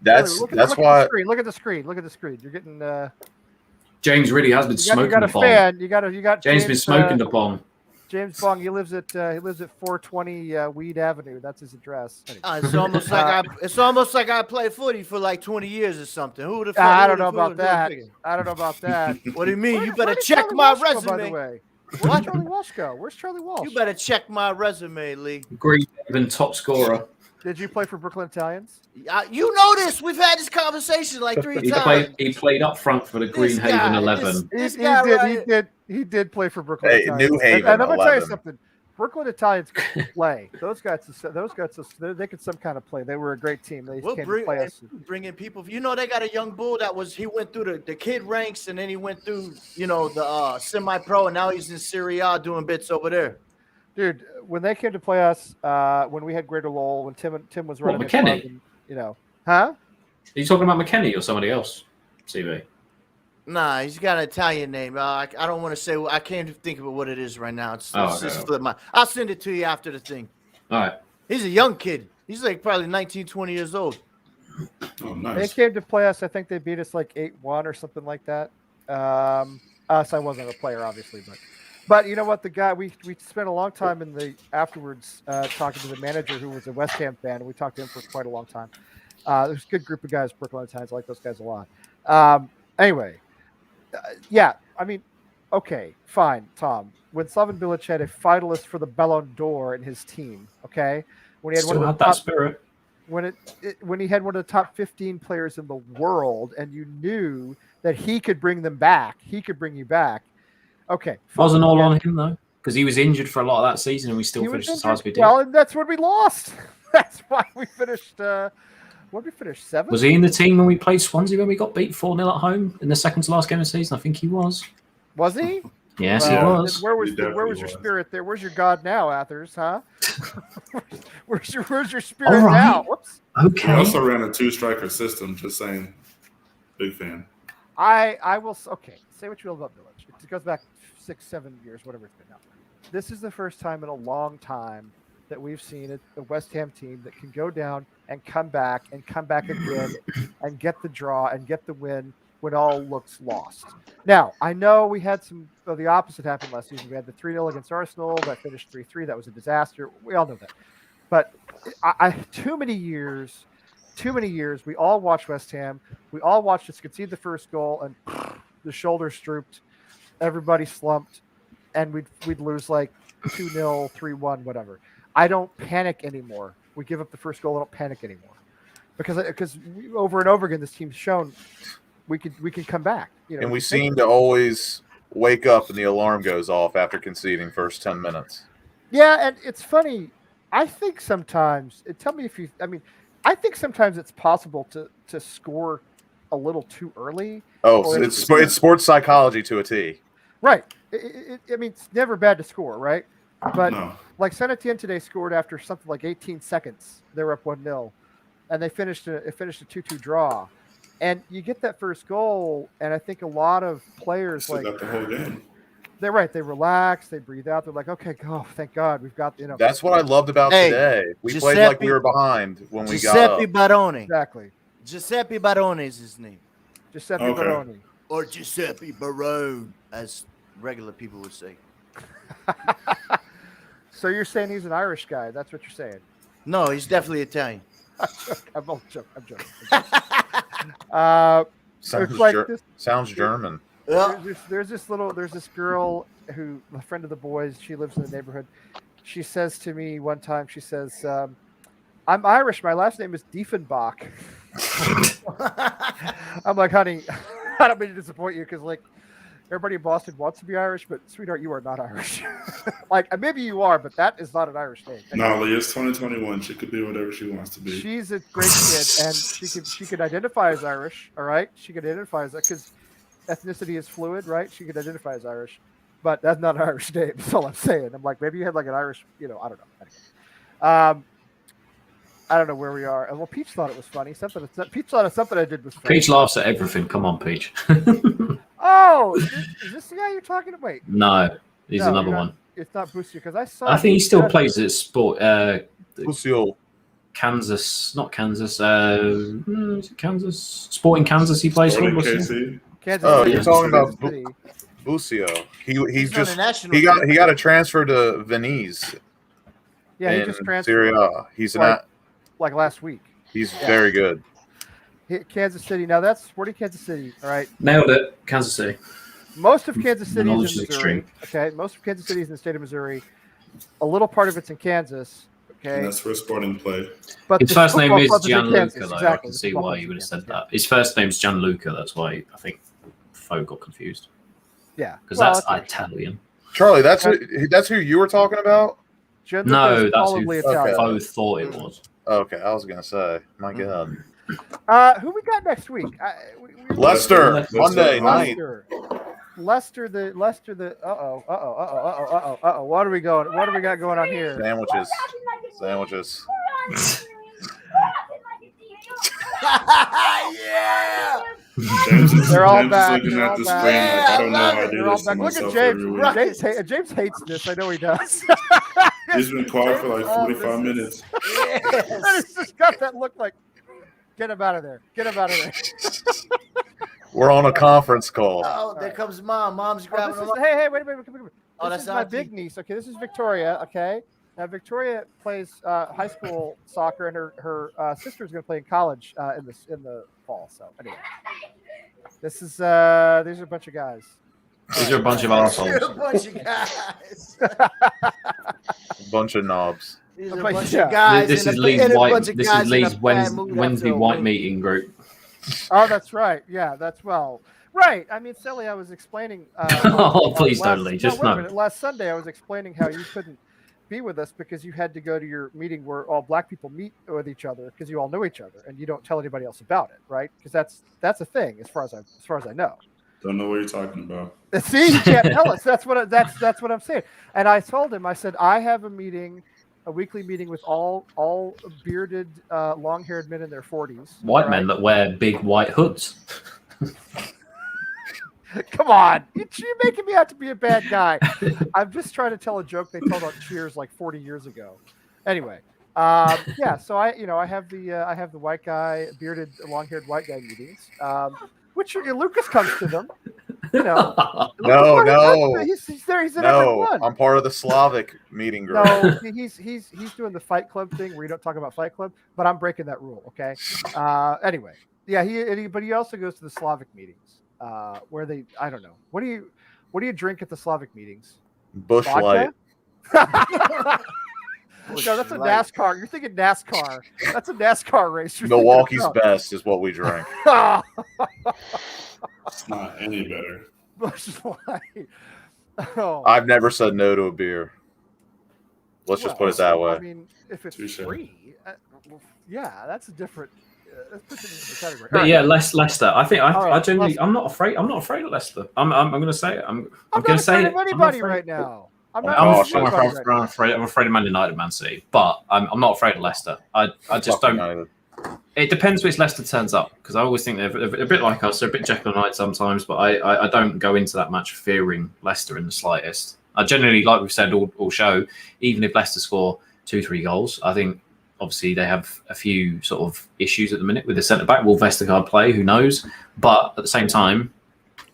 That's why. Look at the screen. Look at the screen. You're getting. James really has been smoking. You got a fan. You got James been smoking the bomb. James Bong, he lives at 420 Weed Avenue. That's his address. It's almost like I played footy for like 20 years or something. Who the fuck? I don't know about that. I don't know about that. What do you mean? You better check my resume. By the way, where's Charlie Walsh go? Where's Charlie Walsh? You better check my resume, Lee. Green Haven top scorer. Did you play for Brooklyn Italians? You know this. We've had this conversation like 3 times. He played up front for the Green Haven 11. He did play for Brooklyn Italians. New Haven. And I'm gonna tell you something. Brooklyn Italians could play. Those guys, they could some kind of play. They were a great team. They came to play us. Bring in people. They got a young bull he went through the kid ranks, and then he went through the semi-pro, and now he's in Serie A doing bits over there. Dude, when they came to play us, when we had Greater Lowell, when Tim was running, McKenny? Huh? Are you talking about McKenny or somebody else? CV. Nah, he's got an Italian name. I don't want to say. I can't think of what it is right now. Just flip my. I'll send it to you after the thing. All right. He's a young kid. He's like probably 19, 20 years old. Oh, nice. They came to play us. I think they beat us like 8-1 or something like that. I wasn't a player, obviously, but you know what? The guy we spent a long time in the afterwards talking to the manager who was a West Ham fan, and we talked to him for quite a long time. There's a good group of guys, Brooklyn Italians. I like those guys a lot. Anyway, I mean, okay, fine, Tom. When Slaven Bilic had a finalist for the Ballon d'Or in his team, okay, when he had Still had that spirit. When he had one of the top 15 players in the world, and you knew that he could bring them back, he could bring you back. Okay, wasn't all on him though, because he was injured for a lot of that season, and we still finished as high as we did. Well, and that's when we lost. That's why we finished. What did we finish? 7th? Was he in the team when we played Swansea when we got beat 4-0 at home in the second to last game of the season? I think he was. Was he? Yes, he was. Where was your spirit there? Where's your God now, Athers? Huh? where's your spirit now? Whoops. Okay. We also ran a 2-striker system. Just saying, big fan. I will. Okay, say what you will about Village. It goes back 6-7 years, whatever it's been now. This is the first time in a long time that we've seen a West Ham team that can go down and come back again and get the draw and get the win when all looks lost. Now, I know we had the opposite happened last season. We had the 3-0 against Arsenal that finished 3-3. That was a disaster. We all know that. But too many years, we all watched West Ham. We all watched us concede the first goal and the shoulders drooped. Everybody slumped, and we'd lose like 2-0, 3-1, whatever. I don't panic anymore. We give up the first goal. I don't panic anymore because over and over again, this team's shown we can come back. And we seem to always wake up and the alarm goes off after conceding first 10 minutes. Yeah, and it's funny. I think sometimes tell me if you. I mean, I think sometimes it's possible to score a little too early. Oh, Or so it's sports psychology to a T. Right. I mean, it's never bad to score, right? But No. like San Etienne today scored after something like 18 seconds. They were up 1-0, and it finished a 2-2 draw. And you get that first goal, and I think a lot of players Still like got the whole game. they're right. They relax, they breathe out. They're like, okay, go, thank God, we've got That's what I loved about Hey, today. We played like we Giuseppe- were behind when we got Giuseppe up. Barone. exactly Giuseppe Barone is his name, Giuseppe Okay. Baroni. or Giuseppe Barone, as regular people would say. So you're saying he's an Irish guy? That's what you're saying? No, he's definitely Italian. I'm joking. I'm joking. Sounds, it's like this. sounds German. Yeah. There's this girl who, a friend of the boys. She lives in the neighborhood. She says to me one time. She says, "I'm Irish. My last name is Diefenbach." I'm like, honey, I don't mean to disappoint you because like everybody in Boston wants to be Irish, but sweetheart, you are not Irish. Like maybe you are, but that is not an Irish name. No, Lee, it's 2021. She could be whatever she wants to be. She's a great kid, and she could identify as Irish. All right, she could identify as that because ethnicity is fluid, right? She could identify as Irish, but that's not an Irish name. That's all I'm saying. I'm like, maybe you had like an Irish, I don't know. Anyway. I don't know where we are. Well, Peach thought it was funny. Peach thought of something I did was funny. Peach laughs at everything. Come on, Peach. Oh, is this the guy you're talking to? Wait, No, he's no, another you're not- one. It's not Booster because I saw. I think he still Yeah. plays at Sport Lucio. Kansas, not Kansas. Is it Kansas? Sporting Kansas. He plays for. Sporting What's it? KC. Kansas Oh, City. you're talking about City. Bucio. He's Just on the national he team. got a transfer to Venice. Yeah, he in just transferred Serie A. He's like last week. he's very good. Kansas City. Now that's Sporting Kansas City. All right. Nailed it. Kansas City. Most of Kansas The City knowledge is in is Missouri. extreme. Okay. Most of Kansas City is in the state of Missouri. A little part of it's in Kansas. And Okay. that's where Sporting play. But His the first name football is club's in Gianluca, Kansas, though. I exactly. can The see football why club's you in would have said Kansas, that. His first name's Gianluca. That's why I think Fo got confused. Yeah. Because Well, that's Italian. Charlie, that's who you were talking about? Gianluca No, is that's probably who Italian. Fo thought it was. Okay, I was gonna say. My God. Who we got next week? Leicester, Leicester. Monday night. Leicester. What are we going? What do we got going on here? Sandwiches. Yeah. They're all James back. is looking They're at all the back. screen like, I don't know how I They're do all this to back. Look at myself James. every week. James hates this. I know he does. He's been quiet for like Oh, 45 minutes. And he's just got that look like, get him out of there. Get him out of there. We're on a conference call. Oh, there comes mom. Mom's Oh, grabbing this him is, up. hey, wait a minute. Come here. Oh, This that's is my auntie. big niece. Okay, this is Victoria. Okay, now Victoria plays high school soccer, and her sister is going to play in college in the fall. So anyway, this is these are a bunch of guys. These are a bunch of You're a assholes. bunch of guys. Bunch of knobs. These are a But bunch yeah. of guys. This in is a- Lee's and a white. bunch of This guys is in a Lee's bad mood Wednesday after a white win. meeting group. Oh, that's right. Yeah, that's right. I mean, Sally, I was explaining. Oh, please don't, Lee. Just wait a no. minute. Last Sunday, I was explaining how you couldn't be with us because you had to go to your meeting where all black people meet with each other because you all know each other and you don't tell anybody else about it, right? Because that's a thing as far as I know. Don't know what you're talking about. See, you can't tell us. That's what I'm saying. And I told him, I said, I have a weekly meeting with all bearded, long-haired men in their 40s. White all men right? that wear big white hoods. Come on, you're making me out to be a bad guy. I'm just trying to tell a joke they told on Cheers like 40 years ago. Anyway, yeah. So I have the white guy, bearded, long-haired white guy meetings, which Lucas comes to them. You know, No. he's there. He's in every No, one. I'm part of the Slavic meeting group. No, he's doing the Fight Club thing where you don't talk about Fight Club, but I'm breaking that rule. Okay. Anyway, yeah. But he also goes to the Slavic meetings where I don't know. What do you drink at the Slavic meetings? Bush Light. Vodka? No, that's a NASCAR. You're thinking NASCAR. That's a NASCAR race. Milwaukee's best is what we drink. It's not any better. Bush Light. Oh. I've never said no to a beer. Let's just Well, put it that way. I mean, if it's Touche. free, well, yeah, that's a different. That puts it in the category. But All yeah, right. Leicester. I think All I right, generally Leicester. I'm not afraid. I'm not afraid of Leicester. I'm going to say it. I'm I'm going not to say afraid it. of I'm not anybody afraid. right now. I'm Oh, not gosh, afraid of anybody right now. I'm afraid of Man United, Man City, but I'm not afraid of Leicester. I just Fucking don't. United. It depends which Leicester turns up because I always think they're a bit like us. They're a bit Jekyll and Hyde sometimes, but I don't go into that match fearing Leicester in the slightest. I generally, like we've said all show, even if Leicester score 2-3 goals, I think obviously they have a few sort of issues at the minute with the centre back. Will Vestergaard play? Who knows? But at the same time,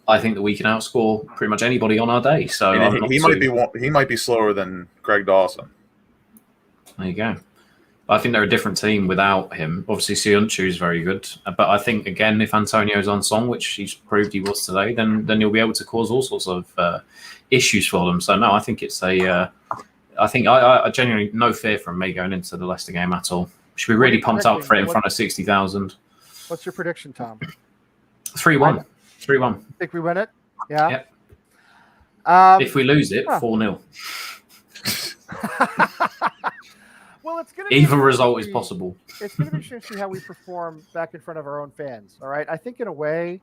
I think that we can outscore pretty much anybody on our day. So And I'm not he might be slower than Greg Dawson. There you go. I think they're a different team without him. Obviously, Sionchu is very good, but I think again, if Antonio's on song, which he's proved he was today, then he'll be able to cause all sorts of issues for them. So no, I think it's a. I think I genuinely no fear from me going into the Leicester game at all. Should be really pumped up for it in front of 60,000. What's your prediction, Tom? 3-1. 3-1. Think we win it? Yeah. Yep. If If we lose it, 4-0. Well, it's going to Either result is possible. It's going to be interesting to see how we perform back in front of our own fans. All right. I think in a way,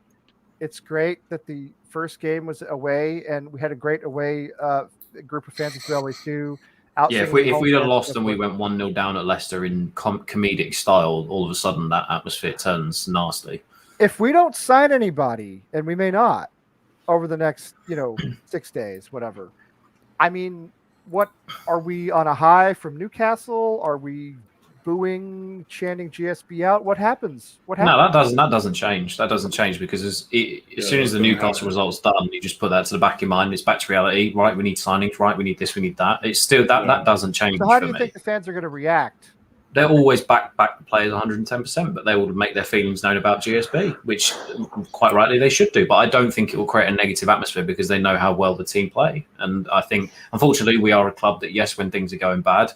it's great that the first game was away and we had a great away group of fans as we always do. Yeah, if we'd have lost and we went 1-0 down at Leicester in comedic style, all of a sudden that atmosphere turns nasty. If we don't sign anybody, and we may not over the next 6 days, whatever. I mean, what are we on a high from Newcastle? Are we booing, chanting GSB out? What happens? What happens? No, that doesn't change. That doesn't change because as soon as the Newcastle result's done, you just put that to the back of your mind. It's back to reality. Right, we need signings. Right, we need this. We need that. It's still that doesn't change. So how do for you me. think the fans are going to react? They're always back the players 110%, but they will make their feelings known about GSB, which quite rightly they should do. But I don't think it will create a negative atmosphere because they know how well the team play. And I think, unfortunately, we are a club that, yes, when things are going bad,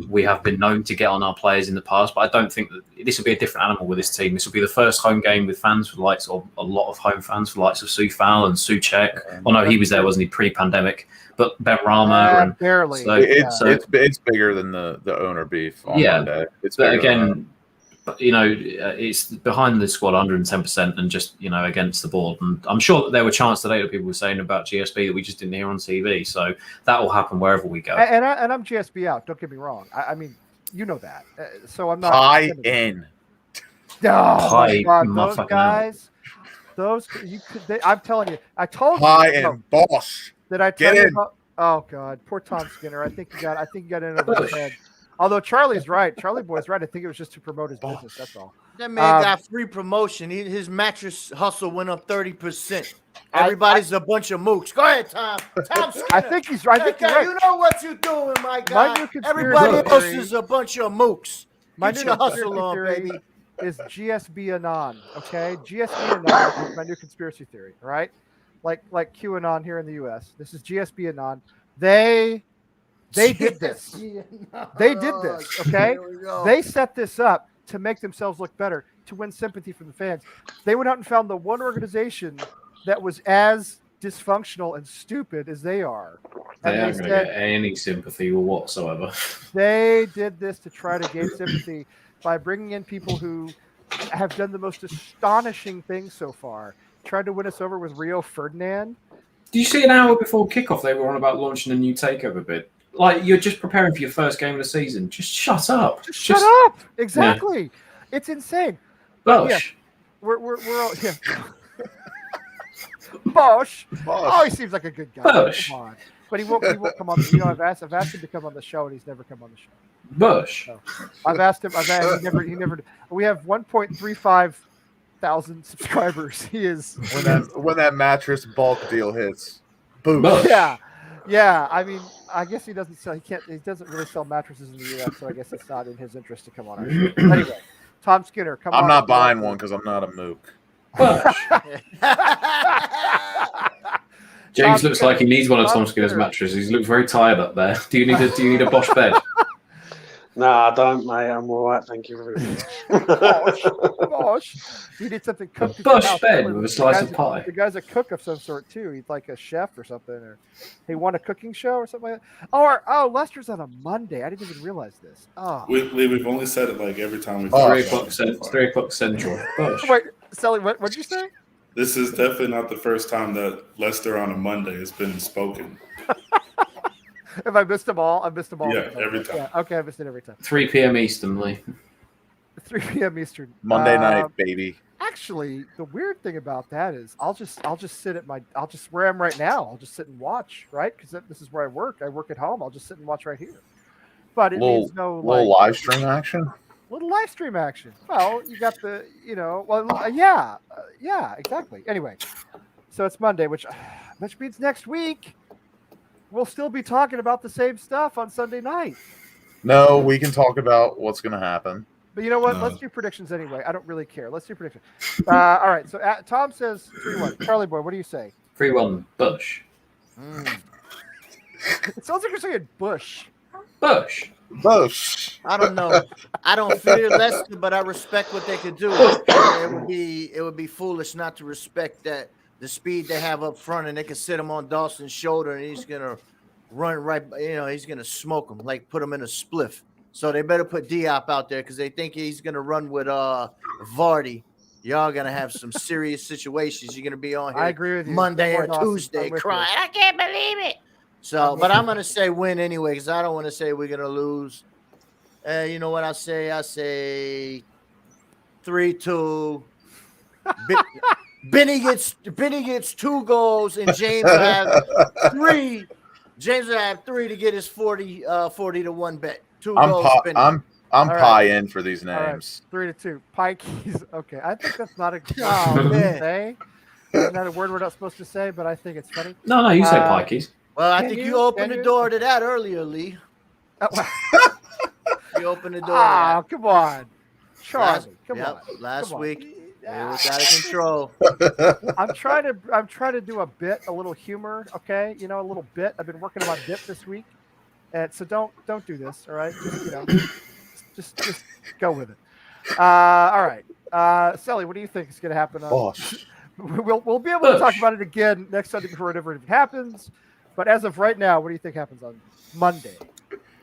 we have been known to get on our players in the past. But I don't think that this will be a different animal with this team. This will be the first home game with fans for the likes of a lot of home fans for the likes of Soufal and Soucek. Oh no, he was there, wasn't he, pre-pandemic? But Ben Rama and barely. So, It's bigger than the owner beef on Monday. It's but bigger than again, it's behind the squad 110% and just against the board. And I'm sure that there were chants today that people were saying about GSB that we just didn't hear on TV. So that will happen wherever we go. And I'm GSB out. Don't get me wrong. I mean, you know that. So I'm not. high in. Oh my God, my those fucking guys. I'm telling you. I told you. High in, boss. Did I tell Get you in. about? Oh God, poor Tom Skinner. I think he got in over his head. Although Charlie's right, Charlie Boy's right. I think it was just to promote his business. That's all. That man got free promotion. His mattress hustle went up 30%. Everybody's a bunch of mooks. Go ahead, Tom. Tom Skinner. I think he's right. I think you're right. You know what you're doing, my My guy. new conspiracy Everybody else theory- is a bunch of mooks. My Get new your conspiracy hustle on, theory baby. is GSB Anon. Okay, GSB Anon is my new conspiracy theory. All right, like QAnon here in the U.S. This is GSB Anon. They did this. They did this. Okay, they set this up to make themselves look better, to win sympathy from the fans. They went out and found the one organization that was as dysfunctional and stupid as they are. They And aren't going to get any sympathy whatsoever. they did this to try to gain sympathy by bringing in people who have done the most astonishing things so far. Tried to win us over with Rio Ferdinand. Did you see an hour before kickoff they were on about launching a new takeover bid? Like, you're just preparing for your first game of the season. Just shut up. Just shut up. Exactly. Yeah. It's insane. Bosh. Yeah, we're all Bosh. Oh, he seems like a good guy. Bosh. Come on. But he won't come on. I've asked him to come on the show, and he's never come on the show. Bush. So I've asked him. He never. We have 1.35 thousand subscribers. He is when that mattress bulk deal hits. Boom. Yeah. I mean, I guess he doesn't sell. He doesn't really sell mattresses in the U.S. So I guess it's not in his interest to come on our show. Anyway, Tom Skinner, come on. I'm not buying one because I'm not a mook. James looks like he needs one of Tom Skinner's mattresses. He looks very tired up there. Do you need a Bosch bed? Nah, I don't, mate. I'm all right. Thank you very much. Gosh, you need something cooked. at Bush your house. bed Clearly, with a slice of the pie. The guy's a cook of some sort too. He's like a chef or something, or he won a cooking show or something like that. Oh, Lester's on a Monday. I didn't even realize this. Oh, We've only said it like every time we. Oh, 3 o'clock central. Bush. wait, Sally, what did you say? This is definitely not the first time that Leicester on a Monday has been spoken. Have I missed them all? I missed them all. Yeah, every time. Yeah, okay, I missed it every time. 3 p.m. Eastern, Lee. 3 p.m. Eastern. Monday night, baby. Actually, the weird thing about that is I'll just sit at where I am right now. I'll just sit and watch, right? Because this is where I work. I work at home. I'll just sit and watch right here. But it means no little live stream action. Little live stream action. Well, you got the, yeah, exactly. Anyway, so it's Monday, which means next week we'll still be talking about the same stuff on Sunday night. No, we can talk about what's going to happen. But you know what? No. Let's do predictions anyway. I don't really care. Let's do predictions. All right. So Tom says 3-1. Charlie boy, what do you say? 3-1 Bush. It sounds like you're saying Bush. Bush. Bush. I don't know. I don't fear Leicester, but I respect what they could do. It would be foolish not to respect that the speed they have up front, and they can sit him on Dawson's shoulder, and he's gonna run right. He's gonna smoke him, like put him in a spliff. So they better put Diop out there because they think he's gonna run with Vardy. Y'all gonna have some serious situations. You're gonna be on here. I agree with you. Monday or Dawson, Tuesday I'm with crying. you. I can't believe it. So, but I'm gonna say win anyway because I don't want to say we're gonna lose. You know what I say? I say 3-2. Benny gets 2 goals, and James will have 3. James will have 3 to get his 40 to 1 bet. 2 goals. I'm All pie right. in for these names. All right. 3-2. Pikeys. Okay, I think that's not a Oh, word to man. say. It's not a word we're not supposed to say, but I think it's funny. No, you say Pikeys. Well, I Can think you? you opened Can the you? door to that earlier, Lee. You opened the door. to Ah, that. come on, Charlie. Come Yep, on. last Come on. week. It Ah. was out of control. I'm trying to do a little humor, okay? A little bit. I've been working on my bit this week, and so don't do this, all right? Just go with it. All right, Sally, what do you think is going to happen? Bosh. We'll be able to talk about it again next Sunday before whatever it happens. But as of right now, what do you think happens on Monday?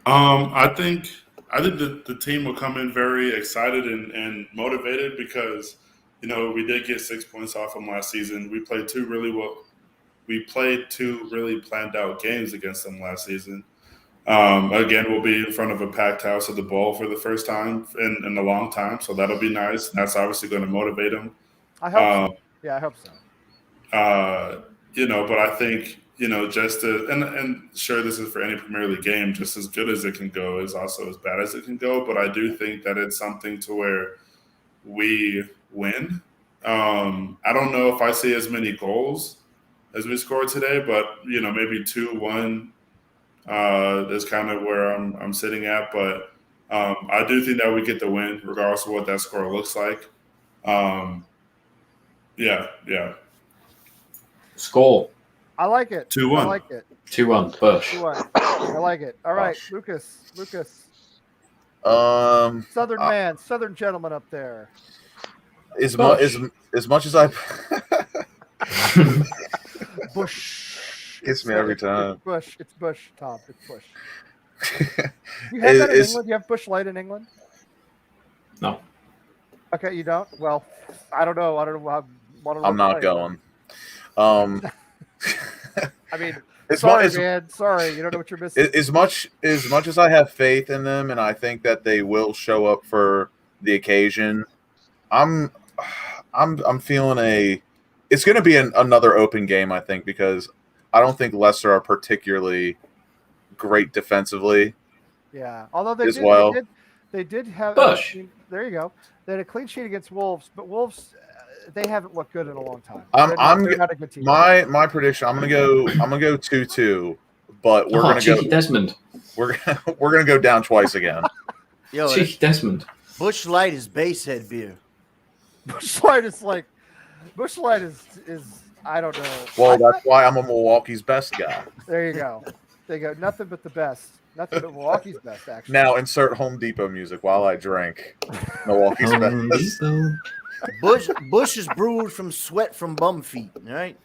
I think the team will come in very excited and motivated because we did get 6 points off them last season. We played 2 really planned out games against them last season. Again, we'll be in front of a packed house at the Bowl for the first time in a long time, so that'll be nice. That's obviously going to motivate them. I hope so. Yeah, I hope so. But I think just to and sure, this is for any Premier League game, just as good as it can go is also as bad as it can go. But I do think that it's something to where we win. I don't know if I see as many goals as we scored today, but maybe 2-1 is kind of where I'm sitting at. But I do think that we get the win, regardless of what that score looks like. Yeah. Score. I like it. 2-1. I like it. 2-1 Bush. 2-1. I like it. All right, Lucas. Southern man, Southern gentleman up there. As much as I Bush. Gets me every time. It's Bush, Tom. It's Bush. You have that in England? You have Bush Light in England? No. Okay, you don't? Well, I don't know. I'm not going. I mean, Sorry, man. Sorry, you don't know what you're missing. As much as I have faith in them, and I think that they will show up for the occasion, I'm feeling it's going to be another open game, I think, because I don't think Leicester are particularly great defensively. Yeah, although they did have. Bush. There you go. They had a clean sheet against Wolves, but Wolves they haven't looked good in a long time. They're not a good team. My prediction. I'm gonna go 2-2, but we're gonna cheeky go. Desmond. We're gonna go down twice again. Yo, Cheeky Desmond. Bush Light is basehead beer. Bush Light is I don't know. Well, that's why I'm a Milwaukee's best guy. There you go. Nothing but the best. Nothing but Milwaukee's best, actually. Now insert Home Depot music while I drink Milwaukee's Home best. Depot. Bush is brewed from sweat from bum feet. All right.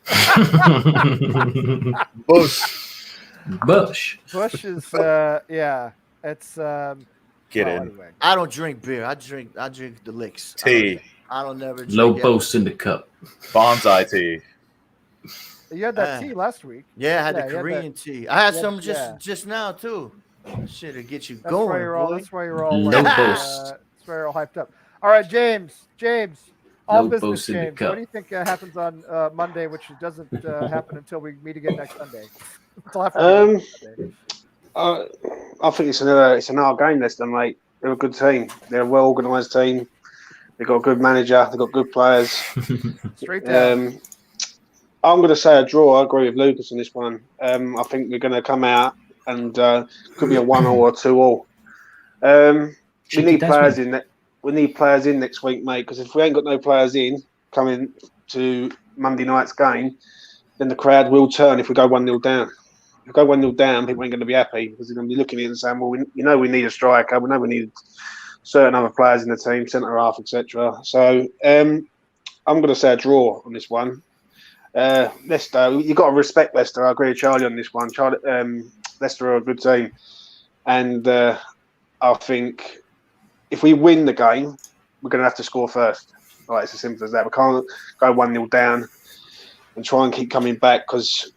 Bush. Bush. Bush is, yeah, it's. Get well, in. Anyway. I don't drink beer. I drink the licks. Tea. I don't never drink Lobos in the cup. Bonsai tea. You had that tea last week. Yeah, I had Yeah, the you had Korean tea. I had yeah, some yeah. just now too. Shit'll get you That's going, why you're all. boy. That's why you're all. No like, boast. that's why you're all hyped up. All right, James. All No business, boast in the James. cup. What do you think happens on Monday, which doesn't happen until we meet again next Sunday? Until after we meet next Sunday. I think it's another game, Leicester, mate. They're a good team. They're a well organised team. They've got a good manager. They've got good players. Straight down. I'm going to say a draw. I agree with Lucas on this one. I think we're going to come out and could be a 1-1 or a 2-2. We Cheeky need players Desmond. in. We need players in next week, mate. Because if we ain't got no players in coming to Monday night's game, then the crowd will turn if we go 1-0 down. If we go 1-0 down, people ain't going to be happy because they're going to be looking at it and saying, "Well, we need a striker. We know we need certain other players in the team, centre half, etc." So I'm going to say a draw on this one. Leicester, you've got to respect Leicester. I agree with Charlie on this one. Leicester are a good team, and I think if we win the game, we're going to have to score first. Right, it's as simple as that. We can't go 1-0 down and try and keep coming back because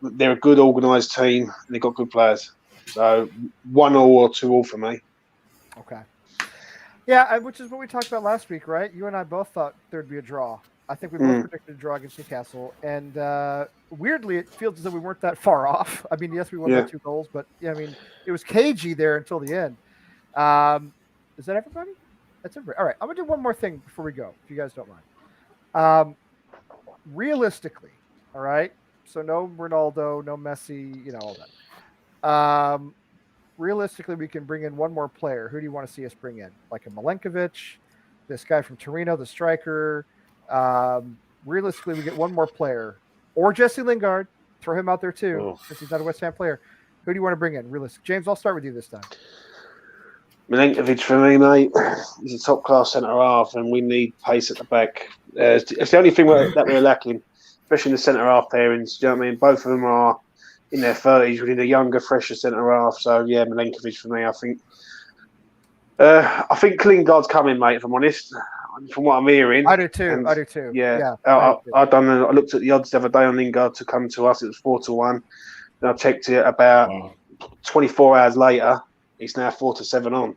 they're a good organised team and they've got good players. So 1-0 or 2-2 for me. Okay. Yeah, which is what we talked about last week, right? You and I both thought there'd be a draw. I think we both predicted a draw against Newcastle, and weirdly, it feels as though we weren't that far off. I mean, yes, we won by 2 goals, but yeah, I mean, it was cagey there until the end. Is that everybody? That's everybody. All right, I'm gonna do one more thing before we go, if you guys don't mind. Realistically, all right. So no Ronaldo, no Messi, all that. Realistically, we can bring in one more player. Who do you want to see us bring in? Like a Milenkovic, this guy from Torino, the striker. Realistically, we get one more player, or Jesse Lingard. Throw him out there too, since he's not a West Ham player. Who do you want to bring in? Realistic, James. I'll start with you this time. Milenkovic for me, mate. He's a top class centre half, and we need pace at the back. It's the only thing that we're lacking, especially in the centre half pairings. Do you know what I mean? Both of them are in their 30s. We need a younger, fresher centre half. So yeah, Milenkovic for me. I think Lingard's coming, mate. If I'm honest, from what I'm hearing, I do too. Yeah, I looked at the odds the other day on Lingard to come to us. It was 4-1. Then I checked it about 24 hours later. He's now 4-7 on.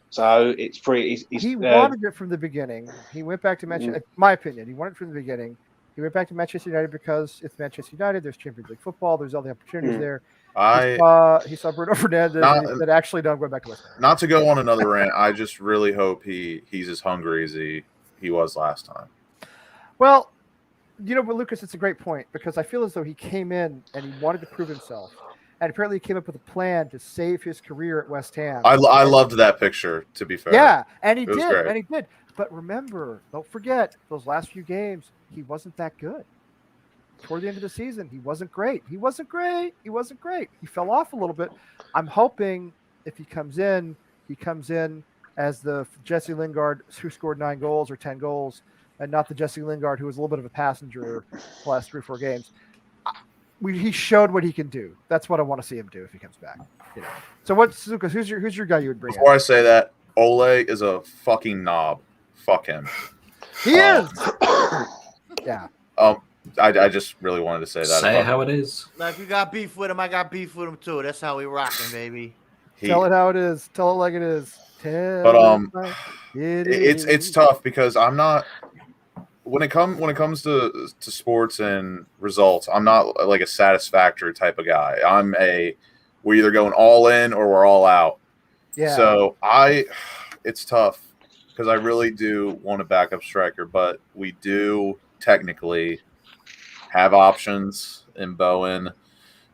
So it's pretty. He wanted it from the beginning. He went back to Manchester. My opinion, he wanted it from the beginning. He went back to Manchester United because it's Manchester United. There's Champions League football. There's all the opportunities there. He saw Bruno Fernandes. And he said, "Actually, no, I'm going back to West Ham." Not to go on another rant, I just really hope he's as hungry as he was last time. Well, but Lucas, it's a great point because I feel as though he came in and he wanted to prove himself. And apparently he came up with a plan to save his career at West Ham. I loved that picture, to be fair. Yeah, and he did. But remember, don't forget, those last few games, he wasn't that good. Toward the end of the season, he wasn't great. He He fell off a little bit. I'm hoping if he comes in as the Jesse Lingard who scored 9 goals or 10 goals, and not the Jesse Lingard who was a little bit of a passenger the last 3 or 4 games. He showed what he can do. That's what I want to see him do if he comes back. So what's Lucas? Who's your guy you would bring? Before I say that, Ole is a fucking knob. Fuck him. He is. Yeah. I just really wanted to say that. Say it how it is. Now, if you got beef with him, I got beef with him too. That's how we rocking, baby. Tell it how it is. Tell it like it is. It's tough because I'm not. When it comes to sports and results, I'm not like a satisfactory type of guy. We're either going all in or we're all out. Yeah. So it's tough because I really do want a backup striker, but we do technically have options in Bowen.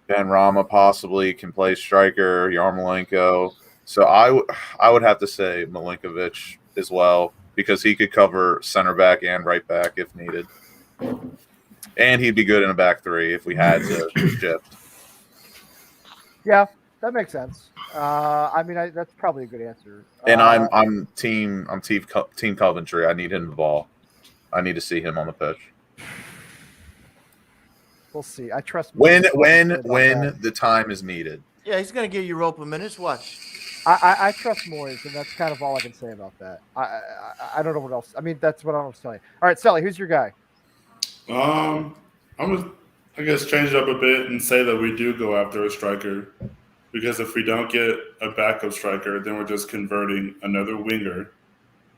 Ben Rama possibly can play striker, Yarmolenko. So I would have to say Milenkovic as well, because he could cover center back and right back if needed. And he'd be good in a back 3 if we had to shift. Yeah. That makes sense. I mean, that's probably a good answer. And I'm team Coventry. I need him the ball. I need to see him on the pitch. We'll see. I trust When that. the time is needed. Yeah, he's gonna give Europa minutes. Watch. I trust Moyes, and that's kind of all I can say about that. I don't know what else. I mean, that's what I was telling you. All right, Sally, who's your guy? I'm gonna, I guess, change it up a bit and say that we do go after a striker, because if we don't get a backup striker, then we're just converting another winger.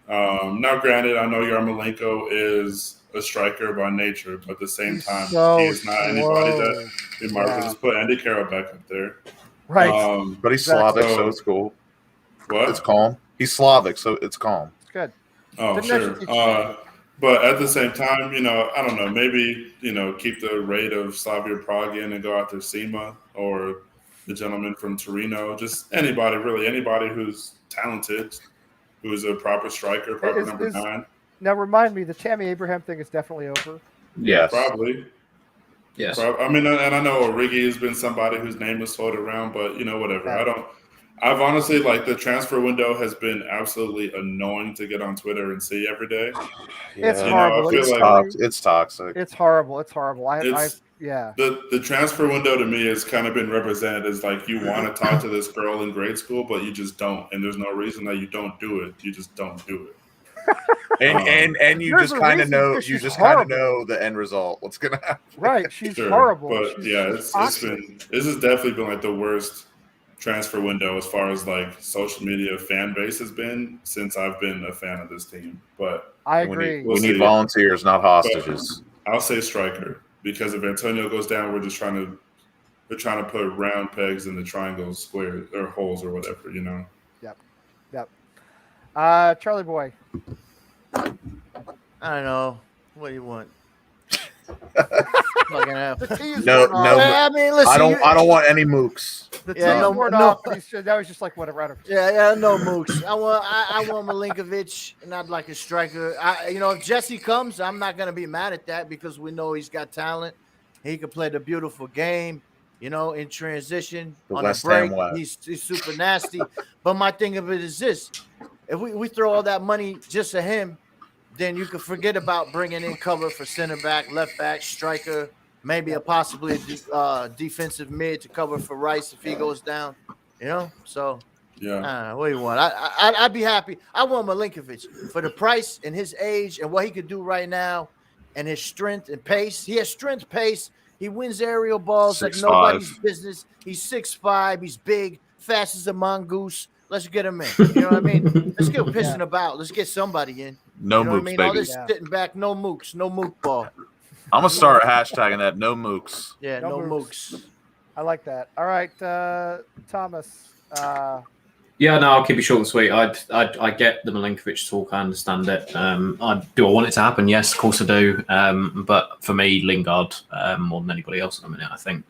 Now, granted, I know Yarmolenko is a striker by nature, but at the same time, he is not anybody that we might just put Andy Carroll back up there. Right. But he's Slavic, so it's cool. What? It's calm. He's Slavic, so it's calm. It's good. Oh, sure. But at the same time, I don't know, maybe, keep the rate of Slavia Prague in and go after Sima or the gentleman from Torino. Just anybody who's talented, who's a proper striker, proper number 9. Now, remind me, the Tammy Abraham thing is definitely over. Yes. Probably. Yes. I mean, and I know Origi has been somebody whose name was floated around, but, whatever. Yeah. I've honestly, the transfer window has been absolutely annoying to get on Twitter and see every day. Yeah. It's horrible. It's toxic. It's horrible. It's horrible. Yeah. The transfer window to me has kind of been represented as you want to talk to this girl in grade school, but you just don't. And there's no reason that you don't do it. You just don't do it. And you just kind of know the end result. What's gonna happen? Right. She's horrible. But this has definitely been the worst transfer window as far as social media fan base has been since I've been a fan of this team. But I agree. We need volunteers, not hostages. I'll say striker, because if Antonio goes down, we're trying to put round pegs in the triangles, squares, or holes, or whatever, Yep. Charlie boy. I don't know. What do you want? No. I mean, listen. I don't want any mooks. The team's worn off. That was just whatever. I don't. Yeah, no mooks. I want Milinkovic, and I'd like a striker. If Jesse comes, I'm not gonna be mad at that because we know he's got talent. He can play the beautiful game. In transition on a break, he's super nasty. But my thing of it is this: if we throw all that money just at him, then you can forget about bringing in cover for center back, left back, striker, maybe possibly a defensive mid to cover for Rice if he goes down. So yeah. What do you want? I'd be happy. I want Milinkovic for the price and his age and what he could do right now, and his strength and pace. He has strength, pace. He wins aerial balls 6'5". nobody's business. He's 6'5". He's big, fast as a mongoose. Let's get him in. You know what I mean? Let's get pissing about. Let's get somebody in. No mooks, baby. All this sitting back, no mooks, no mook ball. I'm gonna start hashtagging that. No mooks. Yeah, no mooks. I like that. All right, Thomas. Yeah, no, I'll keep it short and sweet. I get the Milinkovic talk. I understand it. Do I want it to happen? Yes, of course I do. But for me, Lingard more than anybody else at the minute, I think.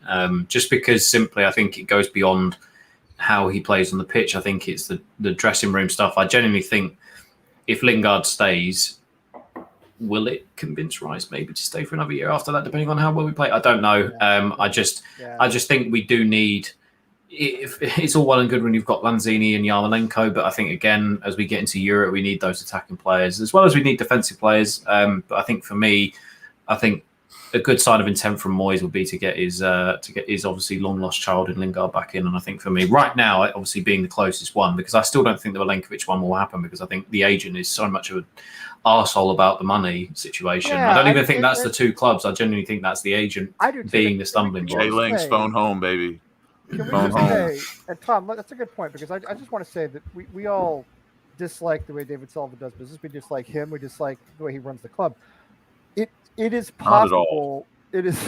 Just because simply I think it goes beyond how he plays on the pitch. I think it's the dressing room stuff. I genuinely think if Lingard stays, will it convince Rice maybe to stay for another year after that, depending on how well we play? I don't know. I just think we do need. It's all well and good when you've got Lanzini and Yarmolenko, but I think again, as we get into Europe, we need those attacking players as well as we need defensive players. But I think for me, a good sign of intent from Moyes would be to get his obviously long lost child in Lingard back in. And I think for me right now, obviously being the closest one, because I still don't think the Milinkovic one will happen because I think the agent is so much of an arsehole about the money situation. Yeah, I don't even think that's the two clubs. I genuinely think that's the agent being the stumbling block. Jay Links, phone home, baby. Can we just say, and Tom, that's a good point because I just want to say that we all dislike the way David Sullivan does business. We dislike him. We dislike the way he runs the club. It is possible. It is.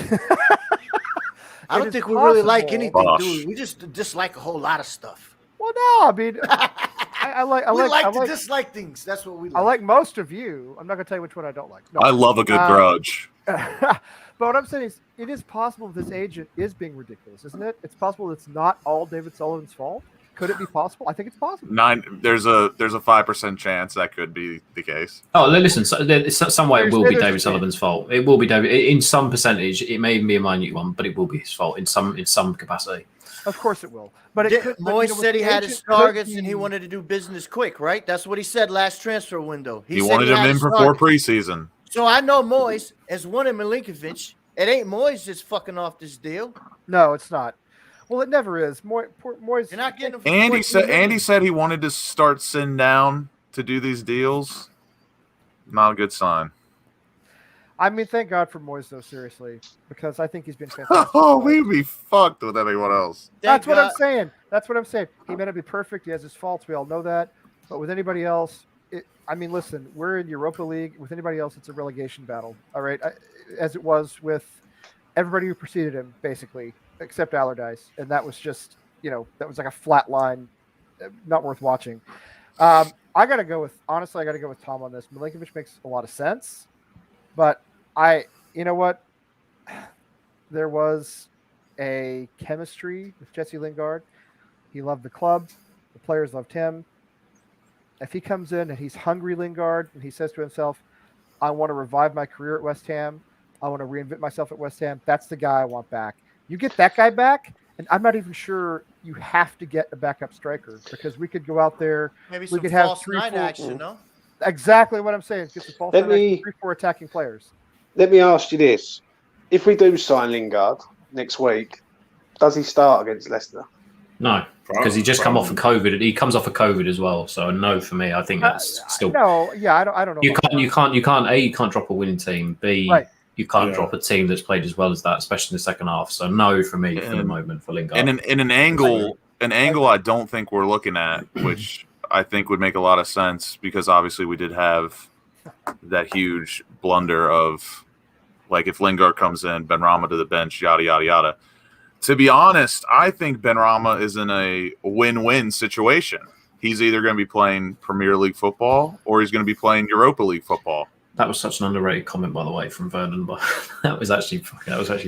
I don't think we really like anything, do we? We just dislike a whole lot of stuff. Well, no, I mean, I like to dislike things. That's what we like. I like most of you. I'm not going to tell you which one I don't like. No. I love a good grudge. But what I'm saying is, it is possible this agent is being ridiculous, isn't it? It's possible it's not all David Sullivan's fault. Could it be possible? I think it's possible. There's a 5% chance that could be the case. Oh, listen, some way it will be David Sullivan's fault. It will be David in some percentage. It may even be a minute one, but it will be his fault in some capacity. Of course it will. But it could. Moyes with said he the had agent his could targets and be- he wanted to do business quick, right? That's what he said last transfer window. He said wanted him had in his before targets. preseason. So I know Moyes has one in Milinkovic. It ain't Moyes just fucking off this deal. No, it's not. Well, it never is. Moyes. You're not getting him for Andy 14 said million. he wanted to start sitting down to do these deals. Not a good sign. I mean, thank God for Moyes, though. Seriously, because I think he's been fantastic. Oh, we'd be fucked with anyone else. That's what I'm saying. That's what I'm saying. He may not be perfect. He has his faults. We all know that. But with anybody else, I mean, listen, we're in Europa League. With anybody else, it's a relegation battle. All right, as it was with everybody who preceded him, basically, except Allardyce, and that was just, that was like a flat line, not worth watching. I got to go with Tom on this. Milinkovic makes a lot of sense, but you know what? There was a chemistry with Jesse Lingard. He loved the club. The players loved him. If he comes in and he's hungry, Lingard, and he says to himself, I want to revive my career at West Ham. I want to reinvent myself at West Ham. That's the guy I want back. You get that guy back, and I'm not even sure you have to get a backup striker, because we could go out there. Maybe we some could have false nine action, no? Exactly what I'm saying. Get some false nine action, 3-4 attacking players. Let me ask you this. If we do sign Lingard next week, does he start against Leicester? No, because he just come off of COVID. He comes off of COVID as well. So no, for me, I think that's still. No, yeah, I don't know. You can't. A, you can't drop a winning team. B, right. You can't drop a team that's played as well as that, especially in the second half. So no, for me, for the moment, for Lingard. And in an angle I don't think we're looking at, which I think would make a lot of sense, because obviously we did have that huge blunder of, like, if Lingard comes in, Benrahma to the bench, yada yada yada. To be honest, I think Benrahma is in a win-win situation. He's either going to be playing Premier League football or he's going to be playing Europa League football. That was such an underrated comment, by the way, from Vernon. But that was actually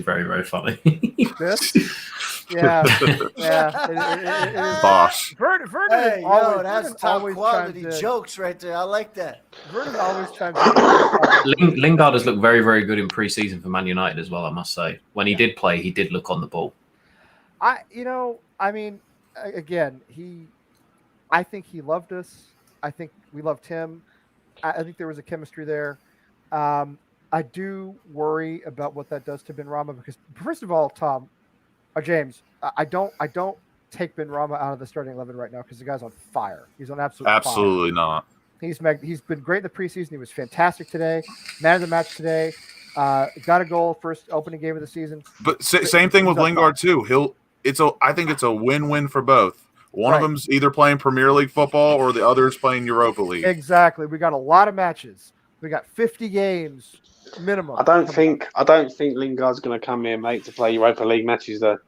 very, very funny. Yeah. Bosh. Vernon hey, always, that's top quality jokes right there. I like that. Vernon always chimes in. Lingard has looked very, very good in pre-season for Man United as well, I must say. When he did play, he did look on the ball. I think he loved us. I think we loved him. I think there was a chemistry there. I do worry about what that does to Benrahma, because, first of all, Tom or James, I don't take Benrahma out of the starting 11 right now, because the guy's on fire. He's on absolutely not. He's been great in the preseason. He was fantastic today. Man of the match today. Got a goal first opening game of the season. But same thing with Lingard too. I think it's a win-win for both. One of them's either playing Premier League football or the other's playing Europa League. Exactly. We got a lot of matches. We got 50 games minimum. I don't think Lingard's going to come here, mate, to play Europa League matches. That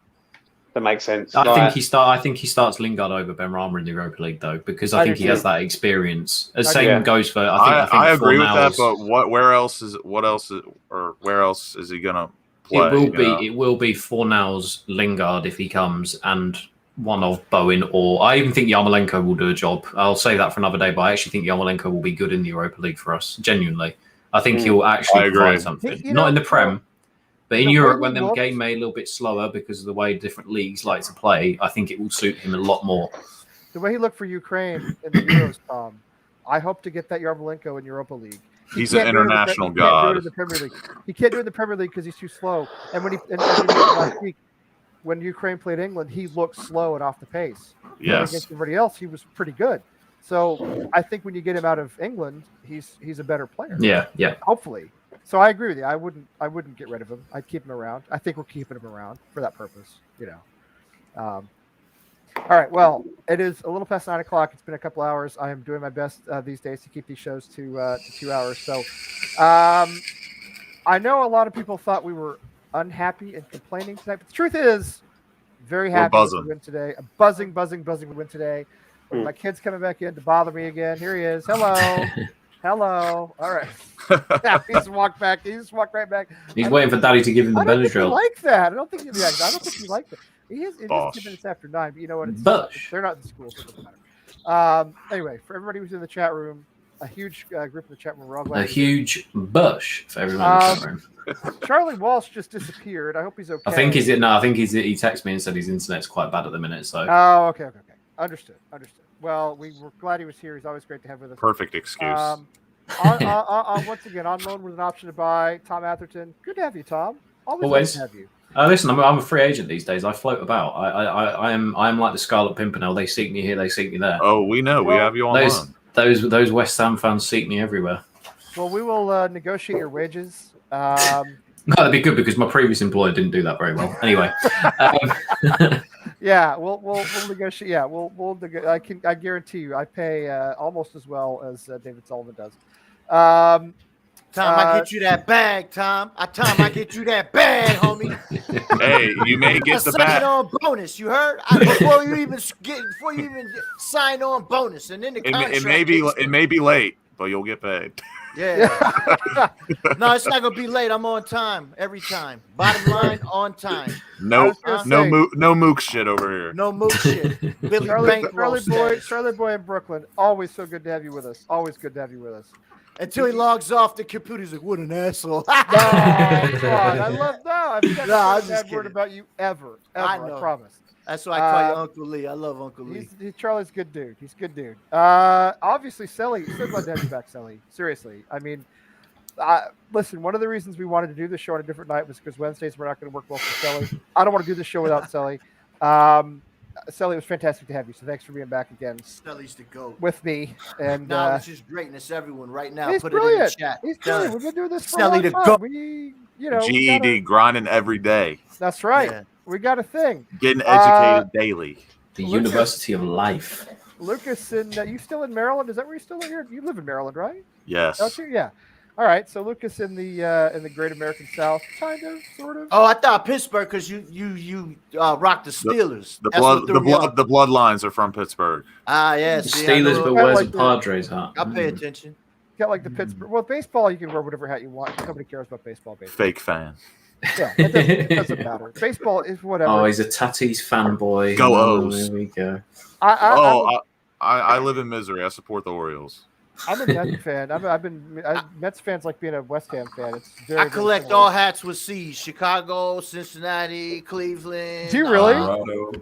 makes sense. I think he starts Lingard over Benrahma in the Europa League, though, because I think he has that experience. As same goes for. I agree with that, but where else is he going to play? It will be Fornals, Lingard if he comes, and one of Bowen, or I even think Yarmolenko will do a job. I'll say that for another day, but I actually think Yarmolenko will be good in the Europa League for us. Genuinely, I think he'll actually provide something. Not in the Prem, but in Europe, when the game may a little bit slower because of the way different leagues like to play, I think it will suit him a lot more. The way he looked for Ukraine in the Euros, Tom, I hope to get that Yarmolenko in Europa League. He's an international god. He can't do it in the Premier League because he's too slow. And last week, when Ukraine played England, he looked slow and off the pace. Yes. Against everybody else, he was pretty good. So I think when you get him out of England, he's a better player. Yeah. Hopefully. So I agree with you. I wouldn't get rid of him. I'd keep him around. I think we're keeping him around for that purpose. All right. Well, it is a little past 9 o'clock. It's been a couple hours. I am doing my best these days to keep these shows to 2 hours. So I know a lot of people thought we were unhappy and complaining tonight, but the truth is, very happy with the win today. A buzzing win today. My kid's coming back in to bother me again. Here he is. Hello. All right. He just walked right back. He's waiting for Daddy to give him the Benadryl. Like that. I don't think he liked it. It is 2 minutes after 9, but you know what? They're not in school, so it doesn't matter. Anyway, for everybody who's in the chat room, a huge group in the chat room. We're all glad A you're here. huge bush for everyone in the chat room. Charlie Walsh just disappeared. I hope he's okay. I think he texted me and said his internet's quite bad at the minute. So Oh, okay. Understood. Well, we were glad he was here. He's always great to have with us. Perfect excuse. Once again, on loan with an option to buy. Tom Atherton. Good to have you, Tom. Always good to have you. Listen, I'm a free agent these days. I float about. I am like the Scarlet Pimpernel. They seek me here, they seek me there. Oh, we know. We have you on loan. Those West Ham fans seek me everywhere. Well, we will negotiate your wages. No, that'd be good because my previous employer didn't do that very well. Anyway, yeah, we'll negotiate. Yeah, I guarantee you, I pay almost as well as David Sullivan does. Tom, I get you that bag, Tom. I get you that bag, homie. Hey, you may get the bag. Sign on bonus. You heard? Before you even sign on bonus, and then the contract. It may be late, but you'll get paid. Yeah. No, it's not gonna be late. I'm on time every time. Bottom line, on time. No mook shit over here. No mook shit. Billy Charlie Boy in Brooklyn. Always so good to have you with us. Always good to have you with us. Until he logs off the computer, he's like, "What an asshole!" No, come on. I've got I'm a bad word about you ever. I promise. That's why I call you Uncle Lee. I love Uncle Lee. Charlie's a good dude. He's a good dude. Obviously, Selly. So glad to have you back, Selly. Seriously. I mean, listen, one of the reasons we wanted to do this show on a different night was because Wednesdays were not going to work well for Selly. I don't want to do this show without Selly. Selly, it was fantastic to have you. So thanks for being back again. Selly's the GOAT. With me. And knowledge is greatness, everyone. Right now, he's put brilliant. it in the chat. He's brilliant. We've been doing this for Selly a the long GOAT. time. GED, grinding every day. That's right. Yeah. We got a thing. Getting educated daily. The University of Life. Lucas, you still in Maryland? Is that where you still live? You live in Maryland, right? Yes. Don't you? Yeah. All right. So Lucas in the Great American South, kind of, sort of. Oh, I thought Pittsburgh because you rock the Steelers. The bloodlines are from Pittsburgh. Yes. The Steelers, but wears a Padres hat. I pay attention. Got like the Pittsburgh. Well, baseball, you can wear whatever hat you want. Nobody cares about baseball. Fake fan. Yeah, it doesn't matter. Baseball is whatever. Oh, he's a Tatis fanboy. Go O's. There we go. I live in misery. I support the Orioles. I'm a Mets fan. Mets fans like being a West Ham fan. It's very. I collect all hats with C's: Chicago, Cincinnati, Cleveland. Do you really?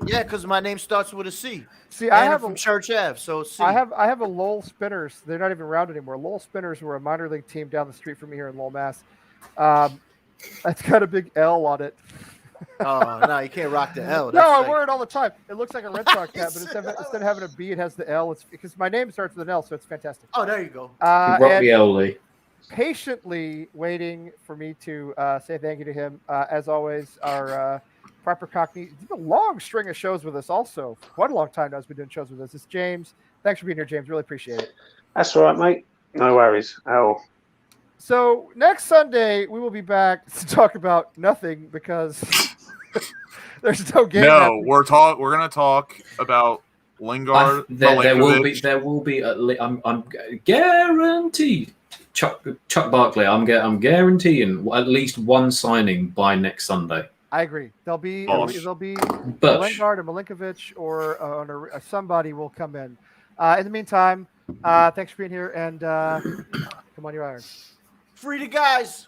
Yeah, because my name starts with a C. See, I have from Church Ave, so C. I have a Lowell Spinners. They're not even around anymore. Lowell Spinners were a minor league team down the street from me here in Lowell, Mass. It's got a big L on it. Oh no, you can't rock the L. No, I wear it all the time. It looks like a Red Sox hat, but instead of having a B, it has the L. It's because my name starts with an L, so it's fantastic. Oh, there you go. Rock the L, Lee. Patiently waiting for me to say thank you to him. As always, our proper Cockney. He's did a long string of shows with us. Also, quite a long time now has been doing shows with us. It's James. Thanks for being here, James. Really appreciate it. That's all right, mate. No worries. So next Sunday we will be back to talk about nothing because there's no game. No, we're gonna talk about Lingard. There will be. I'm guaranteed. Chuck Barkley. I'm guaranteeing at least one signing by next Sunday. I agree. There'll be Bush. Lingard or Milinkovic or somebody will come in. In the meantime, thanks for being here and come on, you Irons. Free the guys.